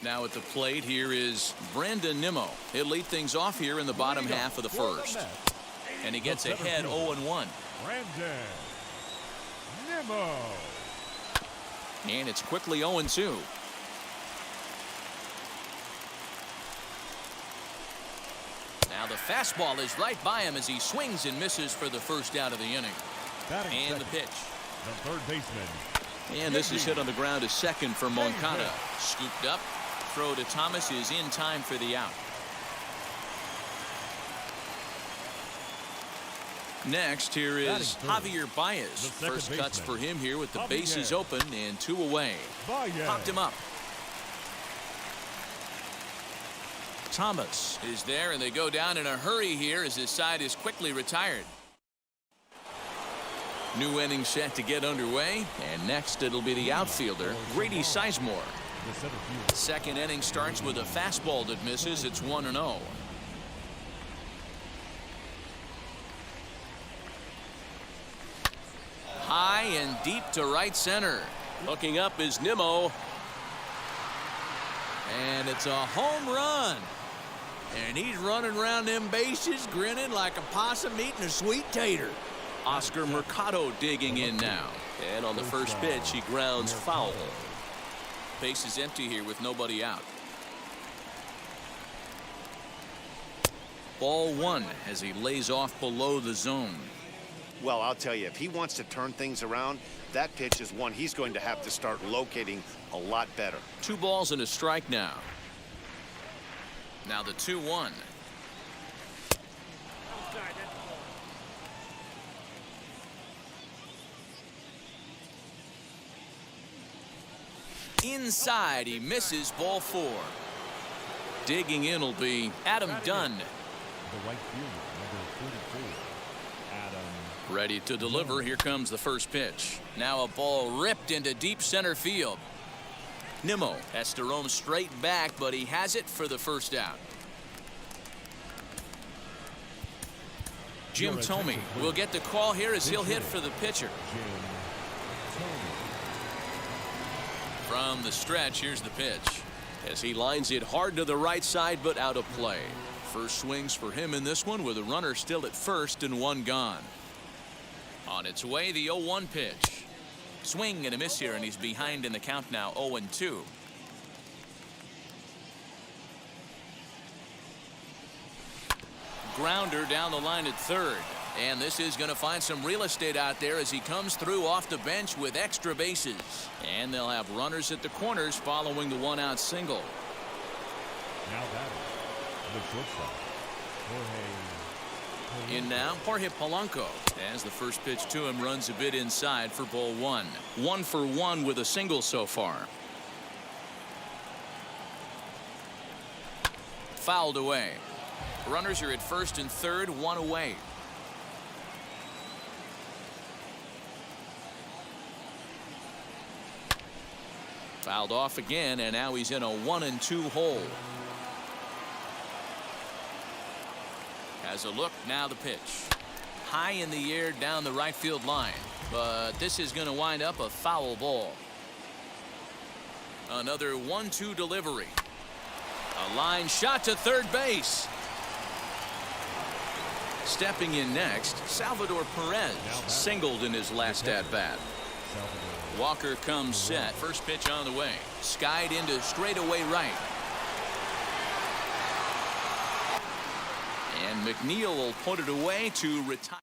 Now at the plate, here is Brandon Nimmo. He'll lead things off here in the bottom half of the first. And he gets ahead 0-1. Brandon Nimmo. And it's quickly 0-2. Now the fastball is right by him as he swings and misses for the first out of the inning. And the pitch. The third baseman. And this is hit on the ground to second for Moncada. Scooped up. Throw to Thomas is in time for the out. Next, here is Javier Baez. First cuts for him here with the bases open and two away. Popped him up. Thomas is there, and they go down in a hurry here as his side is quickly retired. New inning set to get underway, and next it'll be the outfielder, Grady Sizemore. Second inning starts with a fastball that misses. It's 1-0. High and deep to right center. Looking up is Nimmo. And it's a home run. And he's running around them bases grinning like a possum eating a sweet tater. Oscar Mercado digging in now. And on the first pitch, he grounds foul. Base is empty here with nobody out. Ball one as he lays off below the zone. Well, I'll tell you, if he wants to turn things around, that pitch is one he's going to have to start locating a lot better. 2 balls and a strike now. Now the 2-1. Inside, he misses. Ball 4. Digging in will be Adam Dunn. The right fielder, number 44. Adam. Ready to deliver. Here comes the first pitch. Now a ball ripped into deep center field. Nimmo has to roam straight back, but he has it for the first out. Jim Thome will get the call here as he'll hit for the pitcher. From the stretch, here's the pitch. As he lines it hard to the right side, but out of play. First swings for him in this one with a runner still at first and one gone. On its way, the 0-1 pitch. Swing and a miss here, and he's behind in the count now, 0-2. Grounder down the line at third. And this is going to find some real estate out there as he comes through off the bench with extra bases. And they'll have runners at the corners following the 1-out single. Now batting, the shortstop, Jorge. In now, Jorge Polanco, as the first pitch to him runs a bit inside for ball 1. 1 for 1 with a single so far. Fouled away. Runners are at first and third, 1 away. Fouled off again, and now he's in a 1-2 hole. Has a look, now the pitch. High in the air down the right field line, but this is going to wind up a foul ball. Another 1-2 delivery. A line shot to third base. Stepping in next, Salvador Perez singled in his last at bat. Walker comes set. First pitch on the way. Skied into straightaway right. And McNeil will put it away to retire.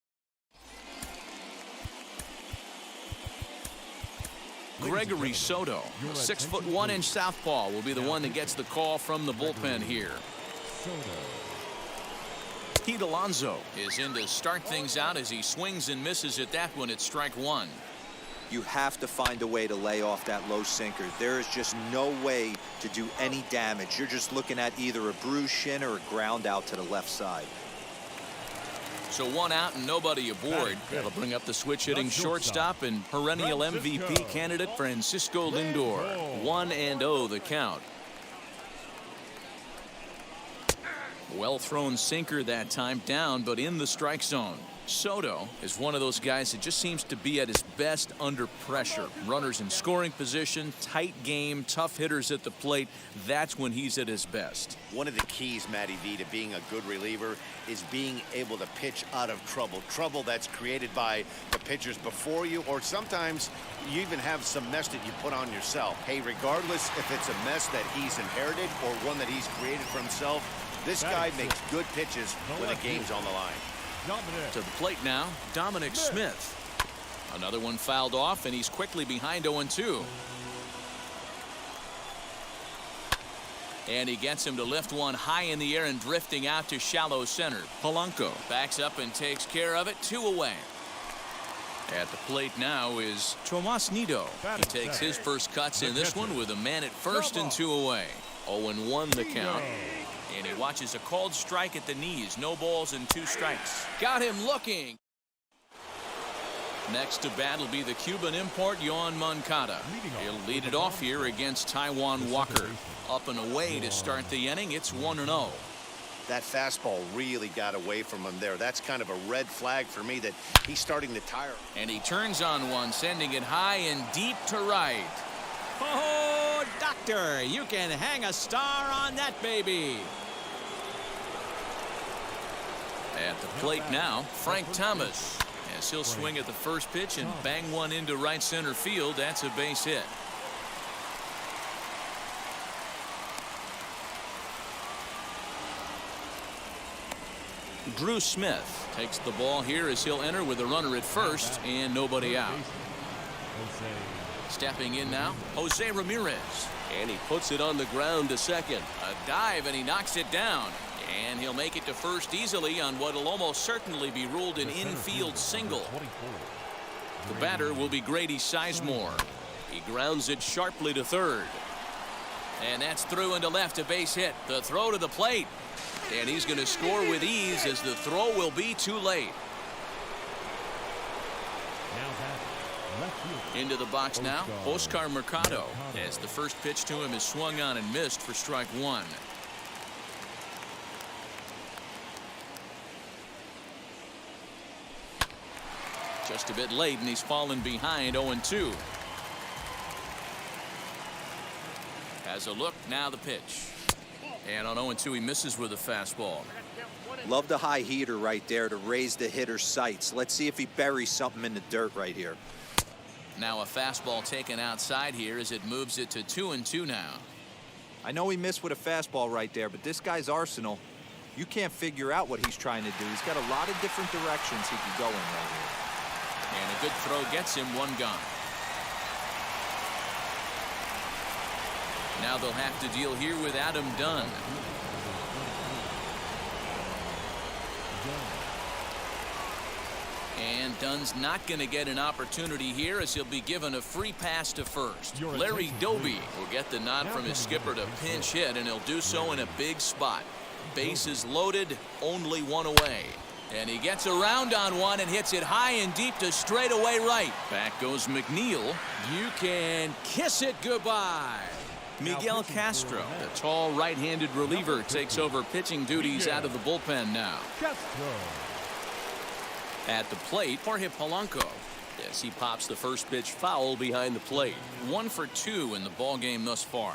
Gregory Soto, 6'1" southpaw, will be the one that gets the call from the bullpen here. Pete Alonso is in to start things out as he swings and misses at that one at strike one. You have to find a way to lay off that low sinker. There is just no way to do any damage. You're just looking at either a bruised shin or a ground out to the left side. So one out and nobody aboard. That'll bring up the switch hitting shortstop and perennial MVP candidate Francisco Lindor. 1-0 the count. Well thrown sinker that time, down but in the strike zone. Soto is one of those guys that just seems to be at his best under pressure. Runners in scoring position, tight game, tough hitters at the plate. That's when he's at his best. One of the keys, Matty V, to being a good reliever is being able to pitch out of trouble. Trouble that's created by the pitchers before you, or sometimes you even have some mess that you put on yourself. Hey, regardless if it's a mess that he's inherited or one that he's created for himself, this guy makes good pitches when the game's on the line. To the plate now, Dominic Smith. Another one fouled off, and he's quickly behind 0-2. And he gets him to lift one high in the air and drifting out to shallow center. Polanco backs up and takes care of it. 2 away. At the plate now is Tomas Nido. He takes his first cuts in this one with a man at first and 2 away. 0-1 the count. And he watches a called strike at the knees. No balls and 2 strikes. Got him looking. Next to bat will be the Cuban import Johann Moncada. He'll lead it off here against Taijuan Walker. Up and away to start the inning. It's 1-0. That fastball really got away from him there. That's kind of a red flag for me that he's starting to tire. And he turns on one, sending it high and deep to right. Oh, doctor, you can hang a star on that baby. At the plate now, Frank Thomas, as he'll swing at the first pitch and bang one into right center field. That's a base hit. Drew Smith takes the ball here as he'll enter with a runner at first and nobody out. Stepping in now, Jose Ramirez. And he puts it on the ground to second. A dive and he knocks it down. And he'll make it to first easily on what will almost certainly be ruled an infield single. The batter will be Grady Sizemore. He grounds it sharply to third. And that's through into left, a base hit. The throw to the plate. And he's going to score with ease as the throw will be too late. Into the box now, Oscar Mercado, as the first pitch to him is swung on and missed for strike one. Just a bit late, and he's fallen behind 0-2. Has a look, now the pitch. And on 0-2, he misses with a fastball. Love the high heater right there to raise the hitter's sights. Let's see if he buries something in the dirt right here. Now a fastball taken outside here as it moves it to 2-2 now. I know he missed with a fastball right there, but this guy's arsenal, you can't figure out what he's trying to do. He's got a lot of different directions he can go in right here. And a good throw gets him one gone. Now they'll have to deal here with Adam Dunn. And Dunn's not going to get an opportunity here as he'll be given a free pass to first. Larry Doby will get the nod from his skipper to pinch hit, and he'll do so in a big spot. Bases loaded, only 1 away. And he gets around on one and hits it high and deep to straightaway right. Back goes McNeil. You can kiss it goodbye. Miguel Castro, the tall right-handed reliever, takes over pitching duties out of the bullpen now. Castro. At the plate, Jorge Polanco. Yes, he pops the first pitch foul behind the plate. 1 for 2 in the ball game thus far.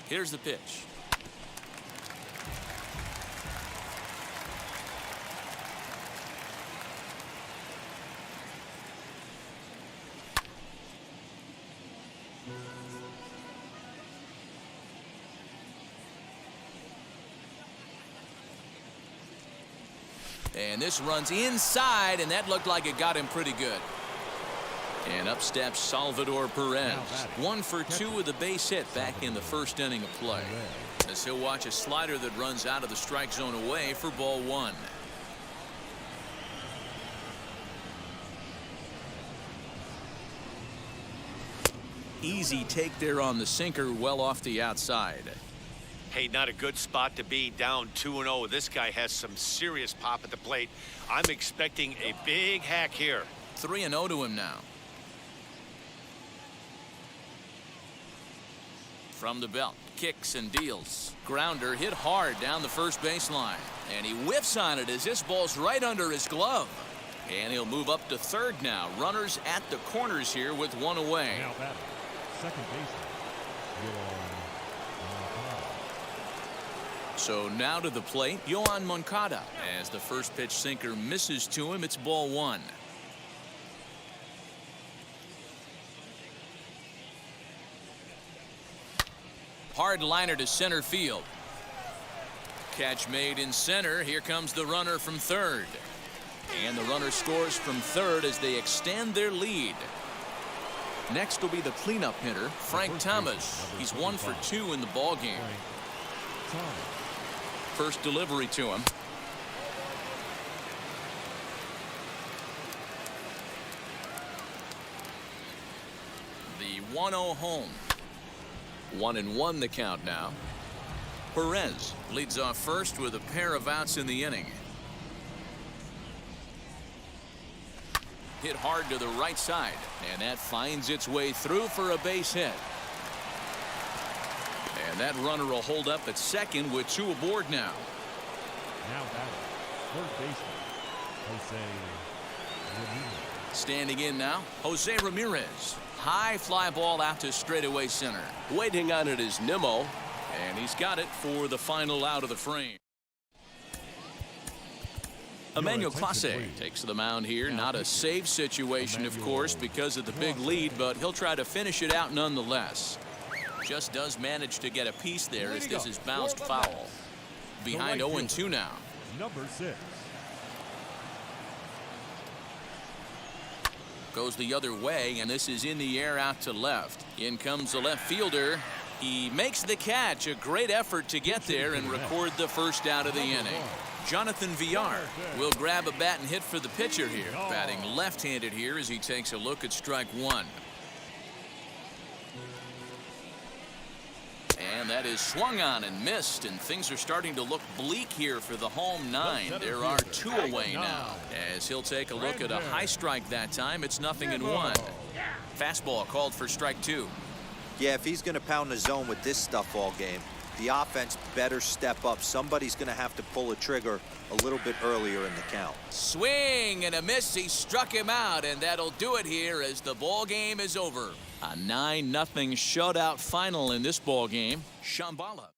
Here's the pitch. And this runs inside, and that looked like it got him pretty good. And up steps Salvador Perez. 1 for 2 with a base hit back in the first inning of play. As he'll watch a slider that runs out of the strike zone away for ball 1. Easy take there on the sinker, well off the outside. Hey, not a good spot to be, down 2-0. This guy has some serious pop at the plate. I'm expecting a big hack here. 3-0 to him now. From the belt, kicks and deals. Grounder hit hard down the first baseline. And he whiffs on it as this ball's right under his glove. And he'll move up to third now. Runners at the corners here with 1 away. Now batting, second baseman, Johann Moncada. So now to the plate, Johann Moncada. As the first pitch sinker misses to him, it's ball 1. Hard liner to center field. Catch made in center. Here comes the runner from third. And the runner scores from third as they extend their lead. Next will be the cleanup hitter, Frank Thomas. He's 1 for 2 in the ball game. First delivery to him. The 1-0 home. 1-1 the count now. Perez leads off first with a pair of outs in the inning. Hit hard to the right side, and that finds its way through for a base hit. And that runner will hold up at second with 2 aboard now. Now batting, third baseman, Jose Ramirez. Standing in now, Jose Ramirez. High fly ball out to straightaway center. Waiting on it is Nimmo. And he's got it for the final out of the frame. Emmanuel Clase takes the mound here. Not a save situation, of course, because of the big lead, but he'll try to finish it out nonetheless. Just does manage to get a piece there as this is bounced foul. Behind 0-2 now. Number 6. Goes the other way, and this is in the air out to left. In comes the left fielder. He makes the catch. A great effort to get there and record the first out of the inning. Jonathan Villar will grab a bat and hit for the pitcher here. Batting left-handed here as he takes a look at strike 1. And that is swung on and missed, and things are starting to look bleak here for the home 9. There are 2 away now. As he'll take a look at a high strike that time, it's 0-1. Fastball called for strike 2. Yeah, if he's going to pound the zone with this stuff all game, the offense better step up. Somebody's going to have to pull a trigger a little bit earlier in the count. Swing and a miss. He struck him out, and that'll do it here as the ball game is over. A 9-0 shutout final in this ball game. Shambhala.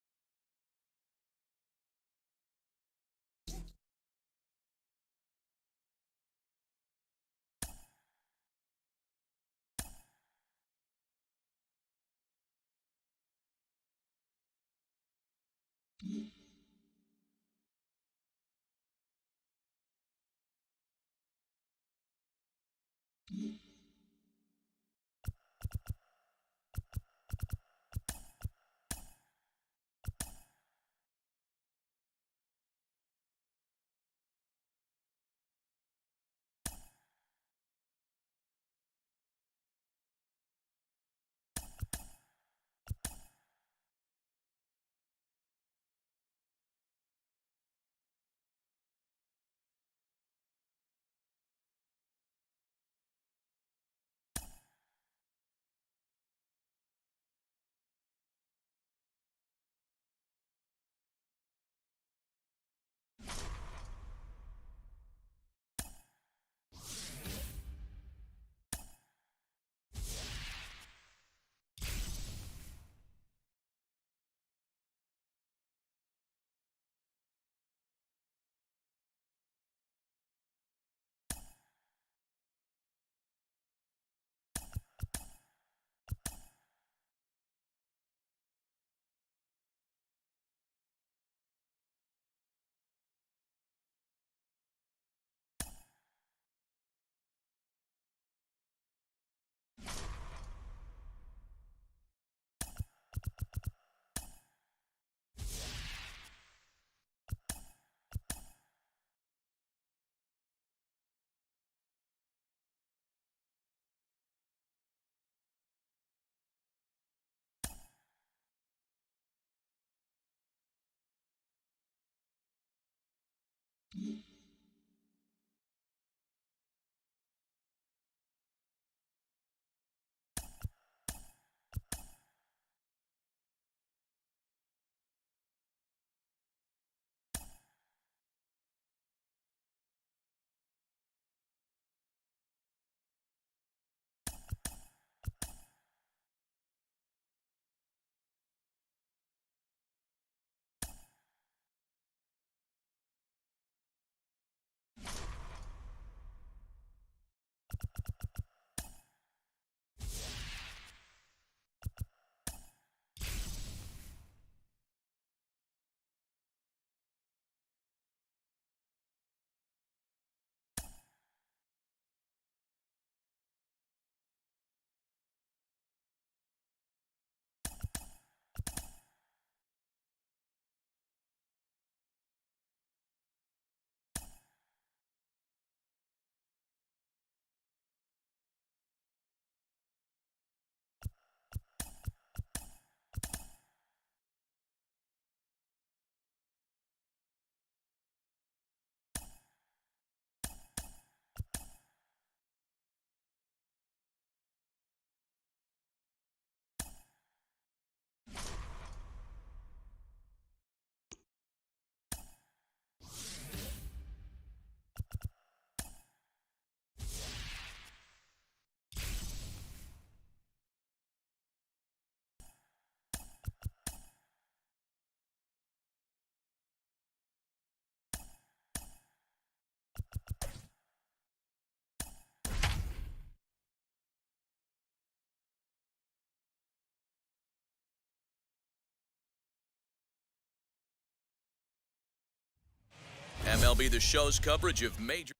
MLB The Show's coverage of major.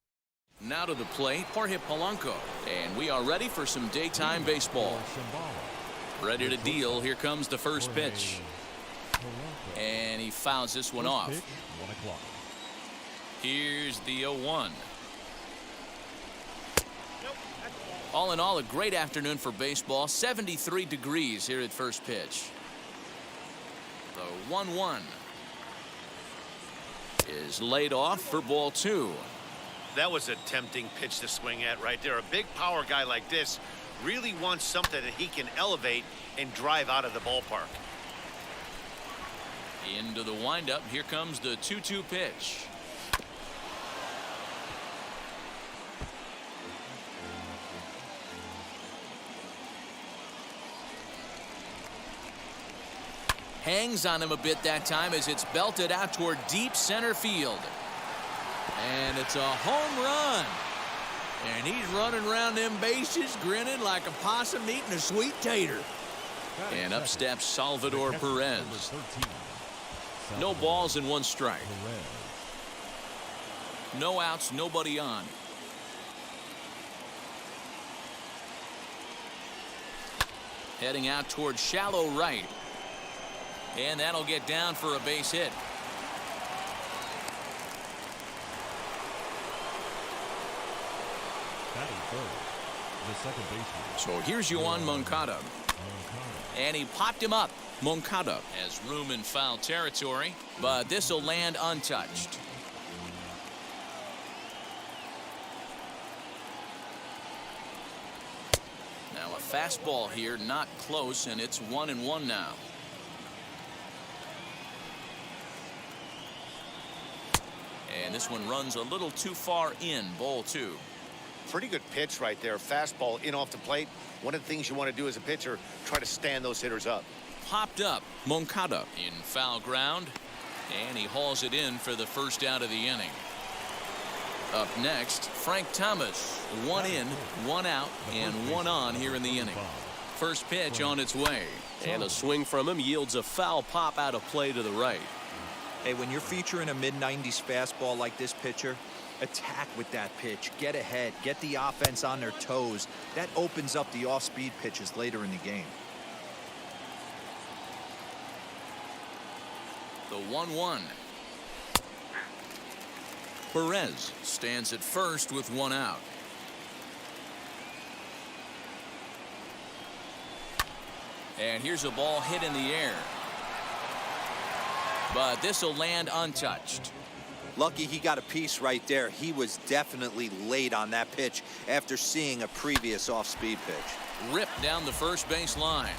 Now to the plate, Jorge Polanco. And we are ready for some daytime baseball. Ready to deal. Here comes the first pitch. And he fouls this one off. Here's the 0-1. All in all, a great afternoon for baseball. 73 degrees here at first pitch. The 1-1 is laid off for ball 2. That was a tempting pitch to swing at right there. A big power guy like this really wants something that he can elevate and drive out of the ballpark. Into the windup. Here comes the 2-2 pitch. Hangs on him a bit that time as it's belted out toward deep center field. And it's a home run. And he's running around them bases grinning like a possum eating a sweet tater. And up steps Salvador Perez. No balls and 1 strike. No outs, nobody on. Heading out toward shallow right. And that'll get down for a base hit. So here's Johann Moncada. And he popped him up. Moncada has room in foul territory, but this will land untouched. Now a fastball here, not close, and it's 1-1 now. And this one runs a little too far in, ball 2. Pretty good pitch right there. Fastball in off the plate. One of the things you want to do as a pitcher, try to stand those hitters up. Popped up. Moncada in foul ground. And he hauls it in for the first out of the inning. Up next, Frank Thomas. 1 in, 1 out, and 1 on here in the inning. First pitch on its way. And a swing from him yields a foul pop out of play to the right. Hey, when you're featuring a mid-90s fastball like this pitcher, attack with that pitch. Get ahead. Get the offense on their toes. That opens up the off-speed pitches later in the game. The 1-1. Perez stands at first with 1 out. And here's a ball hit in the air. But this will land untouched. Lucky he got a piece right there. He was definitely late on that pitch after seeing a previous off-speed pitch. Ripped down the first base line.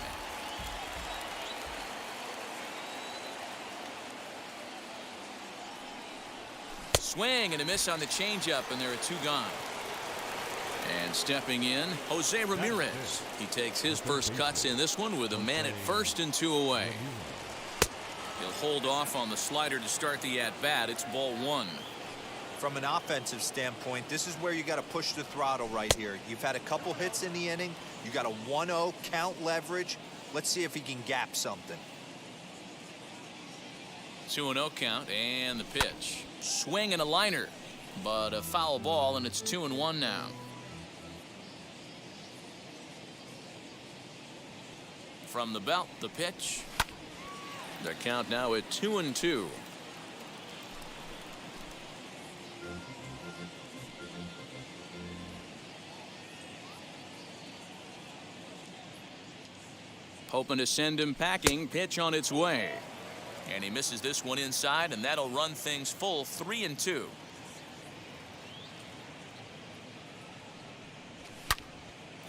Swing and a miss on the changeup, and there are 2 gone. And stepping in, Jose Ramirez. He takes his first cuts in this one with a man at first and 2 away. He'll hold off on the slider to start the at-bat. It's ball 1. From an offensive standpoint, this is where you got to push the throttle right here. You've had a couple hits in the inning. You got a 1-0 count leverage. Let's see if he can gap something. 2-0 count, and the pitch. Swing and a liner, but a foul ball, and it's 2-1 now. From the belt, the pitch. The count now at 2-2. Hoping to send him packing. Pitch on its way. And he misses this one inside, and that'll run things full 3-2.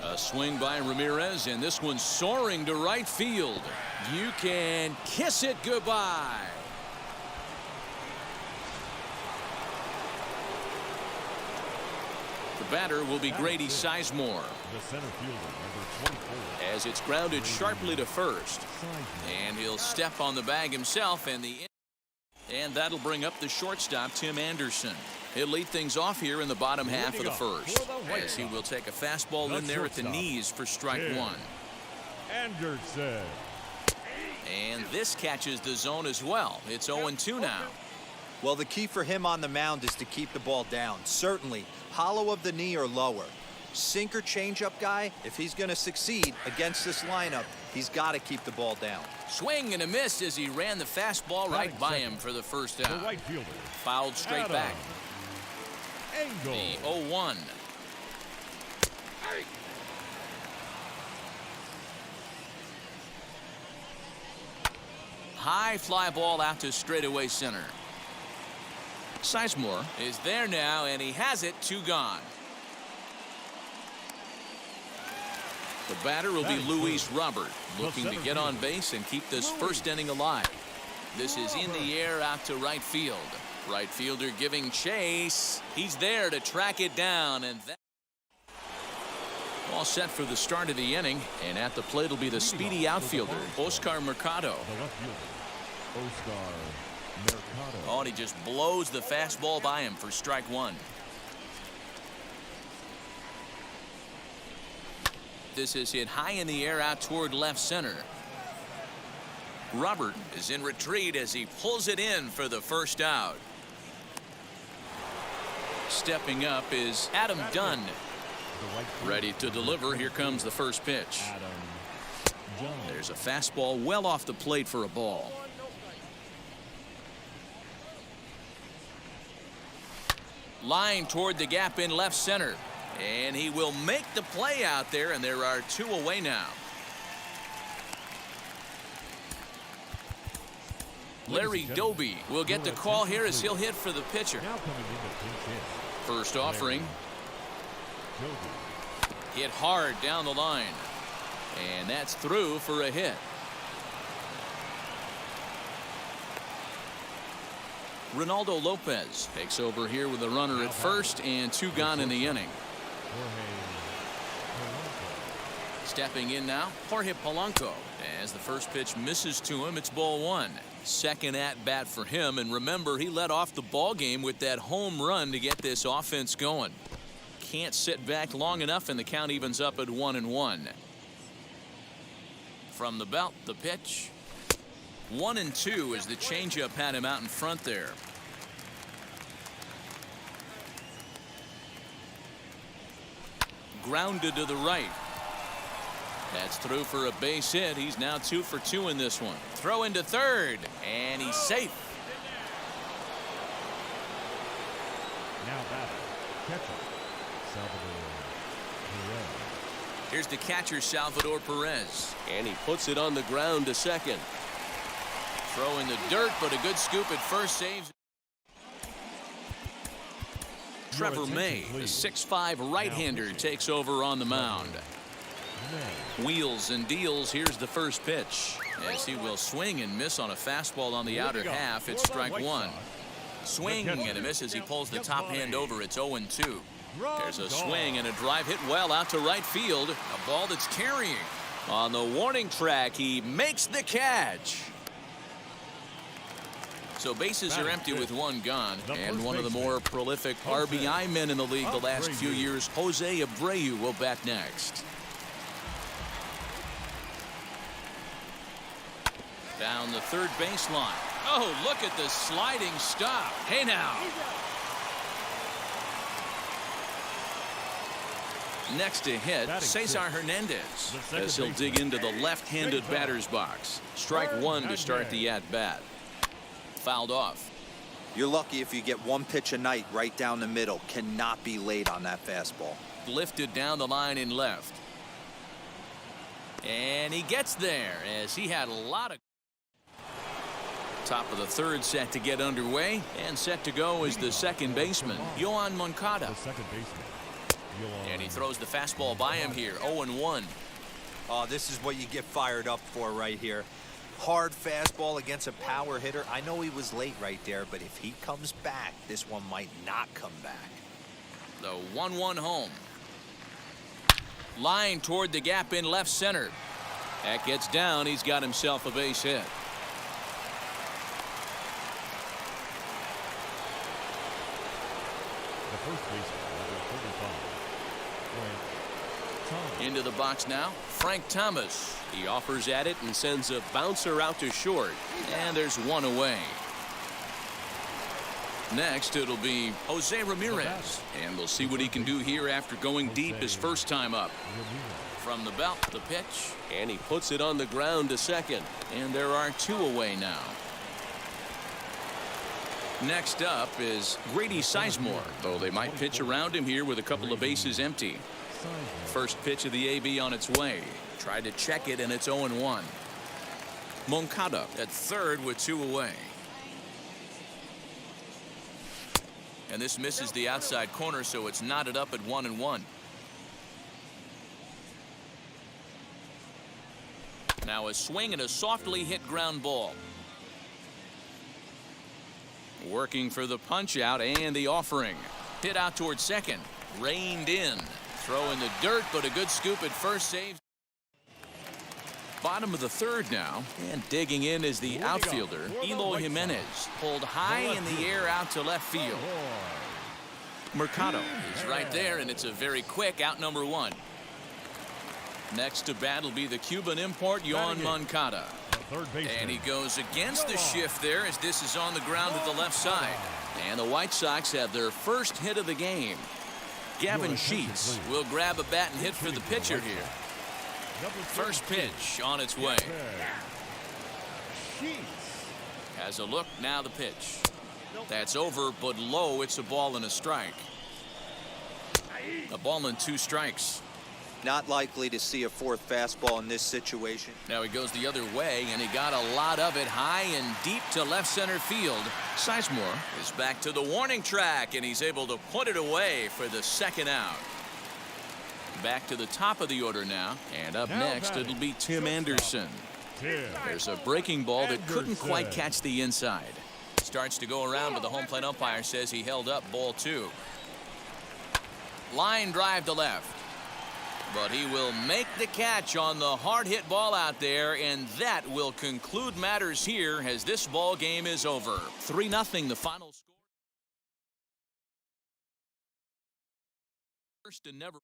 A swing by Ramirez, and this one's soaring to right field. You can kiss it goodbye. The batter will be Grady Sizemore. The center fielder, number 24. As it's grounded sharply to first. And he'll step on the bag himself, and that'll bring up the shortstop, Tim Anderson. He'll lead things off here in the bottom half of the first, as he will take a fastball in there at the knees for strike 1. Anderson. And this catches the zone as well. It's 0-2 now. Well, the key for him on the mound is to keep the ball down. Certainly, hollow of the knee or lower. Sinker changeup guy, if he's going to succeed against this lineup, he's got to keep the ball down. Swing and a miss as he ran the fastball right by him for the first out. The right fielder. Fouled straight back. Angle. The 0-1. High fly ball out to straightaway center. Sizemore is there now, and he has it. 2 gone. The batter will be Luis Robert, looking to get on base and keep this first inning alive. This is in the air out to right field. Right fielder giving chase. He's there to track it down, and that all set for the start of the inning. And at the plate will be the speedy outfielder, Oscar Mercado. The left fielder, Oscar Mercado. Oh, and he just blows the fastball by him for strike 1. This is hit high in the air out toward left center. Robert is in retreat as he pulls it in for the first out. Stepping up is Adam Dunn. Ready to deliver. Here comes the first pitch. There's a fastball well off the plate for a ball. Line toward the gap in left center. And he will make the play out there, and there are 2 away now. Larry Doby will get the call here as he'll hit for the pitcher. First offering. Hit hard down the line. And that's through for a hit. Ronaldo Lopez takes over here with a runner at first and 2 gone in the inning. Stepping in now, Jorge Polanco. As the first pitch misses to him, it's ball 1. Second at bat for him, and remember, he led off the ball game with that home run to get this offense going. Can't sit back long enough, and the count evens up at 1-1. From the belt, the pitch. 1-2 as the changeup had him out in front there. Grounded to the right. That's through for a base hit. He's now 2 for 2 in this one. Throw into third, and he's safe. Now batter, catcher, Salvador Perez. Here's the catcher, Salvador Perez. And he puts it on the ground to second. Throw in the dirt, but a good scoop at first saves. Trevor May, the 6'5" right-hander, takes over on the mound. Wheels and deals. Here's the first pitch. As he will swing and miss on a fastball on the outer half. It's strike one. Swing and a miss as he pulls the top hand over. It's 0-2. There's a swing and a drive hit well out to right field. A ball that's carrying. On the warning track, he makes the catch. So bases are empty with one gone, and one of the more prolific RBI men in the league the last few years, Jose Abreu, will bat next. Down the third baseline. Oh, look at the sliding stop. Hey now. Next to hit, Cesar Hernandez, as he'll dig into the left-handed batter's box. Strike one to start the at-bat. Fouled off. You're lucky if you get one pitch a night right down the middle. Cannot be late on that fastball. Lifted down the line in left. And he gets there as he had a lot of... Top of the third set to get underway, and set to go is the second baseman, Johann Moncada. The second baseman. And he throws the fastball by him here, 0-1. Oh, this is what you get fired up for right here. Hard fastball against a power hitter. I know he was late right there, but if he comes back, this one might not come back. The 1-1 home. Line toward the gap in left center. That gets down. He's got himself a base hit. The first baseman, number 35. Into the box now, Frank Thomas. He offers at it and sends a bouncer out to short. And there's one away. Next, it'll be Jose Ramirez. And we'll see what he can do here after going deep his first time up. From the belt, the pitch. And he puts it on the ground to second. And there are two away now. Next up is Grady Sizemore, though they might pitch around him here with a couple of bases empty. First pitch of the AB on its way. Tried to check it, and it's 0-1. Moncada at third with two away. And this misses the outside corner, so it's knotted up at 1-1. Now a swing and a softly hit ground ball. Working for the punch out and the offering. Hit out towards second. Reined in. Throw in the dirt, but a good scoop at first. Save. Bottom of the third now, and digging in is the outfielder, Eloy Jimenez, pulled high in the air out to left field. Mercado is right there, and it's a very quick out number one. Next to bat will be the Cuban import, Johann Moncada. And he goes against the shift there as this is on the ground at the left side. And the White Sox have their first hit of the game. Gavin Sheets will grab a bat and hit for the pitcher here. First pitch on its way. Has a look, now the pitch. That's over, but low. It's a ball and a strike. A ball and two strikes. Not likely to see a fourth fastball in this situation. Now he goes the other way, and he got a lot of it high and deep to left center field. Sizemore is back to the warning track, and he's able to put it away for the second out. Back to the top of the order now, and up next it'll be Tim Anderson. There's a breaking ball that couldn't quite catch the inside. Starts to go around, but the home plate umpire says he held up ball two. Line drive to left. But he will make the catch on the hard hit ball out there, and that will conclude matters here as this ball game is over. 3-0 the final score. First and never.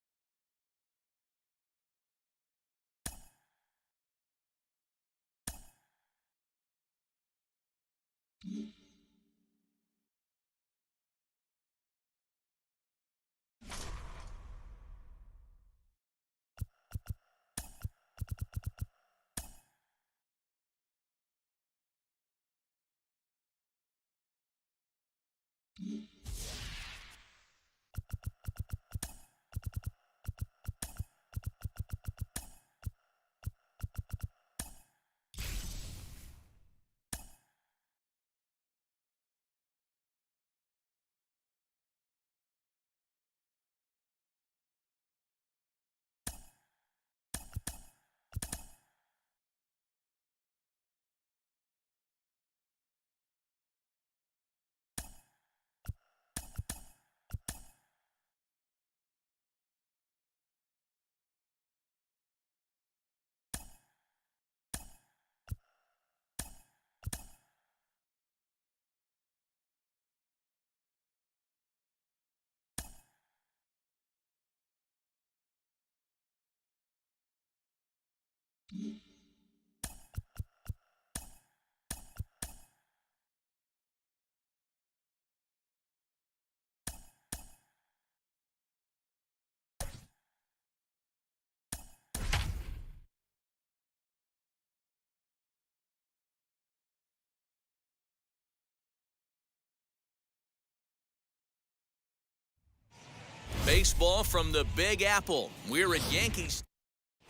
Baseball from the Big Apple. We're at Yankees.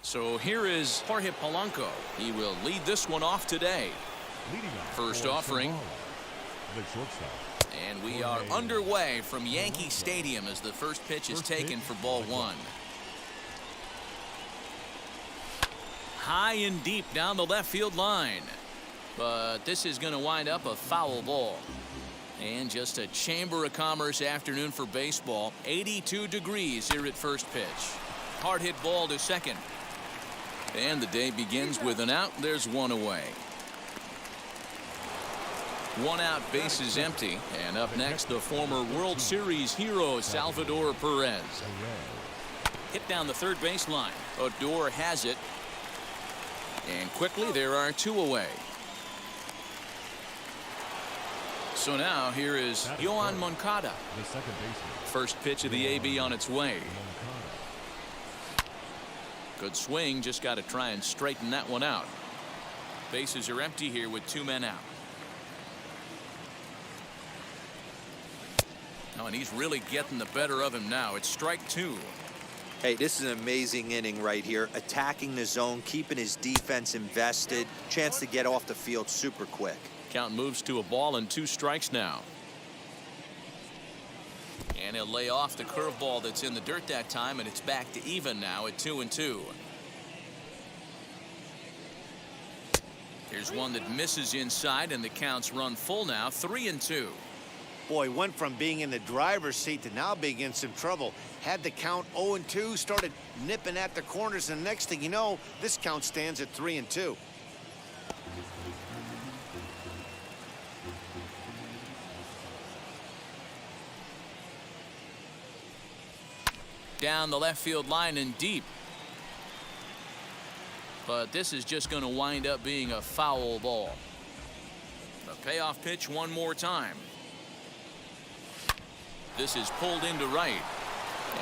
So here is Jorge Polanco. He will lead this one off today. First offering. The shortstop. And we are underway from Yankee Stadium as the first pitch is taken for ball one. High and deep down the left field line. But this is going to wind up a foul ball. And just a Chamber of Commerce afternoon for baseball. 82 degrees here at first pitch. Hard hit ball to second. And the day begins with an out. There's one away. One out, base is empty. And up next, the former World Series hero, Salvador Perez. Hit down the third baseline. Odor has it. And quickly, there are two away. So now here is Johann Moncada. The second baseman. First pitch of the AB on its way. Good swing, just got to try and straighten that one out. Bases are empty here with two men out. Oh, and he's really getting the better of him now. It's strike two. Hey, this is an amazing inning right here. Attacking the zone, keeping his defense invested. Chance to get off the field super quick. Count moves to a ball and two strikes now. And he'll lay off the curveball that's in the dirt that time, and it's back to even now at 2-2. Here's one that misses inside, and the counts run full now, 3-2. Boy, went from being in the driver's seat to now being in some trouble. Had the count 0-2, started nipping at the corners, and the next thing you know, this count stands at 3-2. Down the left field line and deep. But this is just going to wind up being a foul ball. The payoff pitch one more time. This is pulled into right.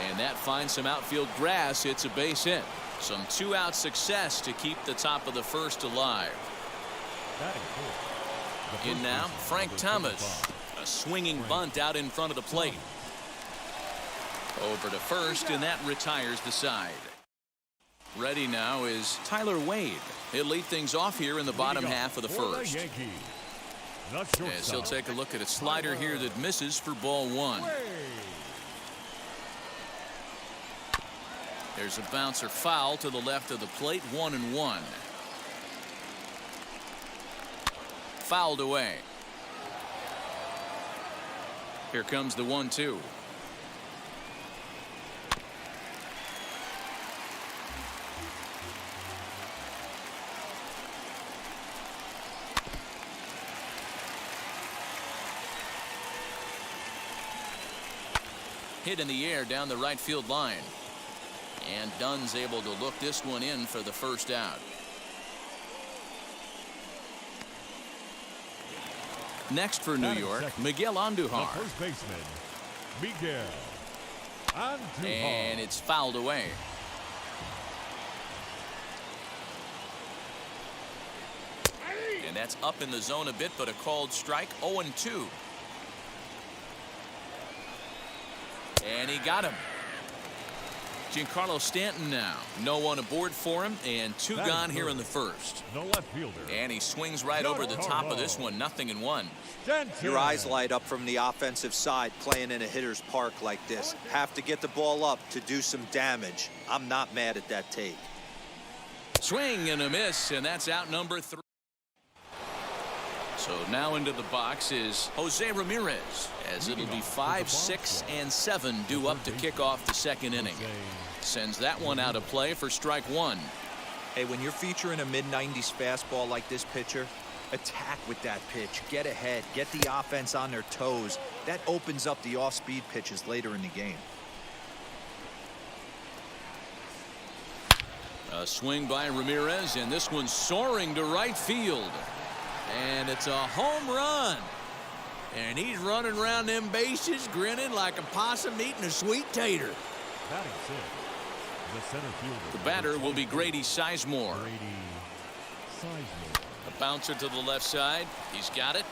And that finds some outfield grass. It's a base hit. Some two-out success to keep the top of the first alive. In now, Frank Thomas. A swinging bunt out in front of the plate. Over to first, and that retires the side. Ready now is Tyler Wade. He'll lead things off here in the bottom half of the first. As he'll take a look at a slider here that misses for ball one. There's a bouncer foul to the left of the plate, 1-1. Fouled away. Here comes the 1-2. Hit in the air down the right field line. And Dunn's able to look this one in for the first out. Next for New York, Miguel Andujar. The first baseman, Miguel Andujar. And it's fouled away. And that's up in the zone a bit, but a called strike, 0-2. And he got him. Giancarlo Stanton now. No one aboard for him, and two gone here in the first. The left fielder. And he swings right over the top of this one, 0-1. Your eyes light up from the offensive side playing in a hitter's park like this. Have to get the ball up to do some damage. I'm not mad at that take. Swing and a miss, and that's out number 3. So now into the box is Jose Ramirez, as it'll be 5, 6, and 7 due up to kick off the second inning. Sends that one out of play for strike one. Hey, when you're featuring a mid-90s fastball like this pitcher, attack with that pitch. Get ahead. Get the offense on their toes. That opens up the off-speed pitches later in the game. A swing by Ramirez, and this one's soaring to right field. And it's a home run. And he's running around them bases grinning like a possum eating a sweet tater. Batting six, the center fielder. The batter will be Grady Sizemore. Grady Sizemore. A bouncer to the left side. He's got it.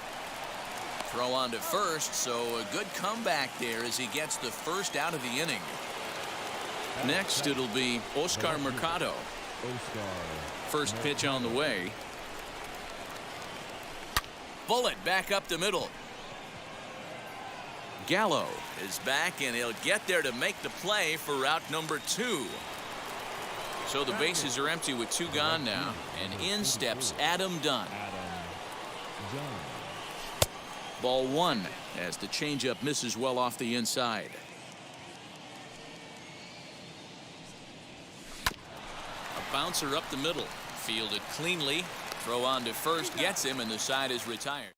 Throw on to first, so a good comeback there as he gets the first out of the inning. Next, it'll be Oscar Mercado. First pitch on the way. Bullet back up the middle. Gallo is back, and he'll get there to make the play for out number 2. So the bases are empty with 2 gone now, and in steps Adam Dunn. Ball 1 as the changeup misses well off the inside. A bouncer up the middle, fielded cleanly. Throw on to first, gets him, and the side is retired.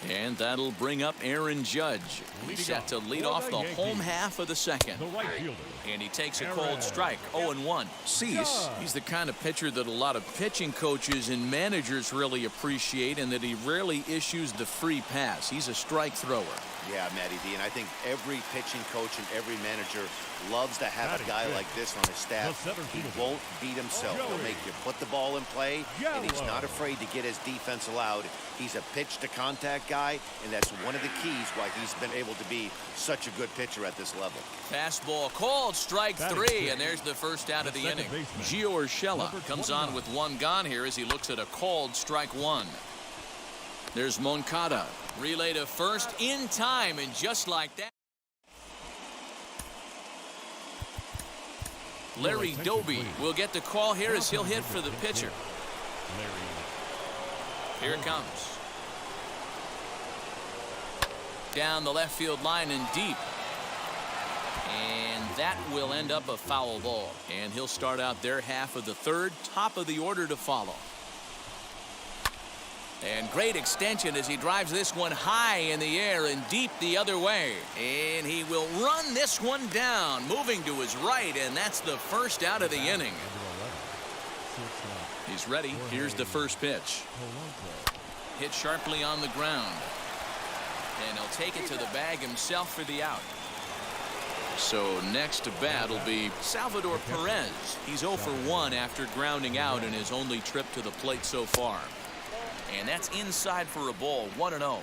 And that'll bring up Aaron Judge. He's set to lead off the home half of the second. And he takes a cold strike, 0-1. Cease, he's the kind of pitcher that a lot of pitching coaches and managers really appreciate, and that he rarely issues the free pass. He's a strike thrower. Yeah, Matty D, and I think every pitching coach and every manager loves to have a guy like this on his staff. He won't beat himself. He'll make you put the ball in play, and he's not afraid to get his defense allowed. He's a pitch-to-contact guy, and that's one of the keys why he's been able to be such a good pitcher at this level. Fastball called, strike 3, and there's the first out of the inning. Gio Urshela comes on with 1 gone here as he looks at a called strike 1. There's Moncada. Relay to first in time, and just like that. Larry Doby will get the call here as he'll hit for the pitcher. Here it comes. Down the left field line and deep. And that will end up a foul ball. And he'll start out their half of the third, top of the order to follow. And great extension as he drives this one high in the air and deep the other way. And he will run this one down, moving to his right, and that's the first out of the inning. He's ready. Here's the first pitch. Hit sharply on the ground. And he'll take it to the bag himself for the out. So next to bat will be Salvador Perez. He's 0 for 1 after grounding out in his only trip to the plate so far. And that's inside for a ball, 1-0.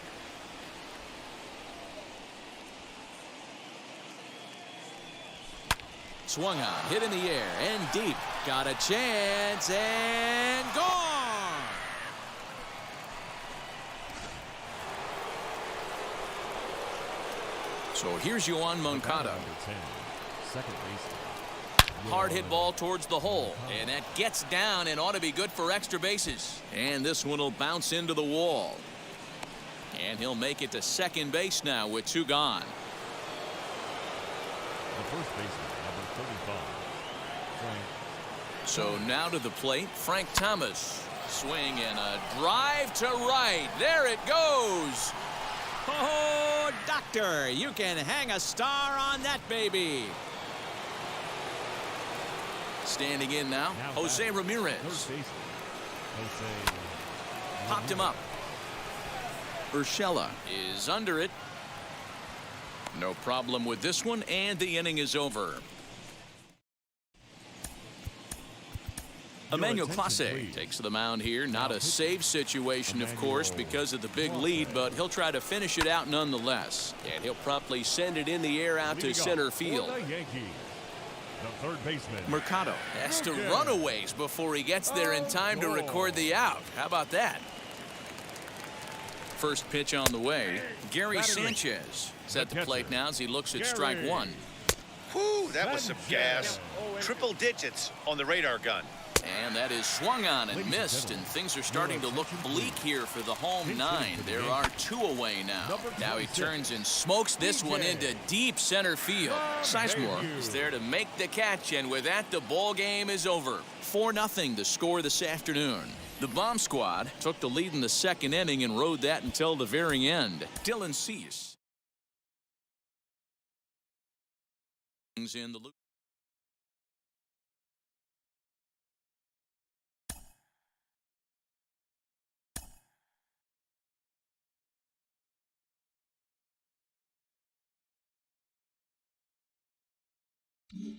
Swung on, hit in the air, and deep. Got a chance, and gone! So here's Johann Moncada. Hard hit ball towards the hole, and that gets down and ought to be good for extra bases. And this one will bounce into the wall. And he'll make it to second base now with 2 gone. The first baseman, number 35, Frank. So now to the plate, Frank Thomas. Swing and a drive to right. There it goes. Oh, doctor, you can hang a star on that baby. Standing in now, Jose Ramirez. Popped him up. Urshela is under it. No problem with this one, and the inning is over. Emmanuel Clase takes the mound here. Not a save situation, of course, because of the big lead, but he'll try to finish it out nonetheless. And he'll promptly send it in the air out to center field. The third baseman. Mercado has to run a ways before he gets there in time to record the out. How about that? First pitch on the way. Gary Sanchez is at the plate now as he looks at strike 1. Whew, that was some gas. Triple digits on the radar gun. And that is swung on and missed, and things are starting to look bleak here for the home 9. There are 2 away now. Now he turns and smokes this one into deep center field. Sizemore is there to make the catch, and with that, the ball game is over. 4-0 the score this afternoon. The Bomb Squad took the lead in the second inning and rode that until the very end. Dylan Cease in the loop. Mm-hmm.